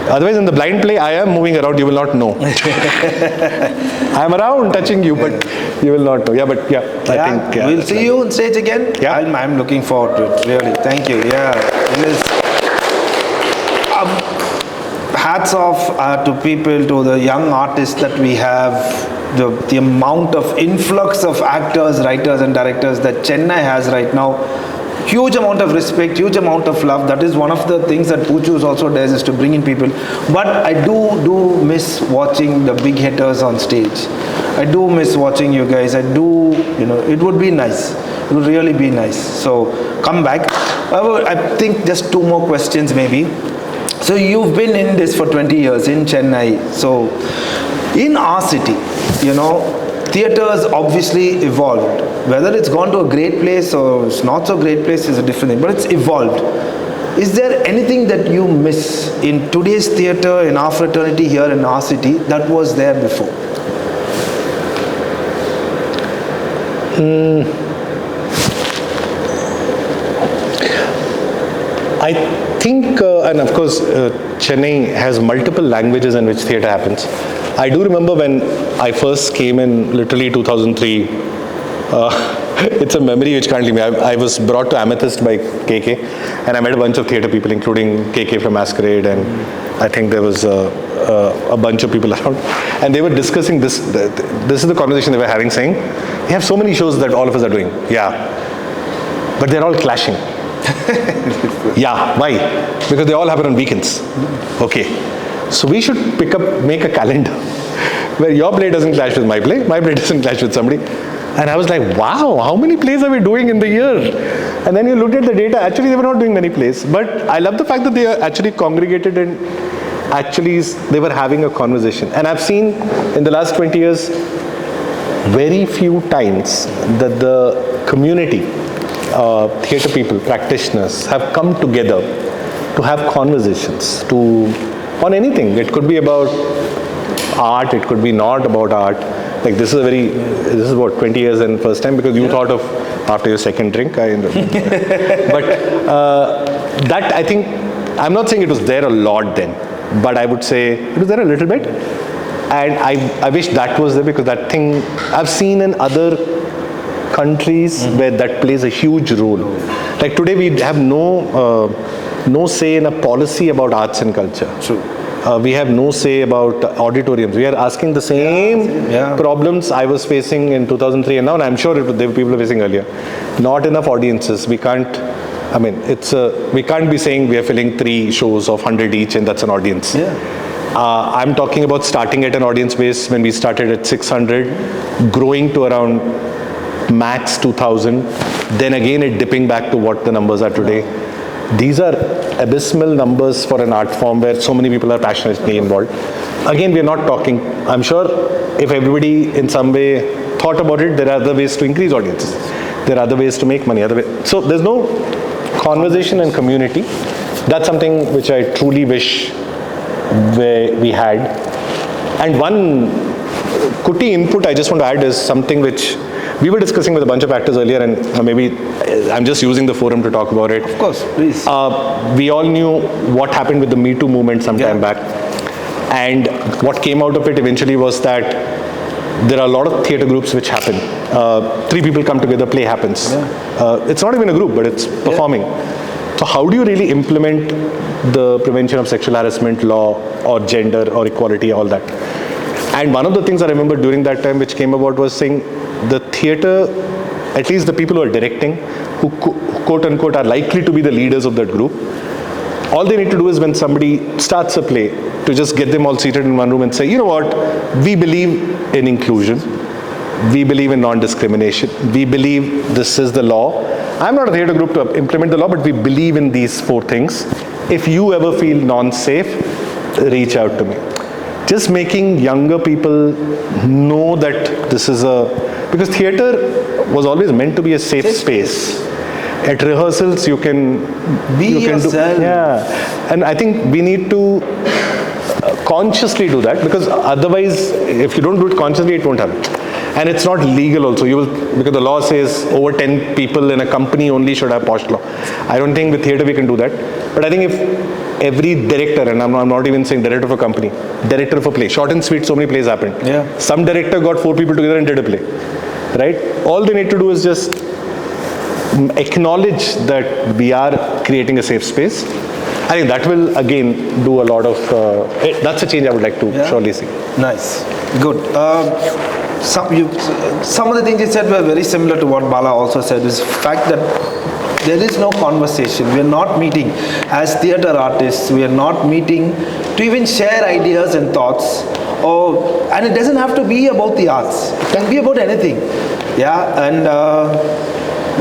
Speaker 2: Otherwise, in the blind play, I am moving around, you will not know. I'm around touching you, but you will not know. I think.
Speaker 1: We'll see you on stage again.
Speaker 2: Yeah.
Speaker 1: I'm looking forward to it, really. Thank you. Yeah. It is, hats off to people, to the young artists that we have, the amount of influx of actors, writers and directors that Chennai has right now. Huge amount of respect, huge amount of love. That is one of the things that Poochus also does, is to bring in people. But I do miss watching the big hitters on stage. I do miss watching you guys. I do, it would be nice. It would really be nice. So come back. I think just 2 more questions maybe. So you've been in this for 20 years in Chennai. So in our city, theatres obviously evolved. Whether it's gone to a great place or it's not so great place is a different thing, but it's evolved. Is there anything that you miss in today's theatre, in our fraternity here in our city, that was there before?
Speaker 2: I think, and of course, Chennai has multiple languages in which theatre happens. I do remember when I first came in, literally 2003, it's a memory which can't leave me. I was brought to Amethyst by KK, and I met a bunch of theatre people, including KK from Masquerade, and I think there was a bunch of people around. And they were discussing this. This is the conversation they were having, saying, we have so many shows that all of us are doing. Yeah. But they're all clashing. Yeah. Why? Because they all happen on weekends. Okay. So we should make a calendar where your play doesn't clash with my play doesn't clash with somebody. And I was like, wow, how many plays are we doing in the year? And then you looked at the data, actually they were not doing many plays. But I love the fact that they are actually congregated and actually they were having a conversation. And I've seen in the last 20 years, very few times that the community, theatre people, practitioners have come together to have conversations on anything. It could be about art, it could be not about art. Like this is about 20 years and first time, because you thought of after your second drink. But that, I think, I'm not saying it was there a lot then, but I would say it was there a little bit. And I wish that was there, because that thing I've seen in other countries where that plays a huge role. Like today we have no say in a policy about arts and culture.
Speaker 1: True.
Speaker 2: We have no say about auditoriums. We are asking the same problems I was facing in 2003 and now, and I'm sure people were facing earlier. Not enough audiences. We can't, we can't be saying we are filling 3 shows of 100 each and that's an audience.
Speaker 1: Yeah.
Speaker 2: I'm talking about starting at an audience base when we started at 600, growing to around max 2,000, then again it dipping back to what the numbers are today. These are abysmal numbers for an art form where so many people are passionately involved. Again, we are not talking, I'm sure if everybody in some way thought about it, there are other ways to increase audiences. There are other ways to make money. So there's no conversation and community. That's something which I truly wish we had. And one Kuti input I just want to add is something which we were discussing with a bunch of actors earlier, and maybe I'm just using the forum to talk about it.
Speaker 1: Of course, please.
Speaker 2: We all knew what happened with the Me Too movement some time back. And what came out of it eventually was that there are a lot of theatre groups which happen. 3 people come together, play happens. It's not even a group, but it's performing. So how do you really implement the prevention of sexual harassment law or gender or equality, all that? And one of the things I remember during that time which came about was saying the theatre, at least the people who are directing, who quote unquote are likely to be the leaders of that group, all they need to do is when somebody starts a play, to just get them all seated in one room and say, you know what, we believe in inclusion, we believe in non-discrimination, we believe this is the law. I'm not a theatre group to implement the law, but we believe in these 4 things. If you ever feel non-safe, reach out to me. Just making younger people know that this is because theatre was always meant to be a safe space. At rehearsals, you can
Speaker 1: be yourself.
Speaker 2: And I think we need to consciously do that, because otherwise, if you don't do it consciously, it won't happen. And it's not legal also. Because the law says over 10 people in a company only should have posh law. I don't think with theatre we can do that. But I think if every director, and I'm not even saying director of a company, director of a play, short and sweet, so many plays happened. Some director got 4 people together and did a play, right? All they need to do is just acknowledge that we are creating a safe space. I think that will again do a lot of, that's a change I would like to surely see.
Speaker 1: Nice, good. Some of the things you said were very similar to what Bala also said, is the fact that there is no conversation. We are not meeting as theatre artists. We are not meeting to even share ideas and thoughts. And it doesn't have to be about the arts. It can be about anything. And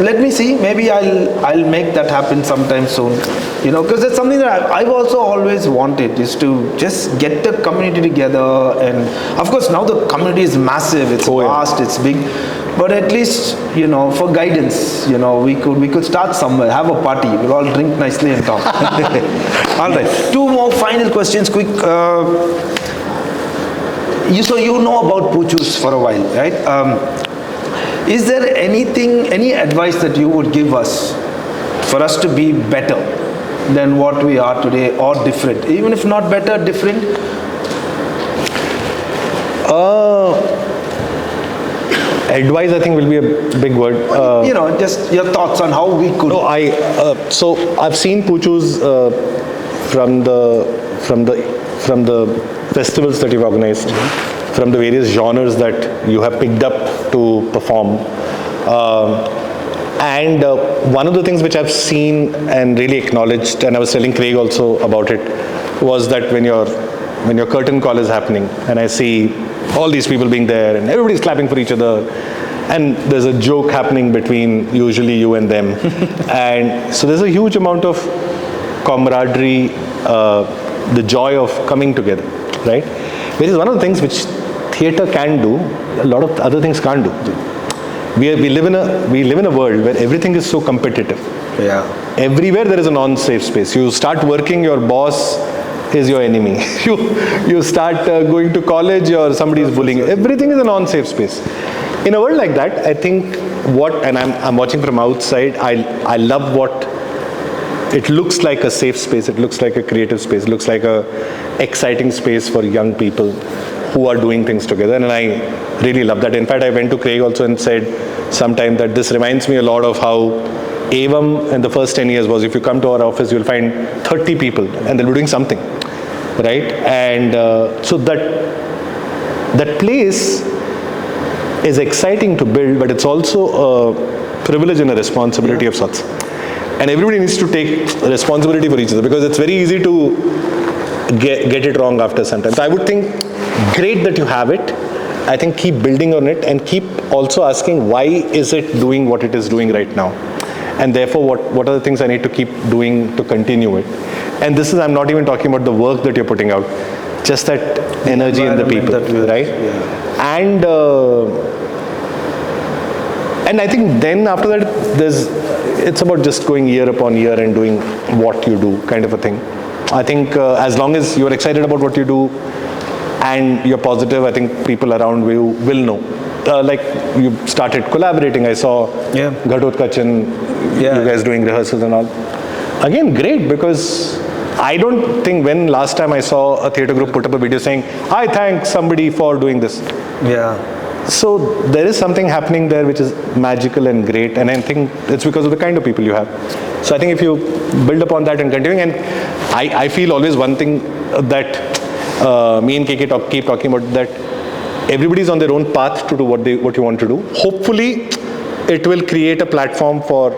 Speaker 1: let me see. Maybe I'll make that happen sometime soon. Because it's something that I've also always wanted, is to just get the community together. And of course, now the community is massive. It's vast. It's big. But at least, for guidance, we could start somewhere, have a party, we'll all drink nicely and talk. All right, 2 more final questions, quick. So you know about Poochus for a while, right? Is there any advice that you would give us for us to be better than what we are today, or different? Even if not better, different?
Speaker 2: Advice, I think, will be a big word.
Speaker 1: Just your thoughts on how we could.
Speaker 2: So I've seen Poochus from the festivals that you've organized, from the various genres that you have picked up to perform. And one of the things which I've seen and really acknowledged, and I was telling Craig also about it, was that when your curtain call is happening, and I see all these people being there, and everybody's clapping for each other, and there's a joke happening between usually you and them, and so there's a huge amount of camaraderie, the joy of coming together, right? Which is one of the things which theatre can do, a lot of other things can't do. We live in a world where everything is so competitive. Everywhere there is a non-safe space. You start working, your boss is your enemy. You start going to college, or somebody is bullying. Everything is a non-safe space. In a world like that, I think and I'm watching from outside, I love what it looks like, a safe space. It looks like a creative space. It looks like a exciting space for young people who are doing things together, and I really love that. In fact, I went to Craig also and said sometime that this reminds me a lot of how Evam in the first 10 years was, if you come to our office, you'll find 30 people and they'll be doing something, right? And so that place is exciting to build, but it's also a privilege and a responsibility of sorts. And everybody needs to take responsibility for each other, because it's very easy to get it wrong after some time. So I would think, great that you have it. I think keep building on it, and keep also asking, why is it doing what it is doing right now? And therefore, what are the things I need to keep doing to continue it? And this is, I'm not even talking about the work that you're putting out, just that energy in the people, right? And I think then after that, it's about just going year upon year and doing what you do, kind of a thing. I think as long as you're excited about what you do and you're positive, I think people around you will know. Like you started collaborating, I saw Ghatotkachan, you guys doing rehearsals and all. Again, great, because I don't think when last time I saw a theatre group put up a video saying, I thank somebody for doing this. So there is something happening there which is magical and great, and I think it's because of the kind of people you have. So I think if you build upon that and continuing, and I feel always one thing that me and KK keep talking about, that everybody's on their own path to do what you want to do. Hopefully, it will create a platform for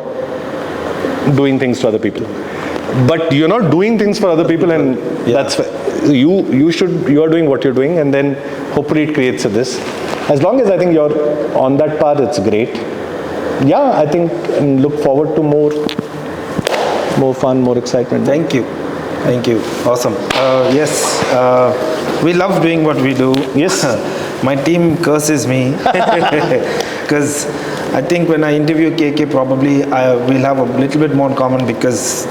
Speaker 2: doing things to other people. But you're not doing things for other people, and that's you are doing what you're doing, and then hopefully it creates this. As long as I think you're on that path, it's great. Yeah, I think, and look forward to more fun, more excitement.
Speaker 1: Thank you. Awesome. Yes, we love doing what we do.
Speaker 2: Yes.
Speaker 1: My team curses me because I think when I interview KK, probably we'll have a little bit more in common, because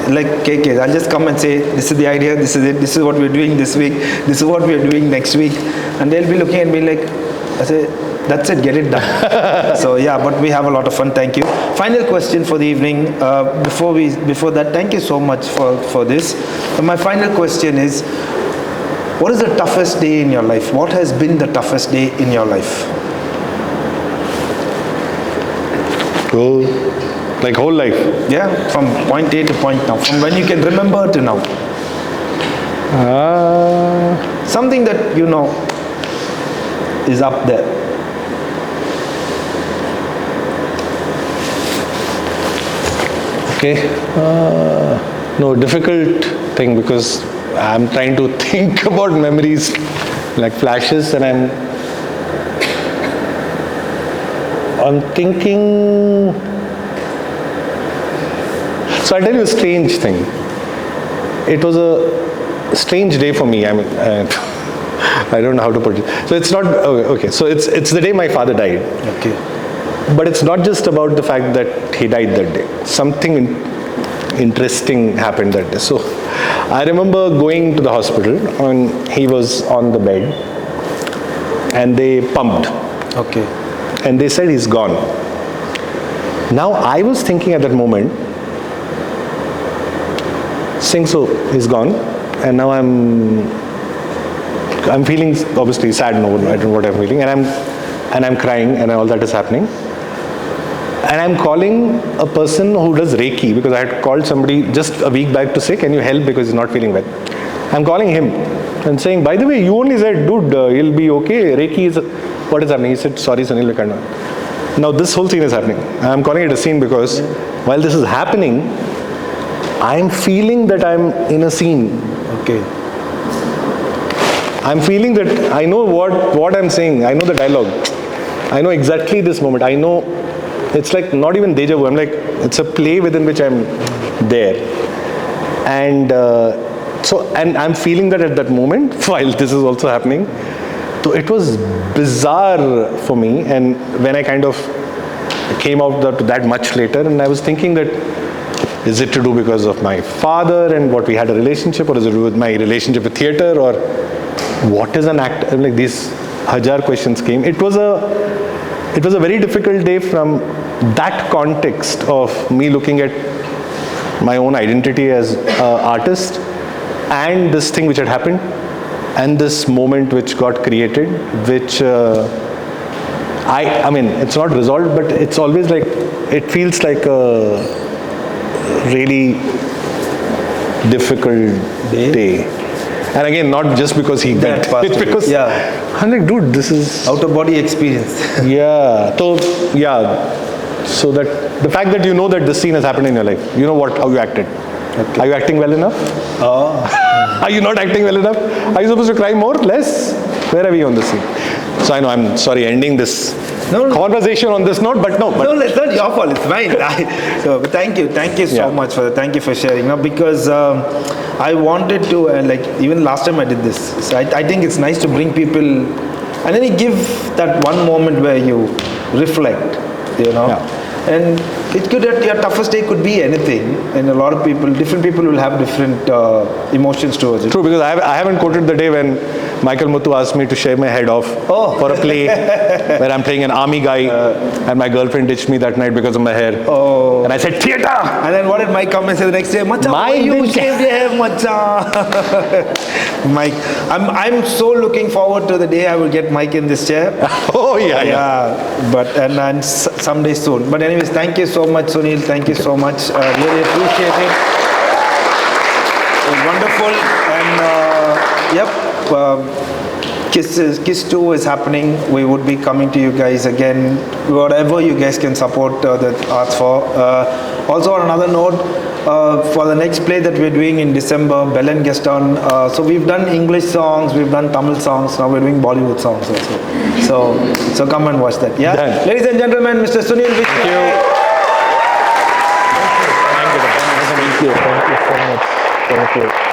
Speaker 1: like KK, I'll just come and say, this is the idea, this is it, this is what we're doing this week, this is what we're doing next week, and they'll be looking at me like, I say, that's it, get it done. So yeah, but we have a lot of fun. Thank you. Final question for the evening. Before that, thank you so much for this. But my final question is, what is the toughest day in your life? What has been the toughest day in your life?
Speaker 2: Oh, like whole life?
Speaker 1: Yeah, from point A to point now, from when you can remember to now. Something that you know is up there.
Speaker 2: Okay. No, difficult thing, because I'm trying to think about memories like flashes, and I'm thinking. So I'll tell you a strange thing. It was a strange day for me. I mean, I don't know how to put it. So it's not okay. So it's the day my father died.
Speaker 1: Okay.
Speaker 2: But it's not just about the fact that he died that day. Something interesting happened that day. So I remember going to the hospital, and he was on the bed, and they pumped.
Speaker 1: Okay.
Speaker 2: And they said he's gone. Now I was thinking at that moment, saying, so he's gone, and now I'm feeling obviously sad. No, I don't know what I'm feeling, and I'm crying, and all that is happening. And I'm calling a person who does Reiki, because I had called somebody just a week back to say, can you help, because he's not feeling well. I'm calling him and saying, by the way, you only said, dude, he'll be okay. Reiki is, what is happening? He said, sorry, Sunil, I can't. Now this whole scene is happening. I'm calling it a scene because while this is happening, I'm feeling that I'm in a scene.
Speaker 1: Okay.
Speaker 2: I'm feeling that I know what I'm saying. I know the dialogue. I know exactly this moment. I know. It's like not even deja vu. I'm like, it's a play within which I'm there. And and I'm feeling that at that moment while this is also happening. So it was bizarre for me. And when I kind of came out to that much later, and I was thinking that, is it to do because of my father and what we had a relationship, or is it to do with my relationship with theater, or what is an act? Like these hajar questions came. It was a very difficult day from that context of me looking at my own identity as an artist, and this thing which had happened, and this moment which got created, which I mean, it's not resolved, but it's always like, it feels like a really difficult day. And again, not just because he died, it's because I'm like, dude, this is
Speaker 1: out of body experience.
Speaker 2: So that the fact that you know that this scene has happened in your life, you know how you acted. Okay. Are you acting well enough? Are you not acting well enough? Are you supposed to cry more, less? Where are we on this scene? So I know, I'm sorry, ending this conversation on this note, but no,
Speaker 1: it's not your fault. It's mine. So thank you so much for that. Thank you for sharing. Now, because I wanted to, like even last time I did this, so I think it's nice to bring people, and then you give that one moment where you reflect, you know. Yeah. And it could, your toughest day could be anything, and a lot of people, different people will have different emotions towards it.
Speaker 2: True, because I haven't quoted the day when Michael Muthu asked me to shave my head off for a play where I'm playing an army guy, and my girlfriend ditched me that night because of my hair. And I said, theatre!
Speaker 1: And then what did Mike come and say the next day? Macha, why you shaved your hair, Macha? Mike, I'm so looking forward to the day I will get Mike in this chair. Yeah, but and someday soon. But anyways, thank you so much, Sunil. Thank you so much. Really appreciate it. It was wonderful. And Kiss 2 is happening. We would be coming to you guys again, whatever you guys can support the arts for. Also on another note, for the next play that we're doing in December, Belen Gaston. So we've done English songs, we've done Tamil songs, now we're doing Bollywood songs also. So come and watch that. Yeah.
Speaker 2: Done.
Speaker 1: Ladies and gentlemen, Mr. Sunil Vishnu.
Speaker 2: Thank you so much. Thank you.